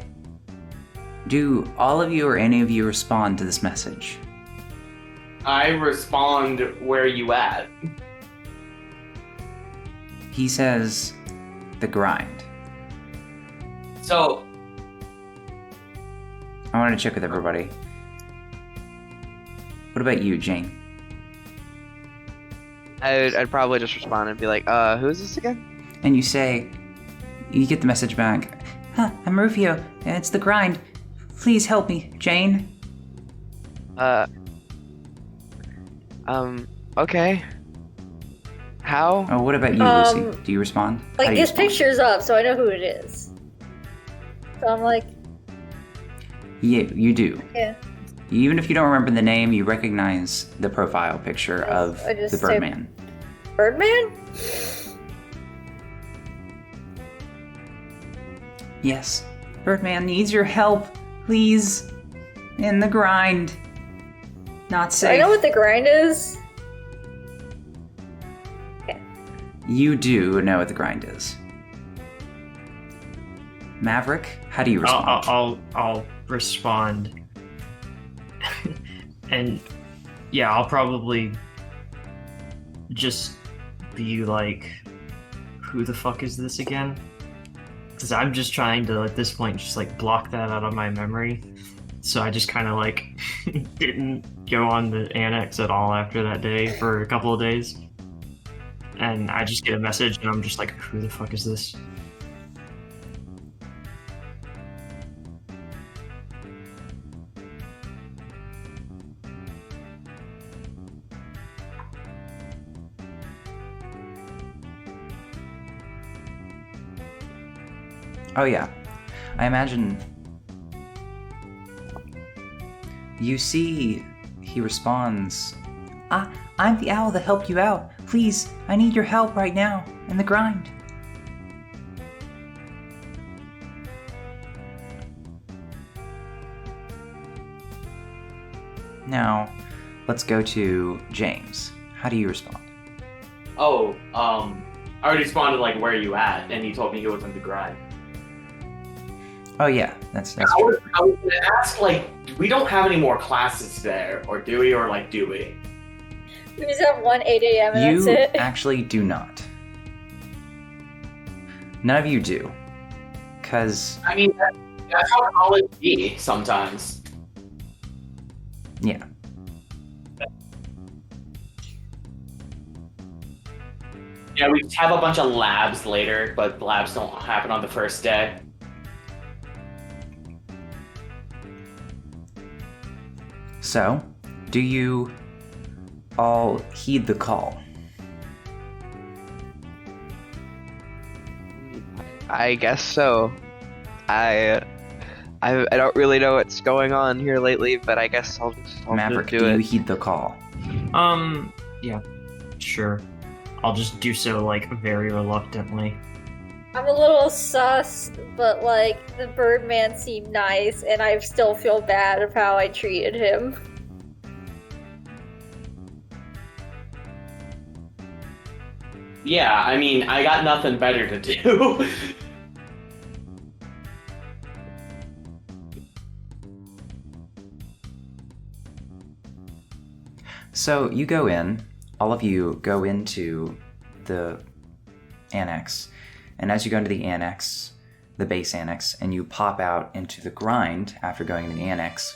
of you or any of you respond to this message? I respond, where you at? He says, "The grind." So, I want to check with everybody. What about you, Jane? I'd probably just respond and be like, who is this again? And you get the message back. I'm Rufio, and it's the grind. Please help me, Jane. Okay. How? Oh, what about you, Lucy? Do you respond? How Like, do you his respond? picture's up, so I know who it is. So I'm like, Yeah, you do. yeah. Even if you don't remember the name, you recognize the profile picture of I just the say- Birdman. Birdman? Yes. Birdman needs your help. Please. In the grind. Not safe. I know what the grind is. You do know what the grind is. Maverick, how do you respond? I'll respond. And yeah, I'll probably just be like, who the fuck is this again? Because I'm just trying to, at this point, just like block that out of my memory. So I just kind of like didn't go on the annex at all after that day for a couple of days. And I just get a message and I'm just like, who the fuck is this? Oh yeah. I imagine you see he responds, I'm the owl that helped you out. Please, I need your help right now in the grind. Now, let's go to James. How do you respond? Oh, I already responded like, where are you at? And he told me he was in the grind. Oh yeah, that's I true. was gonna ask, like, we don't have any more classes there, or do we, or like, do we? We just have one 8 a.m. and You that's it. actually do not. None of you do. Because, I mean, that's how college be sometimes. yeah. Yeah, we have a bunch of labs later, but the labs don't happen on the first day. So, do you all heed the call? I guess so. I don't really know what's going on here lately, but I guess I'll just Maverick, do do you it. heed the call? Yeah, sure. I'll just do so, like, very reluctantly. I'm a little sus, but like the Birdman seemed nice, and I still feel bad of how I treated him. Yeah, I mean, I got nothing better to do. So you go in, all of you go into the annex, and as you go into the annex, the base annex, and you pop out into the grind after going into the annex,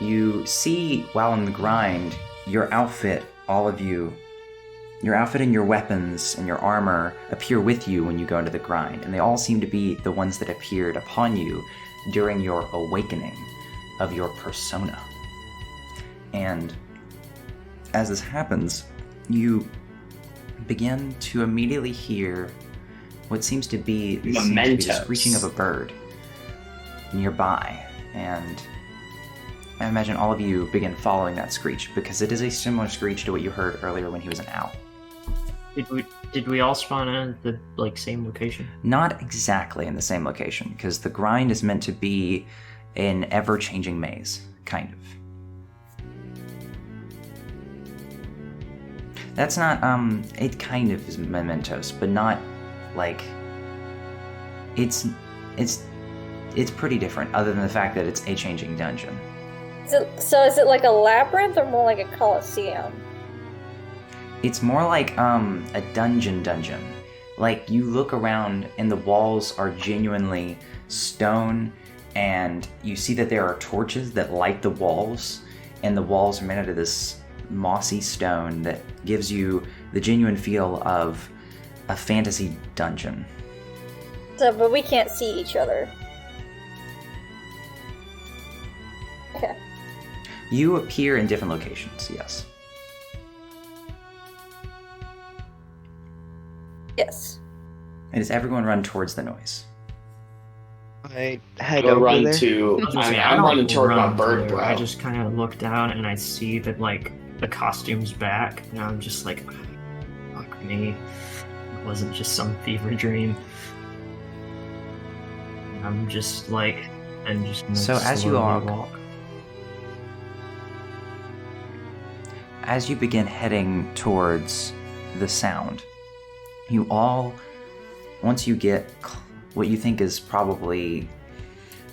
you see while in the grind, your outfit, all of you, your outfit and your weapons and your armor appear with you when you go into the grind, and they all seem to be the ones that appeared upon you during your awakening of your persona. And as this happens, you begin to immediately hear what seems to be the Mementos. screeching of a bird nearby, and I imagine all of you begin following that screech because it is a similar screech to what you heard earlier when he was an owl. Did we all spawn in at the same location? Not exactly in the same location, because the grind is meant to be an ever-changing maze, kind of. That's not, it kind of is mementos, but not, like, it's pretty different, other than the fact that it's a changing dungeon. Is it like a labyrinth or more like a coliseum? It's more like, a dungeon. Like, you look around and the walls are genuinely stone, and you see that there are torches that light the walls, and the walls are made out of this mossy stone that gives you the genuine feel of a fantasy dungeon. So, but we can't see each other. Okay. You appear in different locations, yes. Yes. And does everyone run towards the noise? I head Go over run there. to. I was gonna I say, mean, I I'm don't running toward my run bird, there. bro. I just kind of look down and I see that, like, the costume's back, and I'm just like, fuck me. It wasn't just some fever dream. I'm just like, and just gonna So as you slowly all- walk. As you begin heading towards the sound, you all, once you get what you think is probably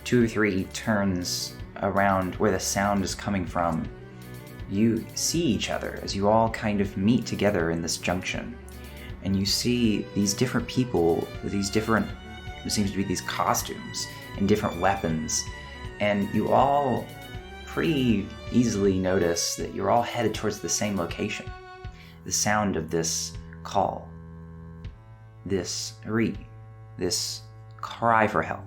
2 or 3 turns around where the sound is coming from, you see each other as you all kind of meet together in this junction. And you see these different people with these different, it seems to be these costumes and different weapons. And you all pretty easily notice that you're all headed towards the same location. The sound of this call, this this cry for help.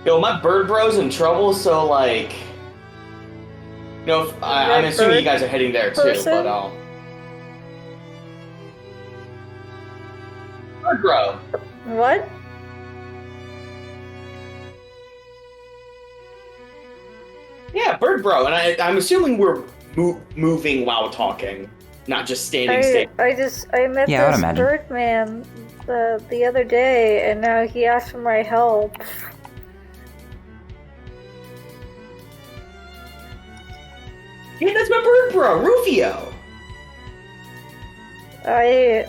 Yo, my bird bro's in trouble, so like, I'm Red assuming you bird guys are heading there too, person? but bird bro. What? Yeah, Bird Bro, and I'm assuming we're moving while talking, not just standing still. I met Yeah, I would this imagine. Birdman the other day, and now he asked for my help. Hey, that's my Bird Bro, Rufio. I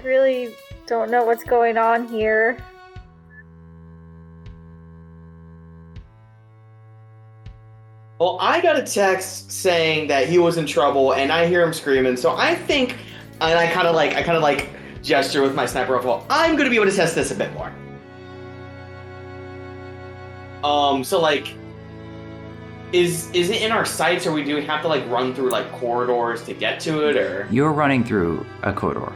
really don't know what's going on here. Well, I got a text saying that he was in trouble, and I hear him screaming. So I think, and I kind of like gesture with my sniper rifle. I'm gonna be able to test this a bit more. So like, is it in our sights, or do we have to like run through like corridors to get to it, or? You're running through a corridor.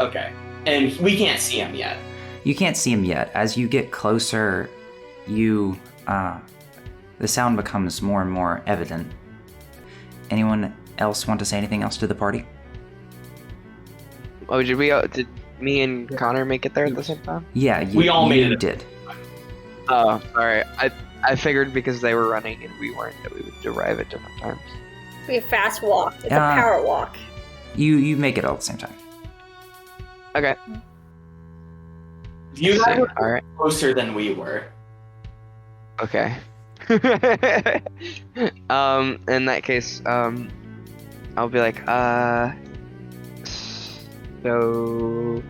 Okay, and we can't see him yet. You can't see him yet. As you get closer, the sound becomes more and more evident. Anyone else want to say anything else to the party? Oh, did me and Connor make it there at the same time? Yeah, We all made it. did. Oh, sorry. I figured because they were running and we weren't that we would arrive at different times. It'd be a fast walk. It's a power walk. You make it all at the same time. Okay. You guys were All right. closer than we were. Okay. In that case, I'll be like, so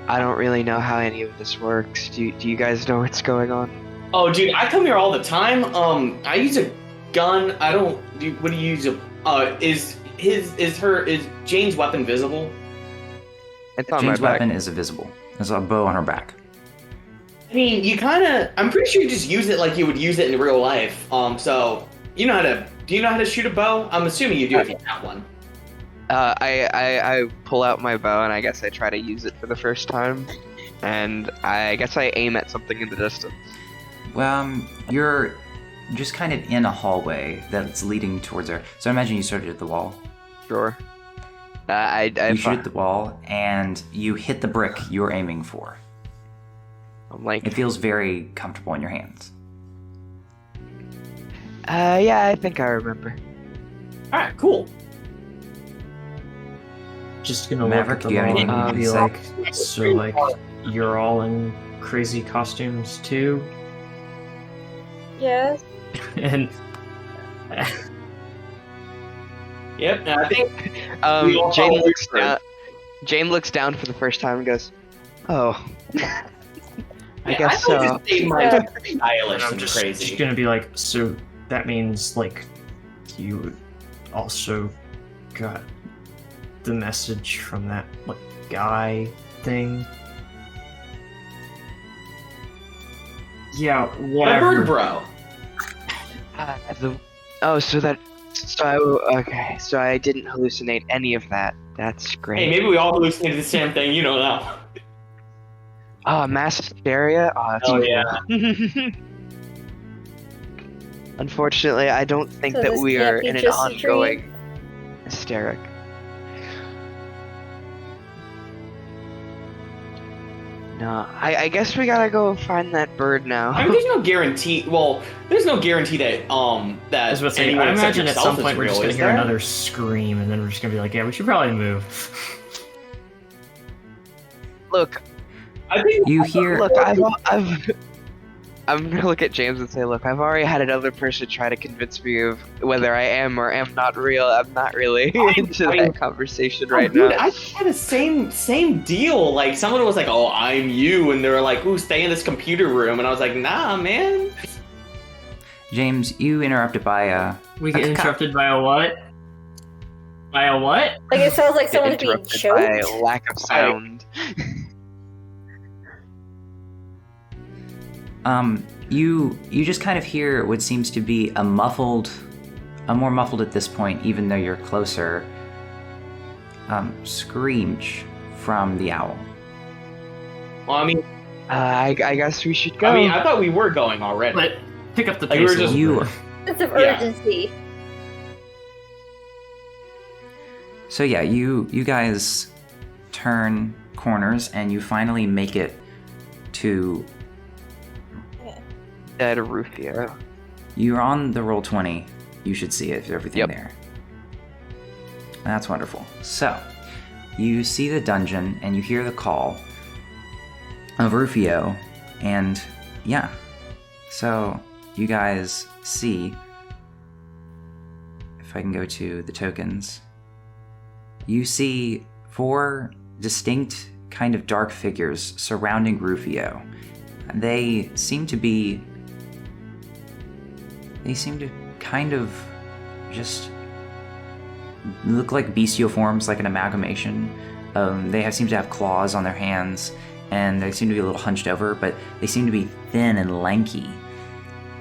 I don't really know how any of this works. Do you guys know what's going on? Oh, dude, I come here all the time. I use a gun. What do you use? Is Jane's weapon visible? It's on Jane's my back. weapon is invisible. There's a bow on her back. I mean, I'm pretty sure you just use it like you would use it in real life. So do you know how to shoot a bow? I'm assuming you do if you have one. I pull out my bow and I guess I try to use it for the first time, and I guess I aim at something in the distance. Well, you're just kind of in a hallway that's leading towards her. So imagine you started at the wall. Sure. You shoot at the wall and you hit the brick you're aiming for. I'm like, It feels very comfortable in your hands. yeah, I think I remember. All right, cool. Just gonna Maverick, look do you at have them all anything and be to say? like, so like, you're all in crazy costumes too? Yes. And Yep. And I think we all Jane follow looks your down. Jane looks down for the first time and goes, "Oh, I guess I so." just say my stylish I'm and just crazy. gonna be like, so that means like, you also got the message from that like guy thing? Yeah, My whatever. bird bro. So I didn't hallucinate any of that. That's great. Hey, maybe we all hallucinated the same thing. You don't know. Oh, mass hysteria? Oh, that's Oh, evil. Unfortunately, I don't think So that this we can't are be in an just a ongoing hysteric. No, I guess we gotta go find that bird now. I mean, there's no guarantee. Well, there's no guarantee that I that was about to say, anyone I except imagine at yourself some is point we're just real, gonna is hear there? another scream, and then we're just gonna be like, yeah, we should probably move. Look, I think You hear look, I'm gonna look at James and say, look, I've already had another person try to convince me of whether I am or am not real. I'm not really into that conversation right dude, now. I had the same deal. Like someone was like, "Oh, I'm you," and they were like, "Ooh, stay in this computer room," and I was like, "Nah, man." James, you interrupted by We get interrupted by a what? By a what? Like it sounds like Get someone's being interrupted by choked. lack of sound. you just kind of hear what seems to be a more muffled at this point, even though you're closer, screech from the owl. Well, I mean, I guess we should go. I mean, I thought we were going already. But pick up the Like, pace. we were a just- little You bit. Sense of Yeah. urgency. So yeah, you guys turn corners and you finally make it to Dead Rufio. You're on the roll 20. You should see it, everything Yep. there. That's wonderful. So, you see the dungeon and you hear the call of Rufio, and yeah. So, you guys see, if I can go to the tokens, you see 4 distinct kind of dark figures surrounding Rufio. They seem to kind of just look like bestial forms, like an amalgamation. Seem to have claws on their hands, and they seem to be a little hunched over, but they seem to be thin and lanky.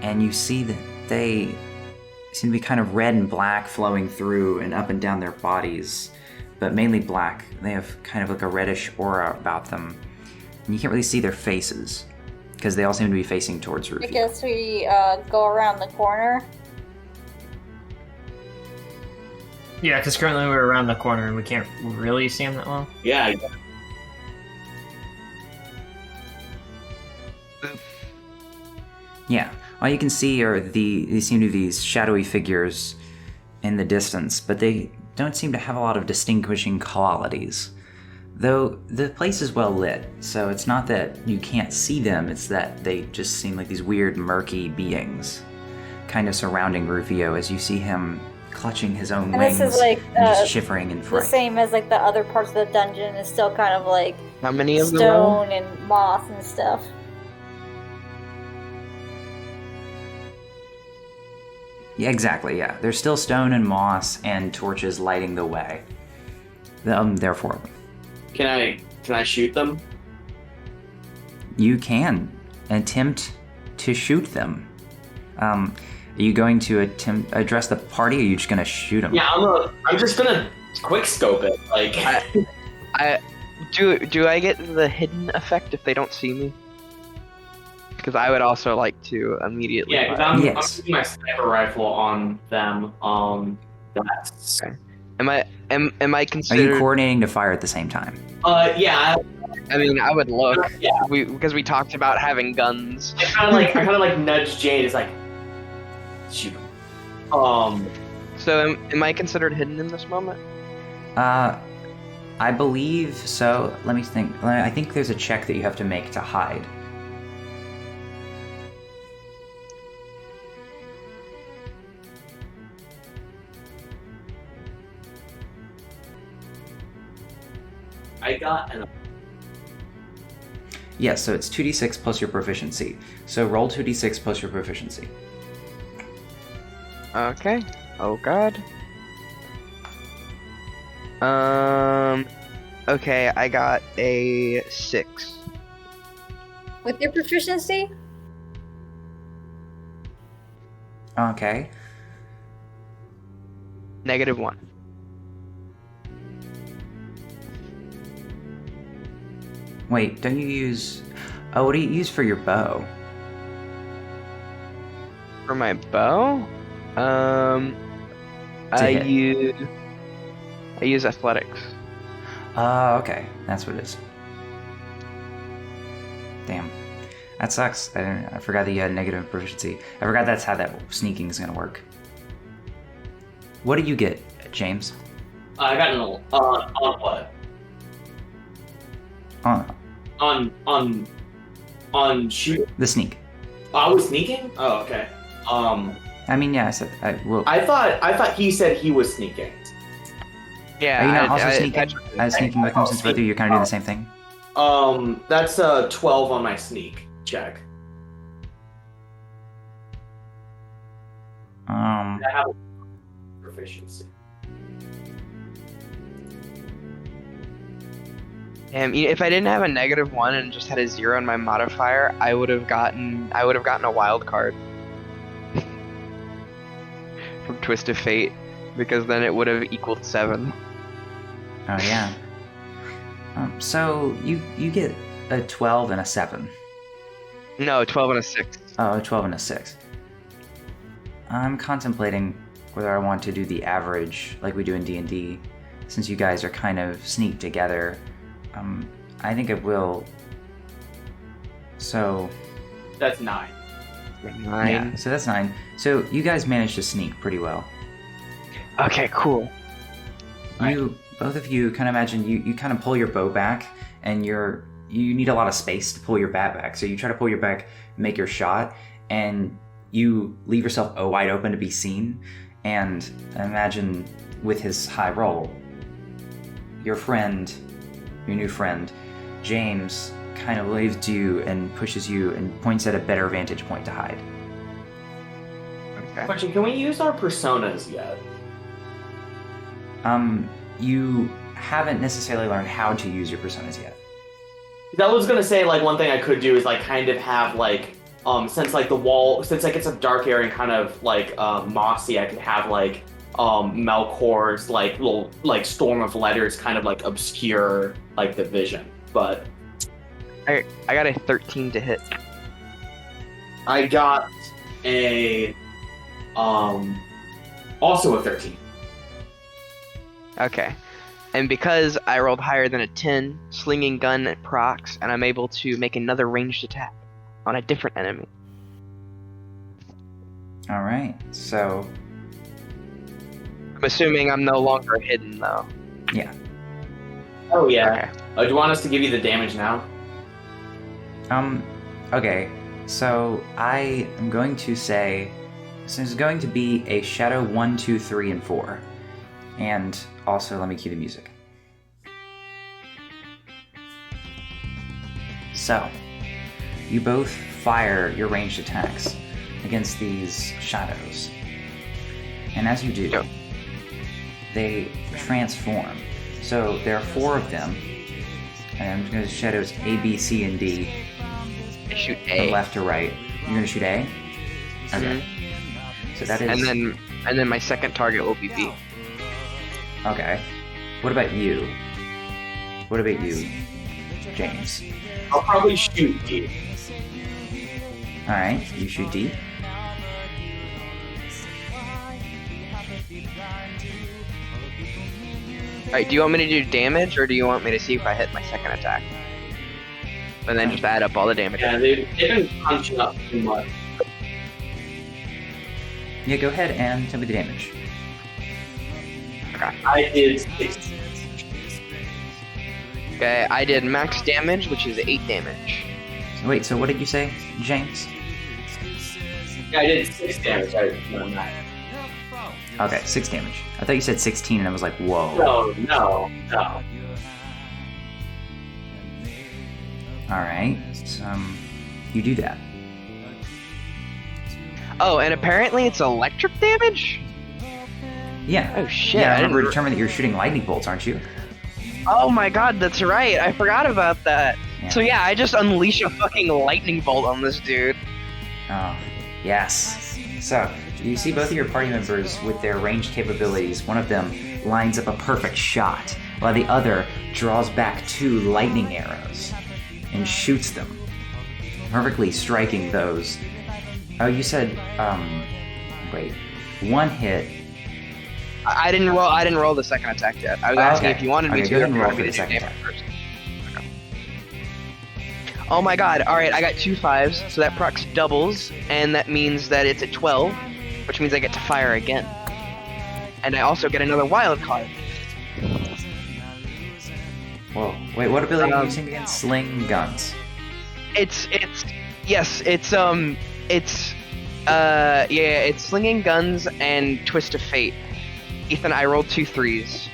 And you see that they seem to be kind of red and black, flowing through and up and down their bodies, but mainly black. They have kind of like a reddish aura about them, and you can't really see their faces because they all seem to be facing towards Rufio. I guess we go around the corner. Yeah, because currently we're around the corner and we can't really see him that well. Yeah. Yeah, all you can see are these seem to be these shadowy figures in the distance, but they don't seem to have a lot of distinguishing qualities. Though the place is well lit, so it's not that you can't see them, it's that they just seem like these weird, murky beings kind of surrounding Rufio as you see him clutching his own And wings this is like and just shivering in the fright. same as like the other parts of the dungeon is still kind of like How many of them? stone and moss and stuff. Yeah, exactly, yeah. There's still stone and moss and torches lighting the way. Therefore, Can I shoot them? you can attempt to shoot them. Are you going to address the party, or are you just going to shoot them? Yeah, I'm just gonna quick scope it. Like, Do I get the hidden effect if they don't see me? Because I would also like to immediately. yeah, because fire. I'm Yes. putting my sniper rifle on them. That's Okay. Am I Are you considered? coordinating to fire at the same time? yeah. I mean, I would look. Yeah. Because we talked about having guns. I kind of like nudge Jade. It's like shoot him. So am I considered hidden in this moment? I believe so. Let me think. I think there's a check that you have to make to hide. I got an. Yes, so it's 2d6 plus your proficiency. So roll 2d6 plus your proficiency. Okay. Oh God. Okay, I got a 6. With your proficiency? Okay. -1. Wait, don't you use... Oh, what do you use for your bow? For my bow, To I hit. use athletics. Okay. That's what it is. Damn. That sucks. I forgot that you had negative proficiency. I forgot that's how that sneaking is going to work. What did you get, James? I got an on what? On shoot. The sneak. Oh, I was sneaking. Oh, okay. I mean, yeah, I said... I thought he said he was sneaking. Yeah. Are you not also I- sneaking? I was sneaking with him since both of you are kind of doing the same thing. That's a 12 on my sneak check. I have proficiency. If I didn't have a -1 and just had a 0 in my modifier, I would have gotten a wild card from Twist of Fate, because then it would have equaled 7. Oh, yeah. So you get a 12 and a 7. No, 12 and a 6. Oh, a 12 and a 6. I'm contemplating whether I want to do the average like we do in D&D, since you guys are kind of sneaked together. I think it will. So That's 9. 9. Yeah, so that's 9. So you guys managed to sneak pretty well. Okay, cool. Both of you kind of imagine you kind of pull your bow back, and you need a lot of space to pull your bat back. So you try to pull your back, make your shot, and you leave yourself wide open to be seen. And imagine with his high roll, your new friend, James, kind of leaves you and pushes you and points at a better vantage point to hide. Okay. Question, can we use our personas yet? You haven't necessarily learned how to use your personas yet. I was gonna say, like, one thing I could do is, like, kind of have, like, since, like, the wall, since, like, it's a dark area and kind of, like, mossy, I could have, like, Melkor's, like, little, like, storm of letters kind of, like, obscure, like, the vision. But I got a 13 to hit. I got a, also a 13. Okay. And because I rolled higher than a 10, slinging gun procs, and I'm able to make another ranged attack on a different enemy. Alright, so... I'm assuming I'm no longer hidden, though. Yeah. Oh, yeah. Okay. Do you want us to give you the damage now? Okay, so I am going to say... So there's going to be a Shadow 1, 2, 3, and 4. And also, let me cue the music. So, you both fire your ranged attacks against these shadows. And as you do, they transform. So there are 4 of them. And I'm going to shadows A, B, C, and D. I shoot From A. left to right. You're going to shoot A? Okay. So that is... And then my second target will be B. Okay. What about you? What about you, James? I'll probably shoot D. Alright, you shoot D. Alright, do you want me to do damage, or do you want me to see if I hit my second attack? And then just add up all the damage. Yeah, they've been punching up too much. Yeah, go ahead and tell me the damage. Okay. I did 6. Okay, I did max damage, which is 8 damage. Wait, so what did you say, James? Yeah, I did 6 damage. No. Okay, 6 damage. I thought you said 16 and I was like, whoa. No. Alright, so, you do that. Oh, and apparently it's electric damage? Yeah. Oh shit. Yeah, I remember didn't- determine that you're shooting lightning bolts, aren't you? Oh my god, that's right. I forgot about that. Yeah. So yeah, I just unleash a fucking lightning bolt on this dude. Oh, yes. So, you see both of your party members with their ranged capabilities. One of them lines up a perfect shot, while the other draws back 2 lightning arrows and shoots them, perfectly striking those. Oh, you said, wait, 1 hit. I didn't roll the second attack yet. I was asking okay. if you wanted me Okay, to. go ahead and or roll if you for the wanted me to do second damage first. Okay. Oh my god, alright, I got 2 5s, so that procs doubles, and that means that it's at 12, which means I get to fire again. And I also get another wild card. Whoa, wait, what ability are you using again? Sling guns. It's slinging guns and twist of fate. Ethan, I rolled 2 3s,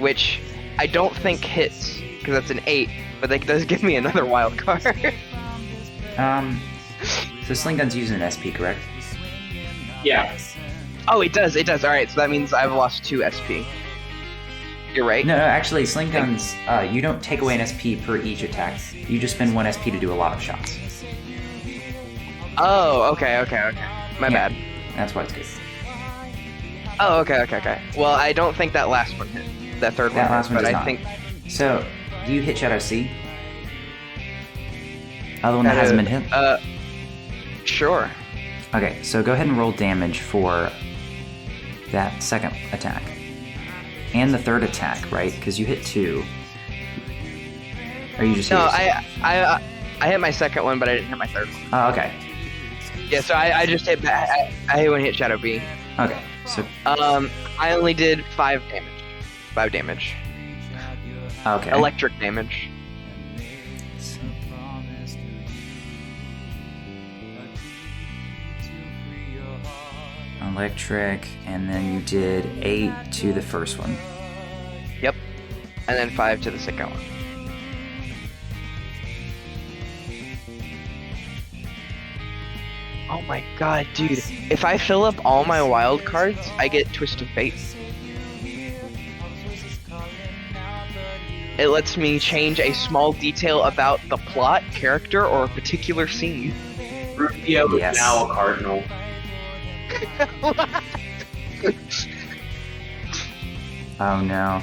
which I don't think hits because that's an 8, but that does give me another wild card. So sling guns using an SP, correct? Yeah. Oh, it does. All right, so that means I've lost 2 SP. You're right. No, actually, sling guns, you don't take away an SP per each attack. You just spend 1 SP to do a lot of shots. Oh, okay. My Yeah, bad. That's why it's good. Oh, okay. Well, I don't think that last one hit. That third That one last hit, one but does I not. think... So, do you hit Shadow C? Other one that hasn't been hit? Sure. Okay, so go ahead and roll damage for that second attack. And the third attack, right? Because you hit 2. Or you just hit No, yourself? I hit my second one, but I didn't hit my third one. Oh, okay. Yeah, so I just hit. I hit when I hit Shadow B. Okay, so I only did 5 damage. 5 damage. okay. Electric damage. Electric, and then you did 8 to the first one. Yep. And then 5 to the second one. Oh my god, dude. If I fill up all my wild cards, I get Twist of Fate. It lets me change a small detail about the plot, character, or a particular scene. Rufio Yes. is now a Cardinal. Oh no.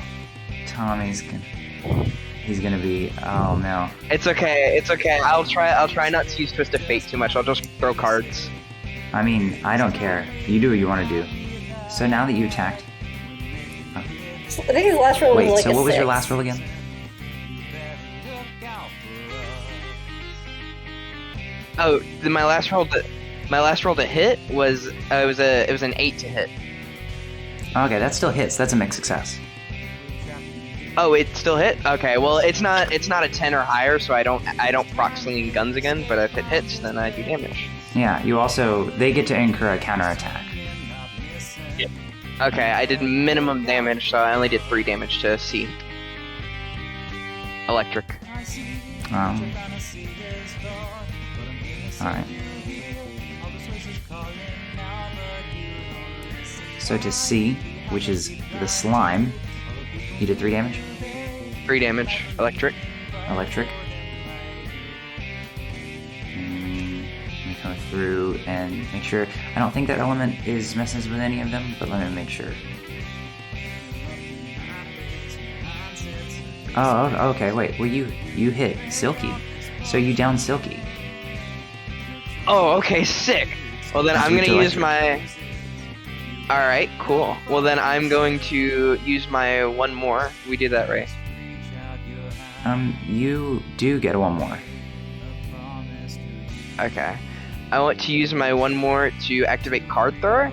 Tommy's gonna be, oh no. It's okay, it's okay. I'll try not to use Twist of Fate too much. I'll just throw cards. I mean, I don't care. You do what you want to do. So now that you attacked... I think his last roll was Wait, like so a what was your 6. last roll again? Oh, my last roll to hit was it was an 8 to hit. Okay, that still hits. That's a mixed success. Oh, it still hit? Okay, well it's not a 10 or higher, so I don't proc slinging guns again, but if it hits, then I do damage. Yeah, you also... They get to incur a counterattack. Okay, I did minimum damage, so I only did 3 damage to C. Electric. Alright. So to C, which is the slime, you did 3 damage? 3 damage. Electric. Electric. Let me come through and make sure. I don't think that element is messing with any of them, but let me make sure. Oh, okay, wait. Well, you hit Silky. So you down Silky. Oh, okay, sick. Well then I'm Switch gonna use electric. my... Alright, cool. Well then I'm going to use my one more. We did that, right? You do get one more. Okay. I want to use my one more to activate Card Thrower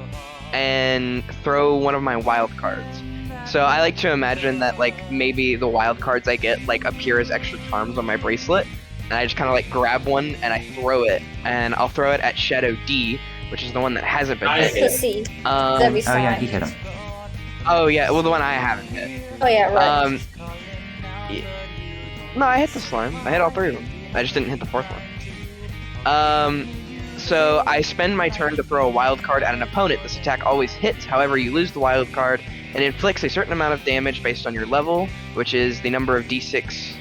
and throw one of my wild cards. So I like to imagine that like maybe the wild cards I get like appear as extra charms on my bracelet, and I just kind of like grab one and I throw it, and I'll throw it at Shadow D, which is the one that hasn't been That's hit. the C. That'd be Oh yeah, slime. he hit him. Oh yeah, well the one I haven't hit. Oh yeah, right. Yeah. No, I hit the slime. I hit all 3 of them. I just didn't hit the 4th one. So I spend my turn to throw a wild card at an opponent. This attack always hits, however you lose the wild card. It inflicts a certain amount of damage based on your level, which is the number of d6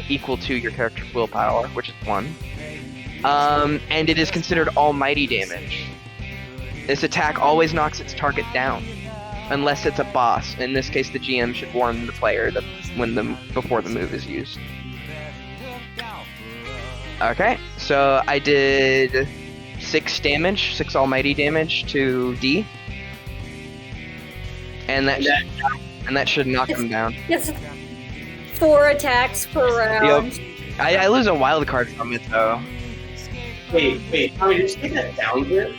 equal to your character's willpower, which is 1. And it is considered almighty damage. This attack always knocks its target down, unless it's a boss. In this case, the GM should warn the player that before the move is used. Okay, so I did 6 damage, 6 almighty damage to D. And that should knock him down. It's 4 attacks per round. Yep. I lose a wild card from it though. Wait, Tommy, did you take that down here?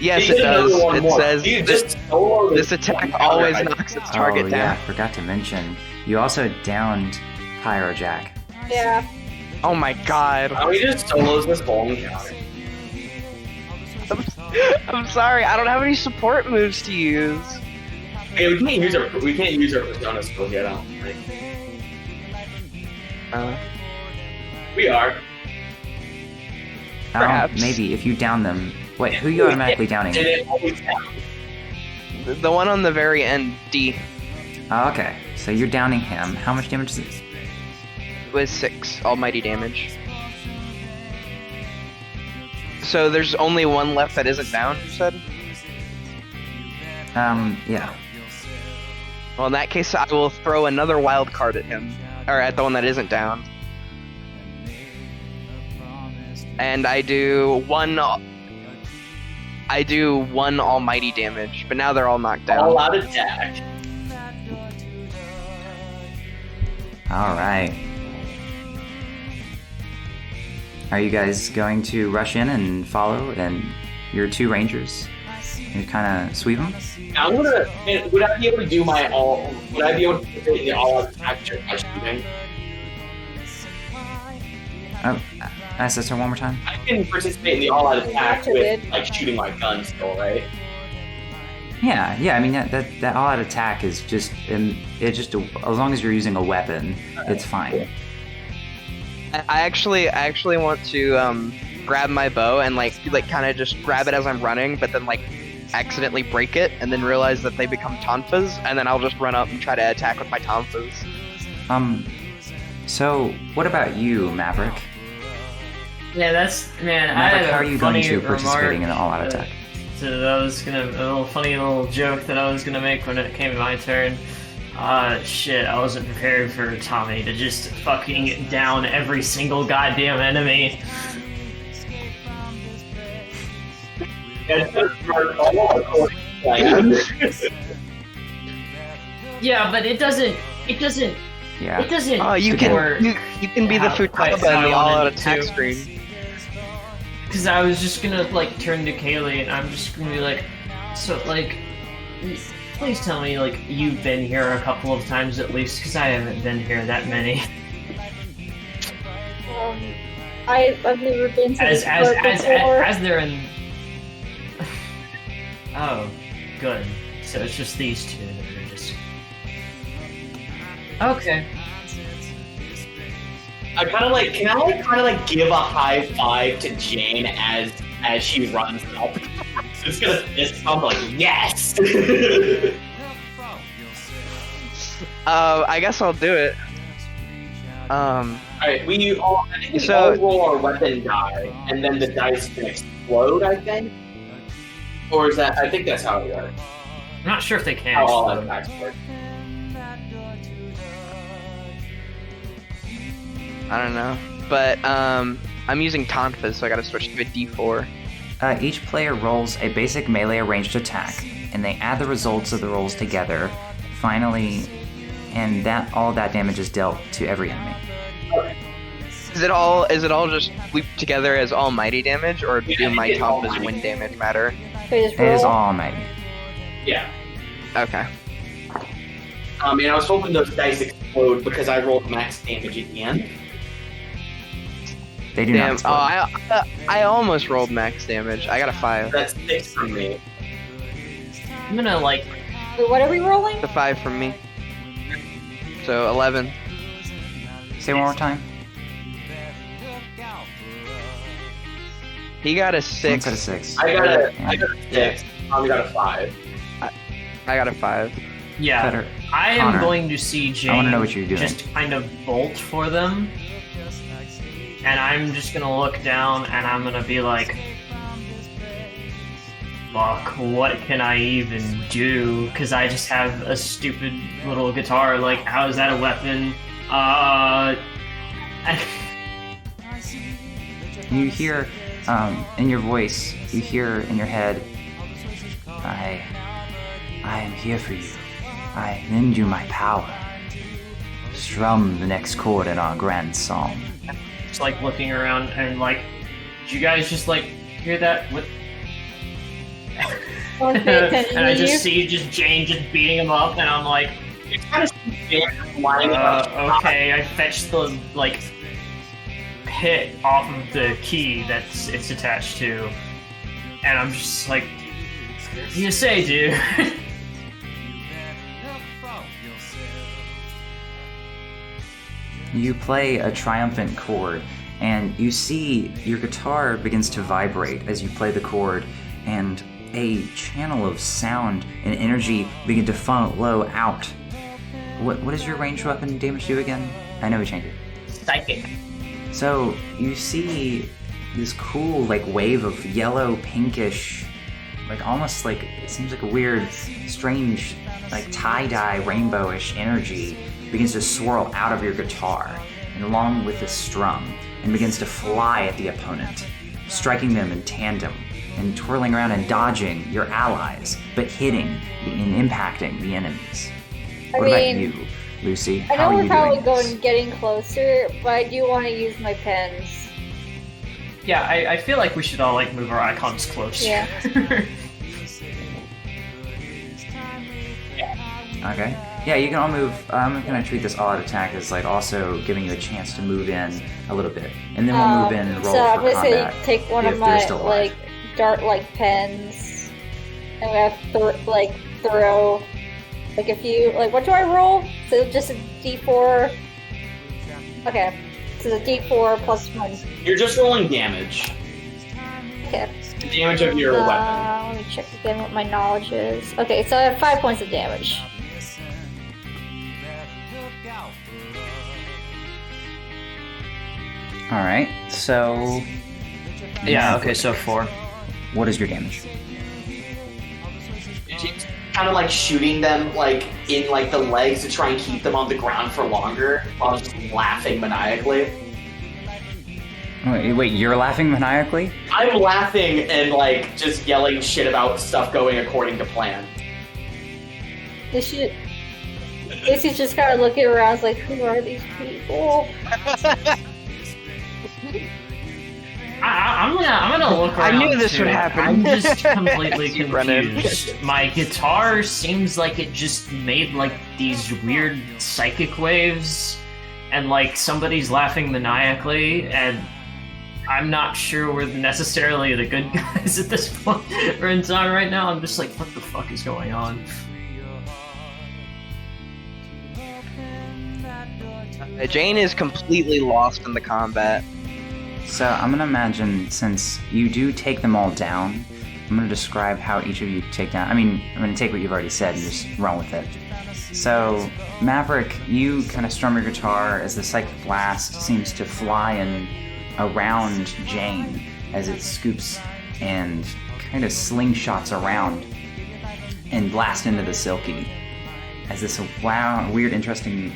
Yes, You it get another does. one It more. says You just solo this attack always knocks its target Oh down. yeah, I forgot to mention. You also downed Pyrojack. Yeah. Oh my god. Tommy just solos this whole encounter. I'm sorry, I don't have any support moves to use. Hey, we can't use our Persona skills yet, I don't think. We are. Perhaps. Maybe if you down them. Wait, who are you automatically downing? And it always happens. The one on the very end, D, Oh, okay, so you're downing him. How much damage is it? was 6 almighty damage. So there's only one left that isn't down, you said? Yeah. Well, in that case, I will throw another wild card at him. Or at the one that isn't down. And I do one almighty damage, but now they're all knocked down. All out attack. Are you guys going to rush in and follow? And your 2 rangers, you kind of sweep them? I'm gonna. Would I be able to do my all? Would I be able to do the all-out attack by shooting? Oh, ask that one more time. I can participate in the all-out attack with like shooting my gun still, right? Yeah. I mean that all-out attack is just, it's just as long as you're using a weapon, it's fine. I actually want to grab my bow and like kind of just grab it as I'm running, but then like accidentally break it, and then realize that they become tonfas, and then I'll just run up and try to attack with my tonfas. So what about you, Maverick? Yeah, that's man. Maverick, how I are had you a going funny to participating in the remark, all-out attack? So that was a little funny little joke that I was gonna make when it came to my turn. Shit, I wasn't prepared for Tommy to just fucking down every single goddamn enemy. Yeah, but it doesn't. Yeah. It doesn't. Oh, you work can be the how- quite Futaba how in the I all-out wanted attack to. screen. Because I was just gonna like turn to Kaylie and I'm just gonna be like, so like, please tell me like you've been here a couple of times at least, because I haven't been here that many. I've never been to As this part before. as they're in. Oh, good. So it's just these two that are just. Okay. I kind of like. Can I like kind of like give a high five to Jane as she runs up? It's gonna fist bump like yes. I guess I'll do it. Alright, I think we all roll our weapon die, and then the dice can explode, I think? Or is that... I think that's how it works. I'm not sure if they can. How all explode. attacks work. I don't know, but I'm using tonfas, so I gotta switch to a D4. Each player rolls a basic melee ranged attack, and they add the results of the rolls together. Finally, and all that damage is dealt to every enemy. Okay. Is it all just looped together as almighty damage, or do my it's tonfas almighty. win damage matter? Okay, just It is roll. all almighty. Yeah. Okay. And I was hoping those dice explode because I rolled max damage at the end. They do not Damn. explode. I almost rolled max damage. I got a 5. That's 6 for me. I'm gonna like. Wait, what are we rolling? The 5 from me. So 11. Say one more time. He got a One 6. set of 6. I got a 6. Tommy got a 5. I got a 5. Yeah. Better. I am Connor, going to see Jane I wanna know what you're doing. just kind of bolt for them. And I'm just gonna look down and I'm gonna be like, fuck, what can I even do? Because I just have a stupid little guitar. Like, how is that a weapon? You hear, in your voice, you hear in your head, I am here for you. I lend you my power. Strum the next chord in our grand song. Just like looking around and like, did you guys just like hear that? What? Don't pay attention And I to just you. see just Jane just beating him up, and I'm like, It's kind of lining up. okay. I fetched the like pit off of the key that's it's attached to, and I'm just like, what do you say, dude? You play a triumphant chord, and you see your guitar begins to vibrate as you play the chord, and a channel of sound and energy begin to flow out. What does your ranged weapon damage do again? I know we changed it. Psychic. So you see this cool like wave of yellow, pinkish, like almost like it seems like a weird, strange, like tie-dye, rainbowish energy begins to swirl out of your guitar and along with the strum and begins to fly at the opponent, striking them in tandem and twirling around and dodging your allies, but hitting and impacting the enemies. What about you, Lucy? I How know are we're you probably doing this? getting closer, but I do want to use my pens. Yeah, I feel like we should all like move our icons closer. Yeah. Okay. Yeah, you can all move. I'm gonna treat this all-out attack as like also giving you a chance to move in a little bit, and then we'll move in and roll so for I'm gonna combat. say take one if of they're my still alive. like dart-like pens, and we have throw like a few. Like, what do I roll? So just a D4. Okay, so the D4 plus 1. You're just rolling damage. Okay. The damage of your weapon. Let me check again what my knowledge is. Okay, so I have 5 points of damage. All right. So. Yeah, okay, so 4. What is your damage? She's kind of like shooting them like in like the legs to try and keep them on the ground for longer while just laughing maniacally. Wait, you're laughing maniacally? I'm laughing and like just yelling shit about stuff going according to plan. This shit. Casey's just kind of looking around, like, who are these people? I'm gonna look around. I knew this too. would happen. I'm just completely You run in. confused. My guitar seems like it just made like these weird psychic waves, and like somebody's laughing maniacally, and I'm not sure we're necessarily the good guys at this point or in time right now. I'm just like, what the fuck is going on? Jane is completely lost in the combat. So I'm gonna imagine, since you do take them all down, I'm gonna describe how each of you take down. I mean, I'm gonna take what you've already said and just run with it. So Maverick, you kind of strum your guitar as the psychic blast seems to fly in around Jane as it scoops and kind of slingshots around and blast into the Silky. As this weird, interesting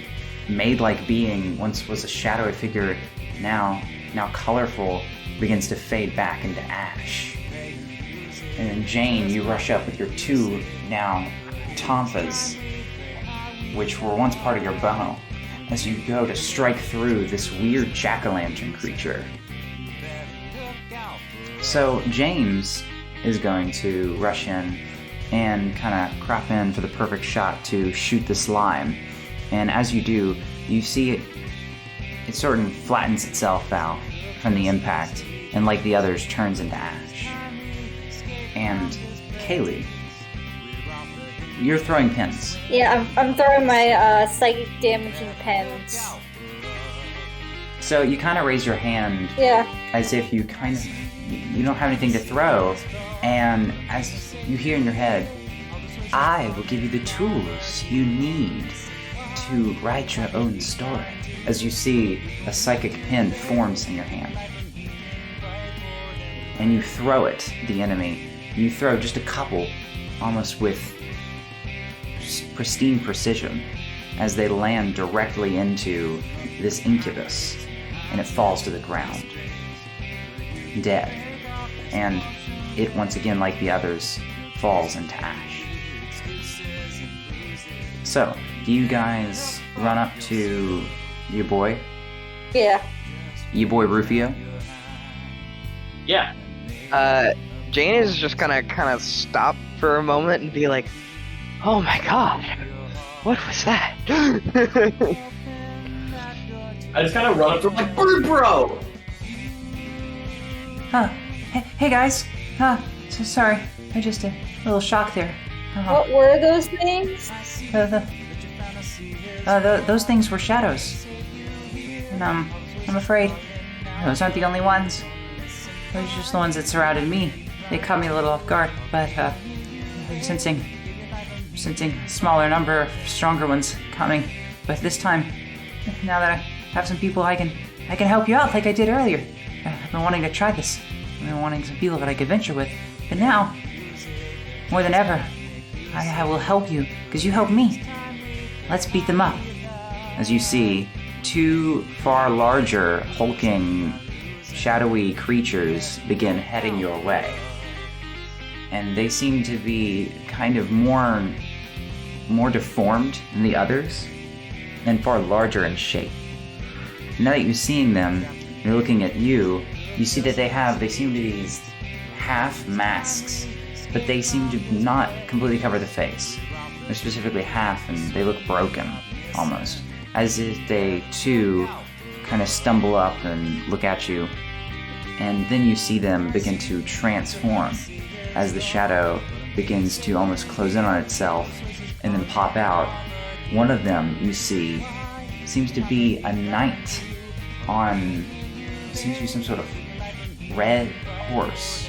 maid-like being once was a shadowy figure, now colorful, begins to fade back into ash. And then Jane, you rush up with your 2 now tonfas, which were once part of your bow, as you go to strike through this weird jack-o'-lantern creature. So James is going to rush in and kind of crop in for the perfect shot to shoot the slime. And as you do, you see it sort of flattens itself out from the impact, and like the others, turns into ash. And Kaylie, you're throwing pins. Yeah, I'm throwing my psychic damaging pens. So you kind of raise your hand Yeah. as if you you don't have anything to throw, and as you hear in your head, I will give you the tools you need to write your own story. As you see a psychic pin forms in your hand. And you throw it, the enemy. You throw just a couple, almost with pristine precision, as they land directly into this incubus, and it falls to the ground, dead. And it, once again, like the others, falls into ash. So, do you guys run up to your boy? Yeah. Your boy Rufio? Yeah. Jane is just gonna kind of stop for a moment and be like, "Oh my god, what was that?" I just kind of run up to him like, "Bird bro!" Hey guys. So sorry. I just a little shock there. What were those things? Those things were shadows. And I'm afraid those aren't the only ones. Those are just the ones that surrounded me. They caught me a little off guard, but I'm sensing a smaller number of stronger ones coming. But this time, now that I have some people I can help you out like I did earlier. I've been wanting to try this. I've been wanting some people that I could venture with. But now, more than ever, I will help you, because you helped me. Let's beat them up. As you see, 2 far larger, hulking, shadowy creatures begin heading your way. And they seem to be kind of more deformed than the others, and far larger in shape. Now that you're seeing them, they're looking at you, you see that they seem to be these half masks, but they seem to not completely cover the face. They're specifically half, and they look broken, almost. As if they, too, kind of stumble up and look at you, and then you see them begin to transform as the shadow begins to almost close in on itself and then pop out. One of them, you see, seems to be a knight on, seems to be some sort of red horse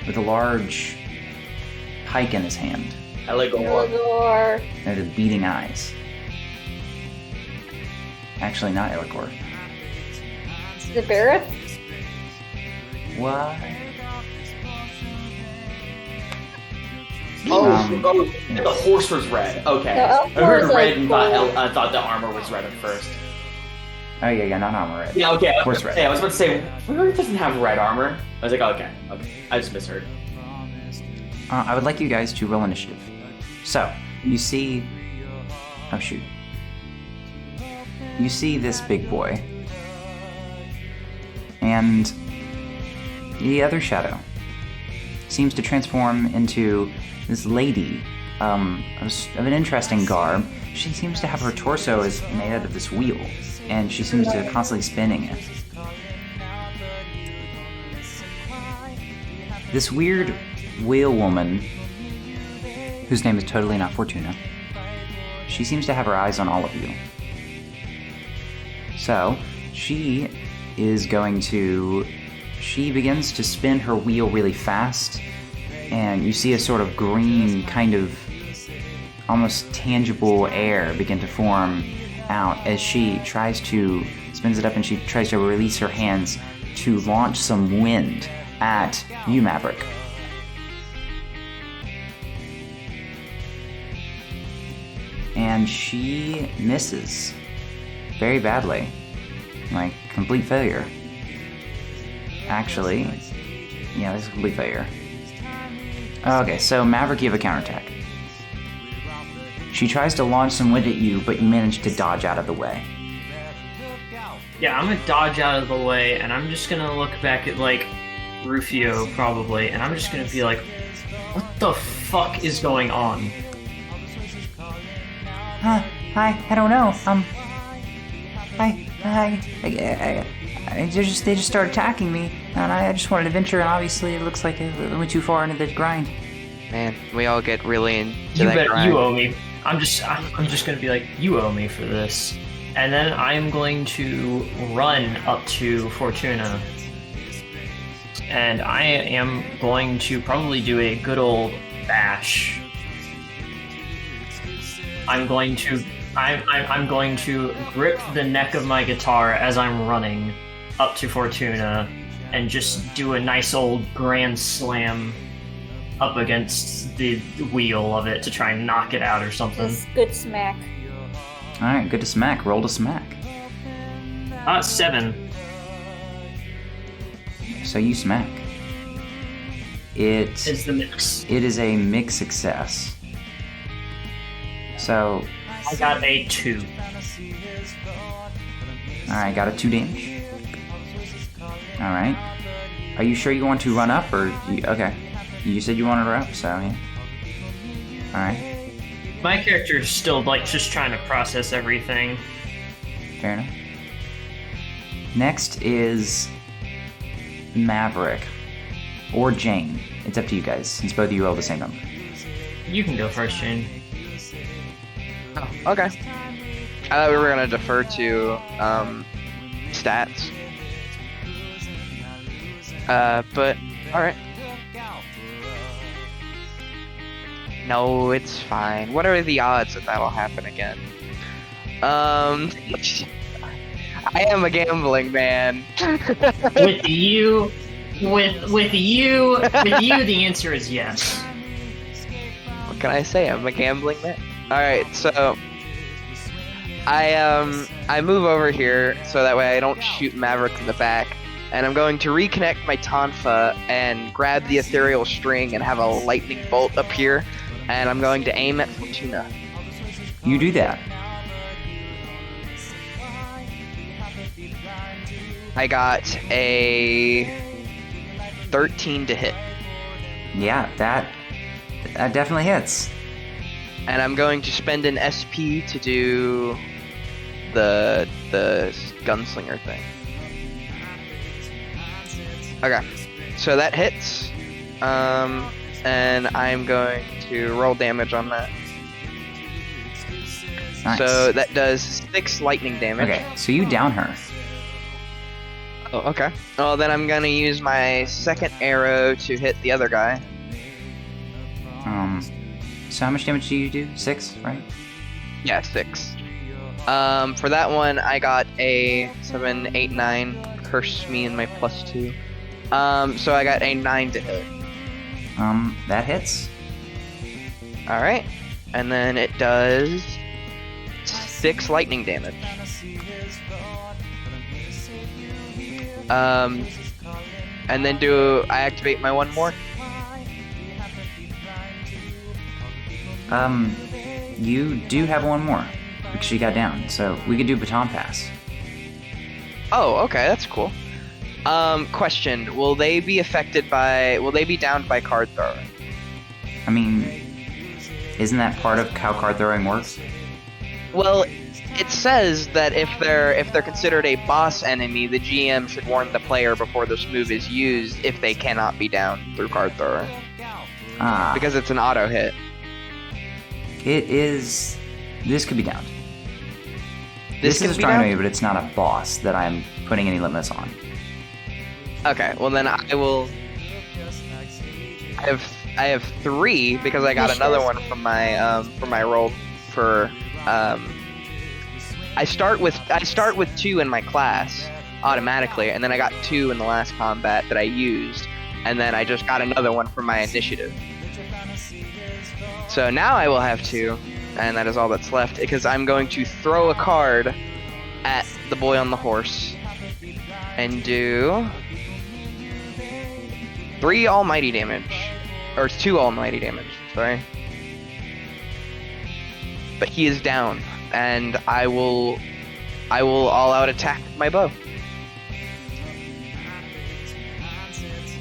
with a large pike in his hand. Eligor. And the beating eyes. Actually, not Eligor. Is it Barrett? What? The horse was red. Okay. I heard red and thought the armor was red at first. Oh yeah, not armor red. Yeah, okay. Horse red. I was about to say, Maverick doesn't have red armor. I was like, okay. I just misheard. I would like you guys to roll initiative. So, you see... Oh shoot. You see this big boy. And the other shadow seems to transform into this lady of an interesting garb. She seems to have her torso is made out of this wheel, and she seems to constantly spinning it. This weird whale woman, whose name is totally not Fortuna, she seems to have her eyes on all of you. So, she begins to spin her wheel really fast, and you see a sort of green kind of almost tangible air begin to form out as she spins it up, and she tries to release her hands to launch some wind at you, Maverick. And she misses very badly. Like, complete failure. Actually, yeah, this is a complete failure. Okay, so Maverick, you have a counterattack. She tries to launch some wind at you, but you manage to dodge out of the way. Yeah, I'm gonna dodge out of the way, and I'm just gonna look back at, like, Rufio, probably, and I'm just gonna be like, what the fuck is going on? I don't know. They just started attacking me, and I just wanted to venture, and obviously it looks like it went too far into the grind. Man, we all get really into that grind. You owe me. I'm just gonna be like, you owe me for this. And then I'm going to run up to Fortuna. And I am going to probably do a good old bash. I'm going to grip the neck of my guitar as I'm running up to Fortuna and just do a nice old grand slam up against the wheel of it to try and knock it out or something. Good smack. Alright, good to smack. Roll to smack. 7. So you smack. It's the mix. It is a mixed success. So... I got a 2. Alright, got a 2 damage. Alright. Are you sure you want to run up, or... Okay. You said you wanted to run up, so yeah. Alright. My character is still, like, just trying to process everything. Fair enough. Next is... Maverick. Or Jane. It's up to you guys, since both of you roll the same number. You can go first, Jane. Oh, okay. I thought we were gonna defer to stats. But alright. No, it's fine. What are the odds that that'll happen again? I am a gambling man. With you, the answer is yes. What can I say? I'm a gambling man. Alright, so I move over here so that way I don't shoot Maverick in the back, and I'm going to reconnect my tonfa and grab the ethereal string and have a lightning bolt appear, and I'm going to aim at Fortuna. You do that. I got a 13 to hit. Yeah, that definitely hits. And I'm going to spend an SP to do the gunslinger thing. Okay, so that hits. And I'm going to roll damage on that. Nice. So that does 6 lightning damage. Okay, so you down her. Oh, okay. Well, then I'm gonna use my second arrow to hit the other guy. So how much damage do you do? 6, right? Yeah, 6. For that one, I got a 7, 8, 9. Curse me and my +2. So I got a 9 to hit. That hits. Alright. And then it does 6 lightning damage. And then do I activate my one more? You do have one more because she got down, so we could do baton pass. Oh, okay, that's cool. Question: will they be downed by card throwing? I mean, isn't that part of how card throwing works? Well, it says that if they're considered a boss enemy, the GM should warn the player before this move is used if they cannot be downed through card thrower. Because it's an auto hit. It is. This could be downed. This is a could be strong enemy, downed? but it's not a boss that I'm putting any limits on. Okay, well then I will. I have 3 because I got another one from my roll for. I start with 2 in my class automatically, and then I got 2 in the last combat that I used, and then I just got another one from my initiative. So now I will have 2, and that is all that's left, because I'm going to throw a card at the boy on the horse and do 3 almighty damage, or 2 almighty damage. Sorry. But he is down, and I will all out attack with my bow.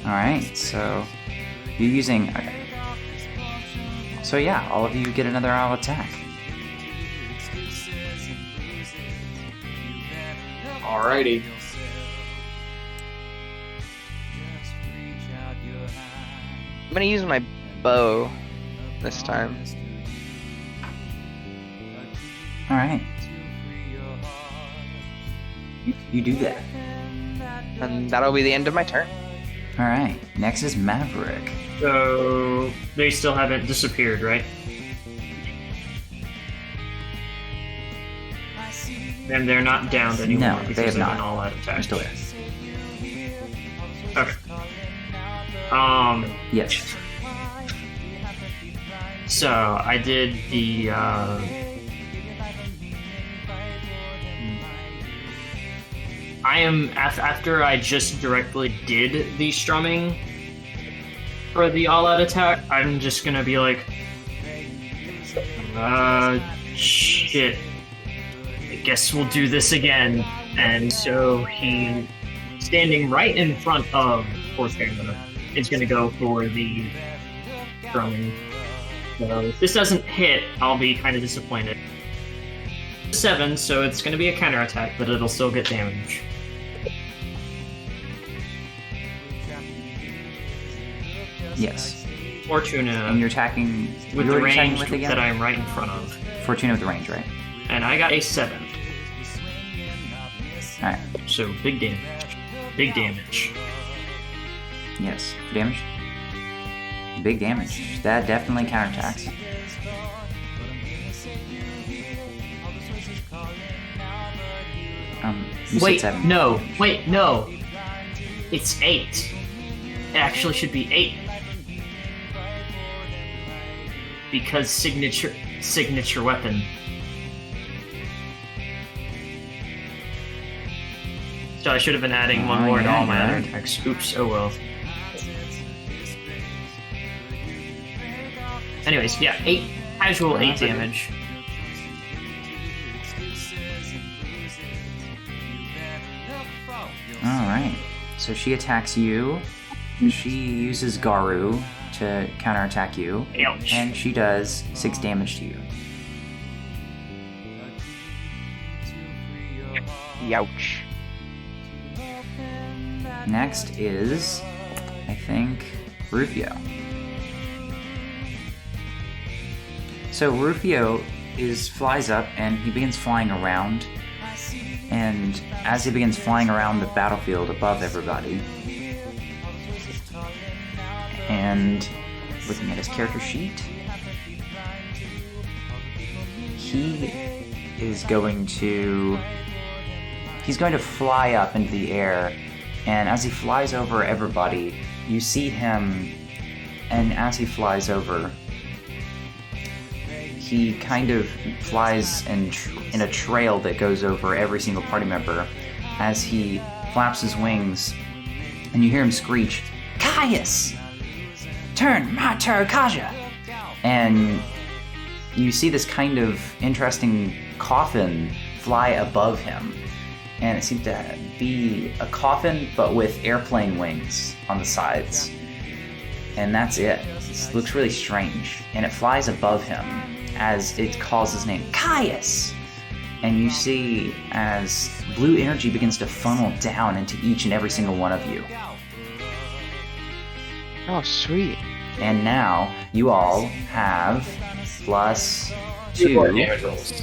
Alright, so you're using. Okay. So yeah, all of you get another all attack. Alrighty. I'm gonna use my bow this time. Alright. You do that. And that'll be the end of my turn. Alright, next is Maverick. So they still haven't disappeared, right? And they're not downed anymore No, they because have of not. an all-out They're attack. still there. Okay. Yes. So I did the I am after I just directly did the strumming for the all-out attack. I'm just gonna be like, shit. I guess we'll do this again. And so he, standing right in front of Corsair, is gonna go for the strumming. So if this doesn't hit, I'll be kind of disappointed. 7, so it's going to be a counterattack, but it'll still get damage. Yes. Fortuna And you're attacking with you're the attacking range with again? that I'm right in front of. Fortuna with the range, right? And I got a 7. Alright. So big damage. Big damage. Yes. Damage? Big damage. That definitely counterattacks. You Wait, said 7. no. Wait, no. It's 8. It actually should be 8. Because signature weapon. So I should have been adding one more to all my other attacks. Oops, oh well. Anyways, yeah, 8 casual 8 damage. So she attacks you. She uses Garu to counterattack you. Ouch. And she does 6 damage to you. Youch. Next is, I think, Rufio. So Rufio flies up and he begins flying around. And as he begins flying around the battlefield above everybody, and looking at his character sheet, he's going to fly up into the air, and as he flies over everybody, you see him, and as he flies over, he kind of flies in a trail that goes over every single party member as he flaps his wings, and you hear him screech, "Caius! Turn Mater Kaja!" And you see this kind of interesting coffin fly above him. And it seems to be a coffin, but with airplane wings on the sides. And that's it. It looks really strange. And it flies above him as it calls his name, Caius! And you see as blue energy begins to funnel down into each and every single one of you. Oh, sweet. And now you all have +2. 2 more damage rolls.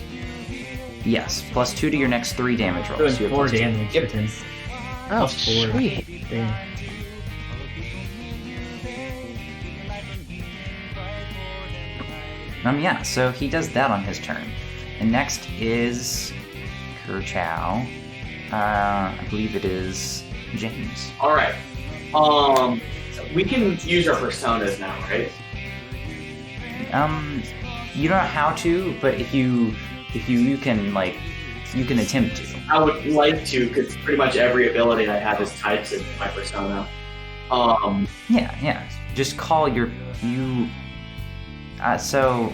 Yes, +2 to your next 3 damage rolls. Doing You have 4 +2. damage Yep. with him. Oh, +4. sweet. Damn. Yeah, so he does that on his turn. And next is Kerchow. I believe it is James. Alright. We can use our personas now, right? You don't know how to, but if you can, like, you can attempt to. I would like to, because pretty much every ability I have is tied to my persona. Yeah. Just call you. So,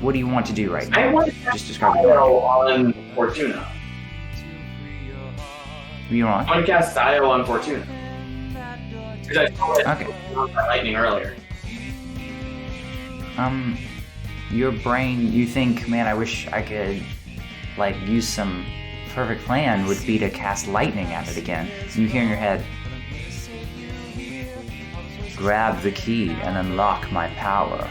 what do you want to do right now? I want to Just describe it. on Fortuna. You want? I want to cast Dio on Fortuna. Because I saw it Okay. by lightning earlier. Your brain, you think, man, I wish I could, like, use some perfect plan would be to cast lightning at it again. And you hear in your head, grab the key and unlock my power.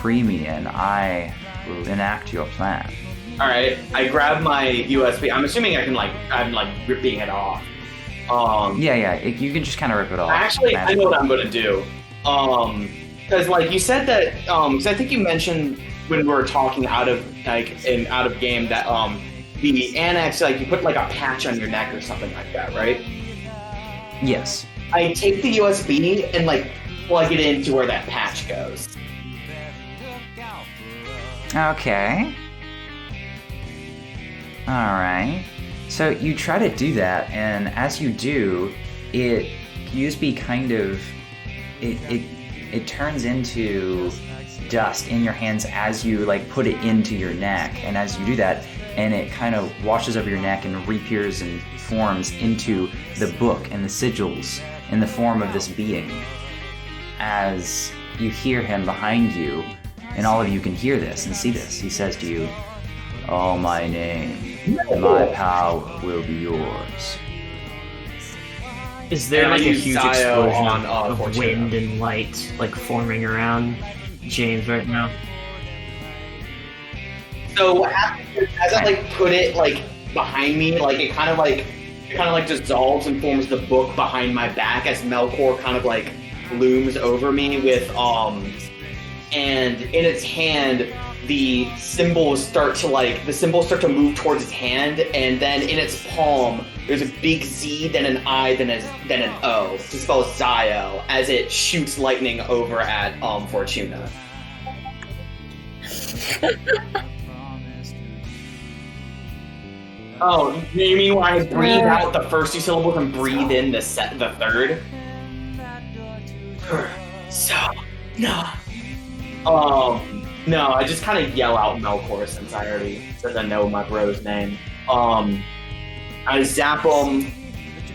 Free me and I will enact your plan. Alright, I grab my USB. I'm assuming I'm ripping it off. Yeah, you can just kind of rip it off. Actually, I know what I'm gonna do. Because like you said that, because I think you mentioned when we were talking out of game that the annex, like you put like a patch on your neck or something like that, right? Yes. I take the USB and like plug it into where that patch goes. Okay. Alright. So you try to do that, and as you do, USB kind of it turns into dust in your hands as you like put it into your neck, and as you do that, and it kind of washes over your neck and reappears and forms into the book and the sigils in the form of this being. As you hear him behind you, and all of you can hear this and see this, he says to you, "Oh, my name, my power will be yours." Is there And I like a use huge Dio explosion on, of Fortuna. wind and light like forming around James right now? So what happens is, as I like put it like behind me, like it kind of like dissolves and forms the book behind my back as Melkor kind of like looms over me with and in its hand the symbols start to move towards its hand, and then in its palm there's a big Z, then an I, then an O to spell Zio as it shoots lightning over at Fortuna. Oh, you mean when I breathe out the first 2 syllables and breathe in the third? So, no. No, I just kind of yell out Melkor since I know my bro's name. I zap him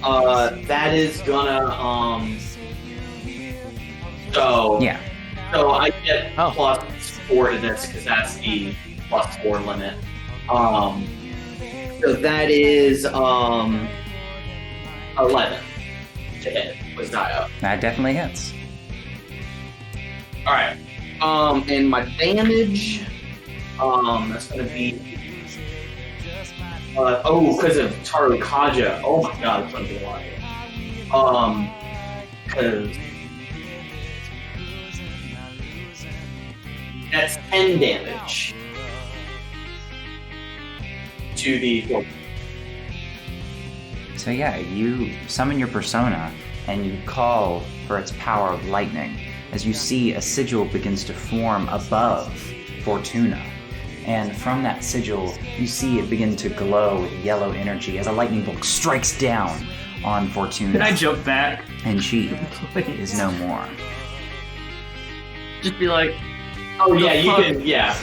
That is gonna So Yeah. So I get plus 4 to this because that's the plus 4 limit. So that is 11 to hit with Dio. That definitely hits. All right. And my damage, that's gonna be. Because of Taru Kaja. Oh my god, it's gonna be a lot. Because that's 10 damage to the. So yeah, you summon your persona and you call for its power of lightning as you see a sigil begins to form above Fortuna. And from that sigil, you see it begin to glow with yellow energy as a lightning bolt strikes down on Fortuna. Can I jump back? And she Please. is no more. Just be like, Oh yeah, the you fuck? can. Yeah.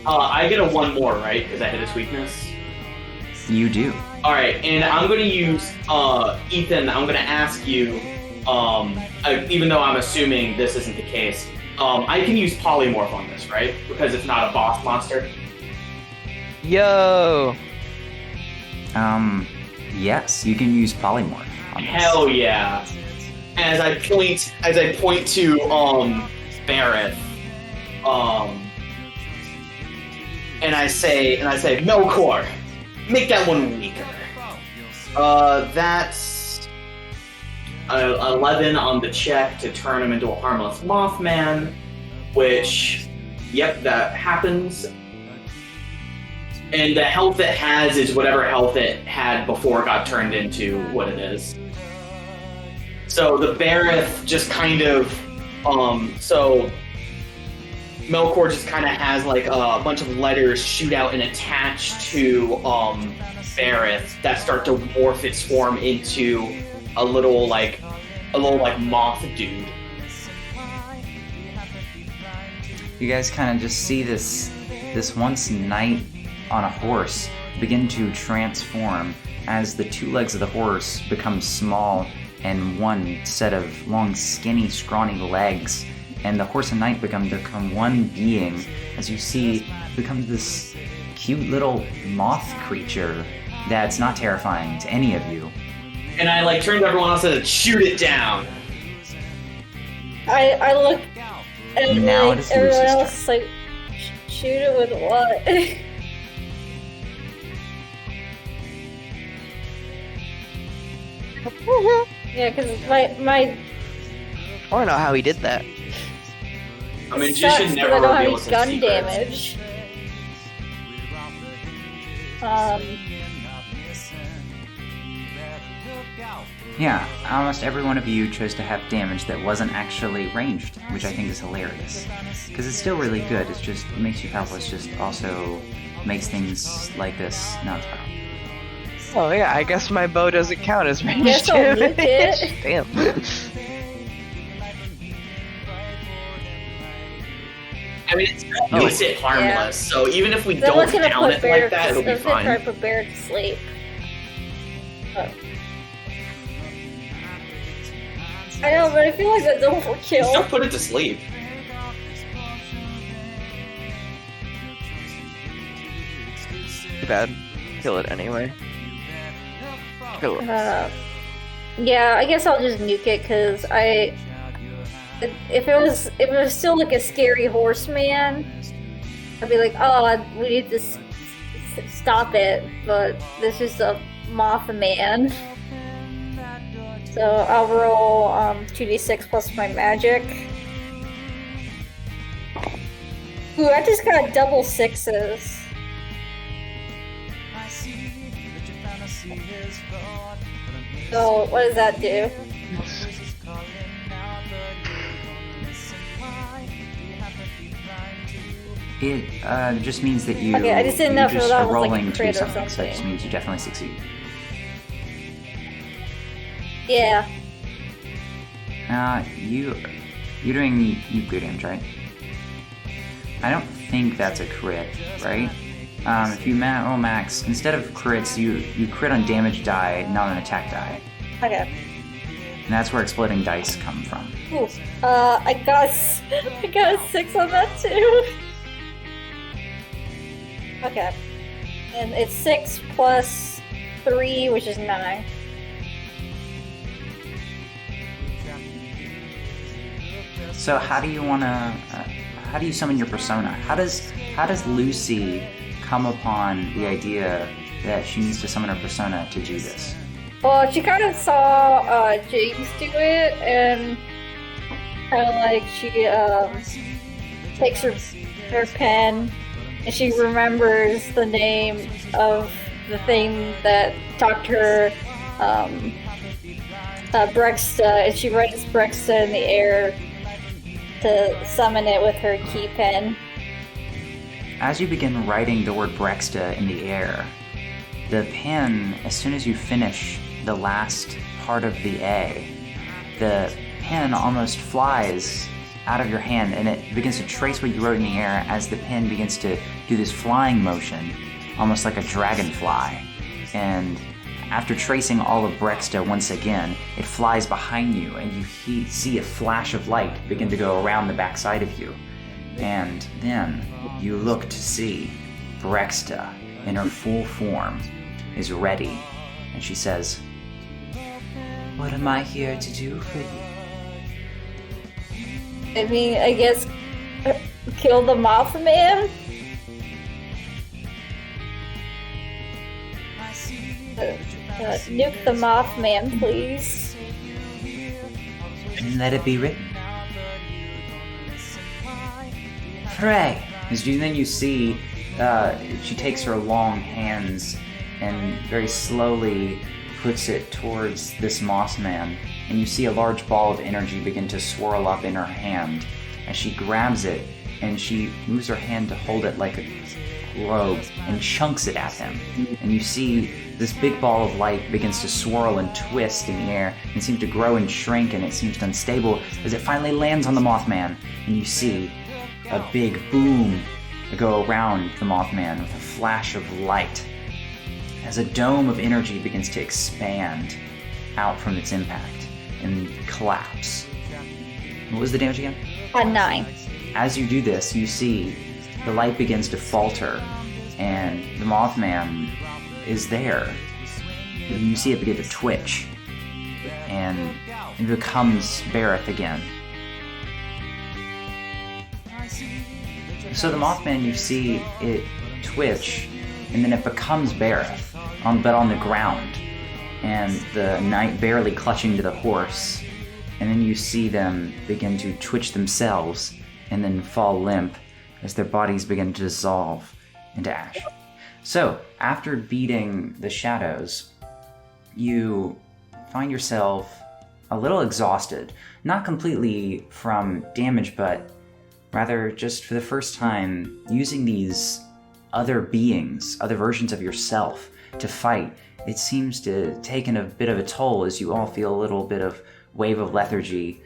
I get a 1 more, right? Because I hit its weakness. You do. All right, and I'm gonna use Ethan. I'm gonna ask you, even though I'm assuming this isn't the case, I can use polymorph on this, right? Because it's not a boss monster. Yo! Yes, you can use polymorph on this. Hell yeah! As I point to Barrett, and I say, Melkor, make that one weaker. That's 11 on the check to turn him into a harmless Mothman, which, yep, that happens. And the health it has is whatever health it had before it got turned into what it is. So the Barrett just kind of, so Melkor just kind of has like a bunch of letters shoot out and attach to Barrett that start to morph its form into a little like moth dude. You guys kind of just see this once knight on a horse begin to transform as the 2 legs of the horse become small and one set of long, skinny, scrawny legs, and the horse and knight become one being as you see becomes this cute little moth creature that's not terrifying to any of you. And I like turn to everyone else and shoot it down. I look and Now like, it is everyone Lucy's else is like, shoot it with what? Yeah, because my I wanna know how he did that. A magician sucks 'cause never I don't have reveals any his gun secrets. damage. Yeah, almost every one of you chose to have damage that wasn't actually ranged, which I think is hilarious. Because it's still really good, it just makes you powerful, it just also makes things like this not as powerful. Oh yeah, I guess my bow doesn't count as ranged Guess I'll damage. nuke it. Damn. I mean, it's decent harmless, so even if we I don't was gonna count put it Bear like that, to, it'll I be was gonna try to fine. put Bear to sleep. I know, but I feel like that's Still overkill. put it to sleep. Too bad. Kill it anyway. Kill it. Yeah, I guess I'll just nuke it because if it was still like a scary horseman, I'd be like, oh, we need to stop it. But this is a Mothman, so I'll roll 2d6 plus my magic. Ooh, I just got double 6s. So what does that do? It just means that you, Okay, I just didn't know if you just that are was like a rolling to crit or something, so it just something. means you definitely succeed. Yeah. You're doing nuclear damage, right? I don't think that's a crit, right? If you roll max, instead of crits, you crit on damage die, not on attack die. Okay. And that's where exploding dice come from. Ooh. I got a 6 on that too. Okay. And it's 6 plus 3, which is 9. So how do you summon your persona? How does Lucy come upon the idea that she needs to summon her persona to do this? Well, she kind of saw James do it, and kind of like she takes her pen, and she remembers the name of the thing that talked to her, Brexta, and she writes Brexta in the air to summon it with her key pen. As you begin writing the word Brexta in the air, the pen, as soon as you finish the last part of the A, the pen almost flies out of your hand and it begins to trace what you wrote in the air as the pen begins to do this flying motion, almost like a dragonfly. And after tracing all of Brexta once again, it flies behind you and you see a flash of light begin to go around the backside of you. And then you look to see Brexta in her full form is ready. And she says, "What am I here to do for you?" I mean, I guess kill the Mothman? Nuke the Mothman, please. And let it be written. Hooray! Then you see she takes her long hands and very slowly puts it towards this Mothman, and you see a large ball of energy begin to swirl up in her hand as she grabs it and she moves her hand to hold it like a globe and chunks it at him. And you see this big ball of light begins to swirl and twist in the air and seems to grow and shrink, and it seems unstable as it finally lands on the Mothman, and you see a big boom go around the Mothman with a flash of light as a dome of energy begins to expand out from its impact and collapse. What was the damage again? 9. As you do this, you see the light begins to falter, and the Mothman is there. And you see it begin to twitch, and it becomes Bareth again. So the Mothman, you see it twitch, and then it becomes Bareth, but on the ground, and the knight barely clutching to the horse. And then you see them begin to twitch themselves and then fall limp as their bodies begin to dissolve into ash. So, after beating the shadows, you find yourself a little exhausted. Not completely from damage, but rather just for the first time using these other beings, other versions of yourself to fight. It seems to have taken a bit of a toll as you all feel a little bit of wave of lethargy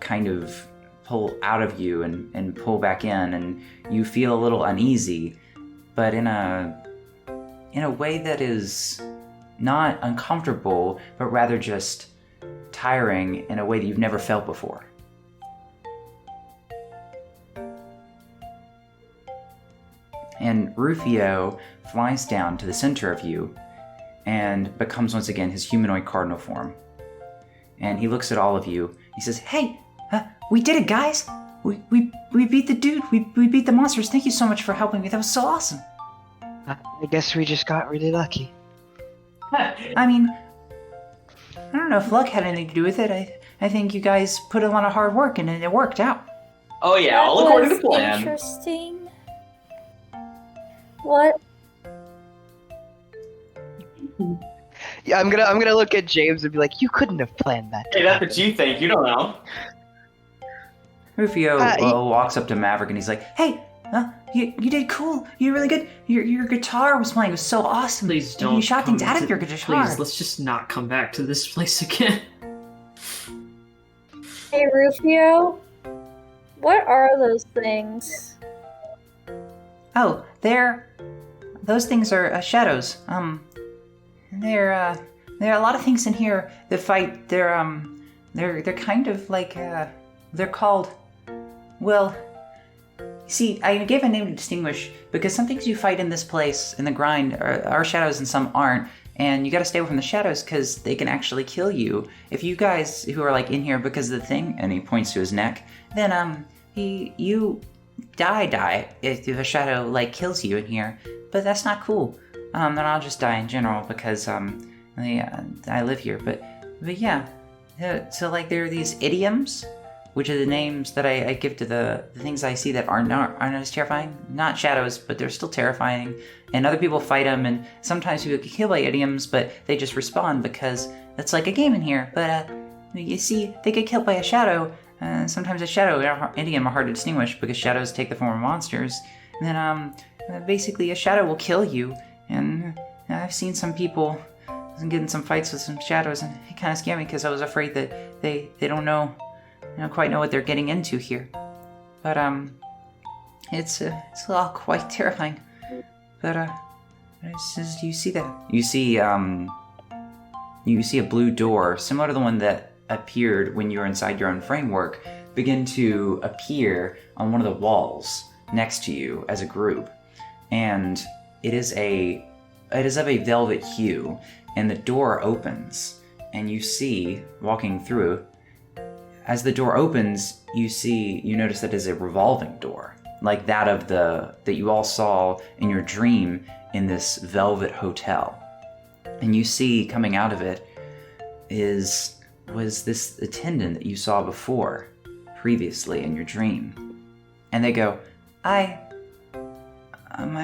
kind of pull out of you and pull back in, and you feel a little uneasy, but in a way that is not uncomfortable, but rather just tiring in a way that you've never felt before. And Rufio flies down to the center of you and becomes once again his humanoid cardinal form. And he looks at all of you. He says, "Hey, we did it, guys! We beat the dude. We beat the monsters. Thank you so much for helping me. That was so awesome." I guess we just got really lucky. I mean, I don't know if luck had anything to do with it. I think you guys put in a lot of hard work and it worked out. Oh yeah, all according to plan. Interesting. What? Yeah, I'm gonna look at James and be like, "You couldn't have planned that." Hey, that's what you think. You don't know. Rufio walks up to Maverick and he's like, "Hey, you did cool. You did really good. Your guitar was playing. It was so awesome. Please don't. You shot things out of your guitar." Please, let's just not come back to this place again. Hey, Rufio? What are those things? Oh, they're those things are shadows. There are a lot of things in here that fight. They're kind of like they're called. Well, see, I gave a name to distinguish because some things you fight in this place in the grind are shadows and some aren't, and you got to stay away from the shadows because they can actually kill you. If you guys who are like in here because of the thing, and he points to his neck, then you die if a shadow like kills you in here. But that's not cool. Then I'll just die in general because I live here. But yeah, so like there are these idioms, which are the names that I give to the things I see that aren't as terrifying. Not shadows, but they're still terrifying. And other people fight them, and sometimes people get killed by idioms, but they just respawn because it's like a game in here. But you see, they get killed by a shadow. Sometimes a shadow and idiom are hard to distinguish because shadows take the form of monsters. And then basically a shadow will kill you. And I've seen some people get in some fights with some shadows, and it kind of scared me because I was afraid that they don't quite know what they're getting into here. But it's all quite terrifying. But you see that? You see a blue door similar to the one that appeared when you were inside your own framework begin to appear on one of the walls next to you as a group, and it is of a velvet hue, and the door opens, and you see walking through. As the door opens, you notice that it is a revolving door, like that that you all saw in your dream in this velvet hotel. And you see coming out of it was this attendant that you saw previously in your dream. And they go, my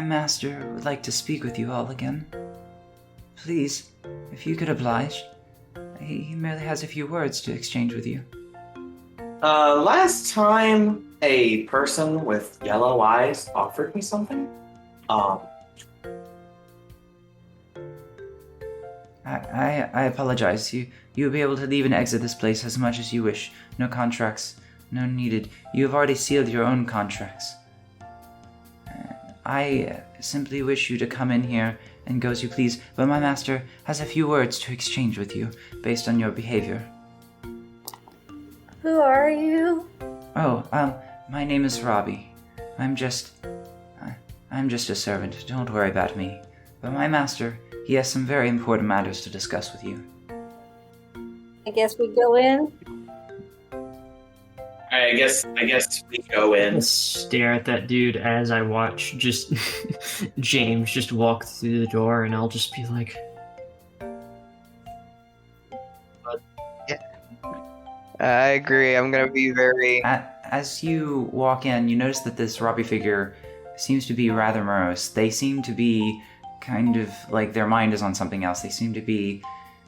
master would like to speak with you all again. Please, if you could oblige. He merely has a few words to exchange with you. Last time a person with yellow eyes offered me something. I apologize. You will be able to leave and exit this place as much as you wish. No contracts, no needed. You have already sealed your own contracts. I simply wish you to come in here and go as you please, but my master has a few words to exchange with you based on your behavior. Who are you? Oh, my name is Robbie. I'm just a servant. Don't worry about me. But my master, he has some very important matters to discuss with you. I guess we go in. I guess we go in. I stare at that dude as I watch just James just walk through the door, and I'll just be like, I agree. I'm gonna be very. As you walk in, you notice that this Robbie figure seems to be rather morose. They seem to be kind of like their mind is on something else. They seem to be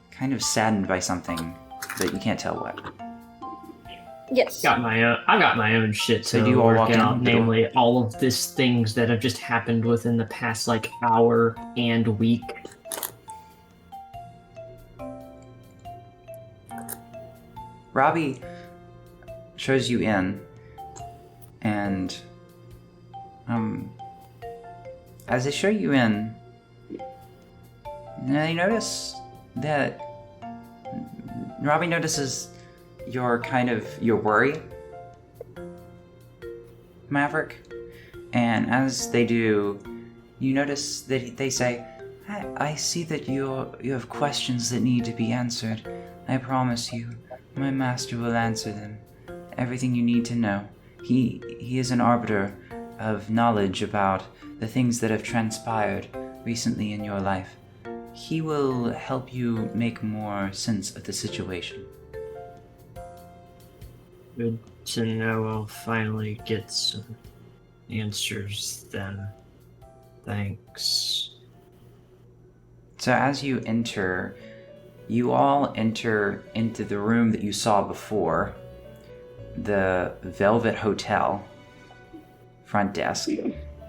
kind of saddened by something, but you can't tell what. Yes. I got my own shit So to do you all work walk in? out, namely all of these things that have just happened within the past hour and week. Robbie shows you in, and as they show you in, you notice that Robbie notices your worry, Maverick, and as they do, you notice that they say, I see that you have questions that need to be answered. I promise you, my master will answer them. Everything you need to know. He is an arbiter of knowledge about the things that have transpired recently in your life. He will help you make more sense of the situation. Good to know I'll finally get some answers then. Thanks. So as you enter, you all enter into the room that you saw before, the Velvet Hotel front desk,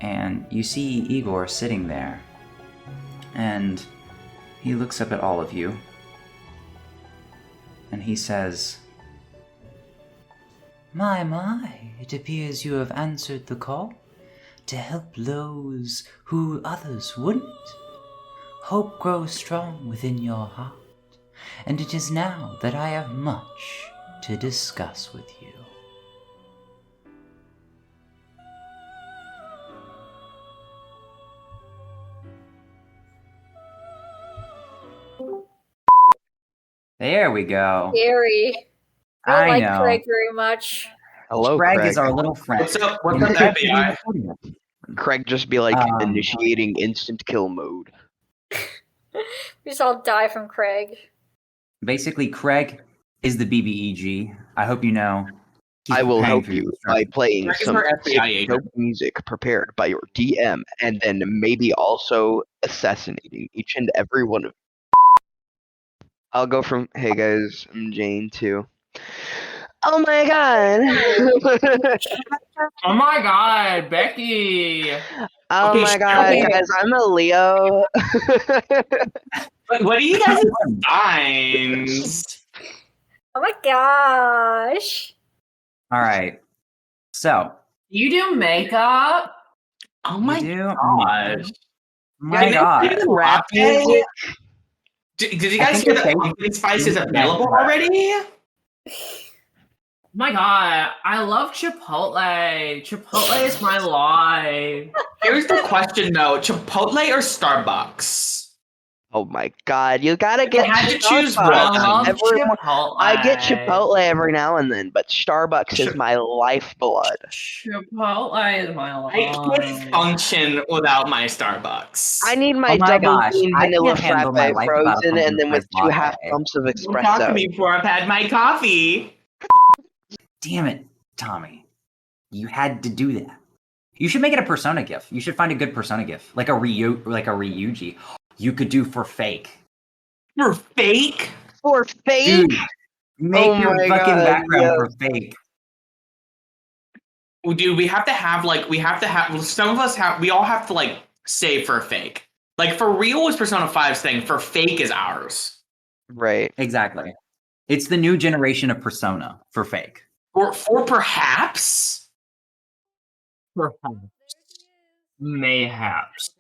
and you see Igor sitting there, and he looks up at all of you, and he says, My, it appears you have answered the call. to help those who others wouldn't. Hope grows strong within your heart, and it is now that I have much to discuss with you. There we go. Scary. I don't I like know. Craig very much. Hello, Craig Craig. is our little friend. What's up? What's And up, Craig FBI? is recording it. Craig just be like Um, initiating instant kill mode. We just all die from Craig. Basically, Craig is the BBEG. I hope you know. He's I will preparing help for your you return. by playing Craig is some our FBI agent. dope music prepared by your DM, and then maybe also assassinating each and every one of you. I'll go from, hey guys, I'm Jane too. Oh my god! Oh my god, Becky! Oh Okay, my god, okay. guys, I'm a Leo. What are you guys' signs? Oh my gosh. All right. So, You do makeup? Oh my you do? gosh. My Can God. they play the Rap latte? music? Did you I guys think hear it's that safe. pumpkin spice is Yeah. available already? My god, I love Chipotle. Chipotle is my life. Here's the question though: Chipotle or Starbucks? Oh my god, you gotta I get had to choose Starbucks. one. I love Everyone- Chipotle. I get Chipotle every now and then, but Starbucks is my lifeblood. Chipotle is my life. I can't function without my Starbucks. I need my Oh my double gosh, bean I vanilla can't handle my frappe life without a frozen, pumpkin and then with spice 2 half latte. pumps of Don't talk to espresso. me before I've had my coffee. Damn it, Tommy. You had to do that. You should make it a Persona GIF. You should find a good Persona GIF. Like a Ryuji. You could do for fake. For fake? For fake? Dude, make Oh your my fucking God, background yeah. for fake. Well, dude, we have to have some of us have, we all have to like save for fake. Like for real is Persona 5's thing, for fake is ours. Right. Exactly. It's the new generation of Persona for fake. For perhaps? Perhaps. Mayhaps.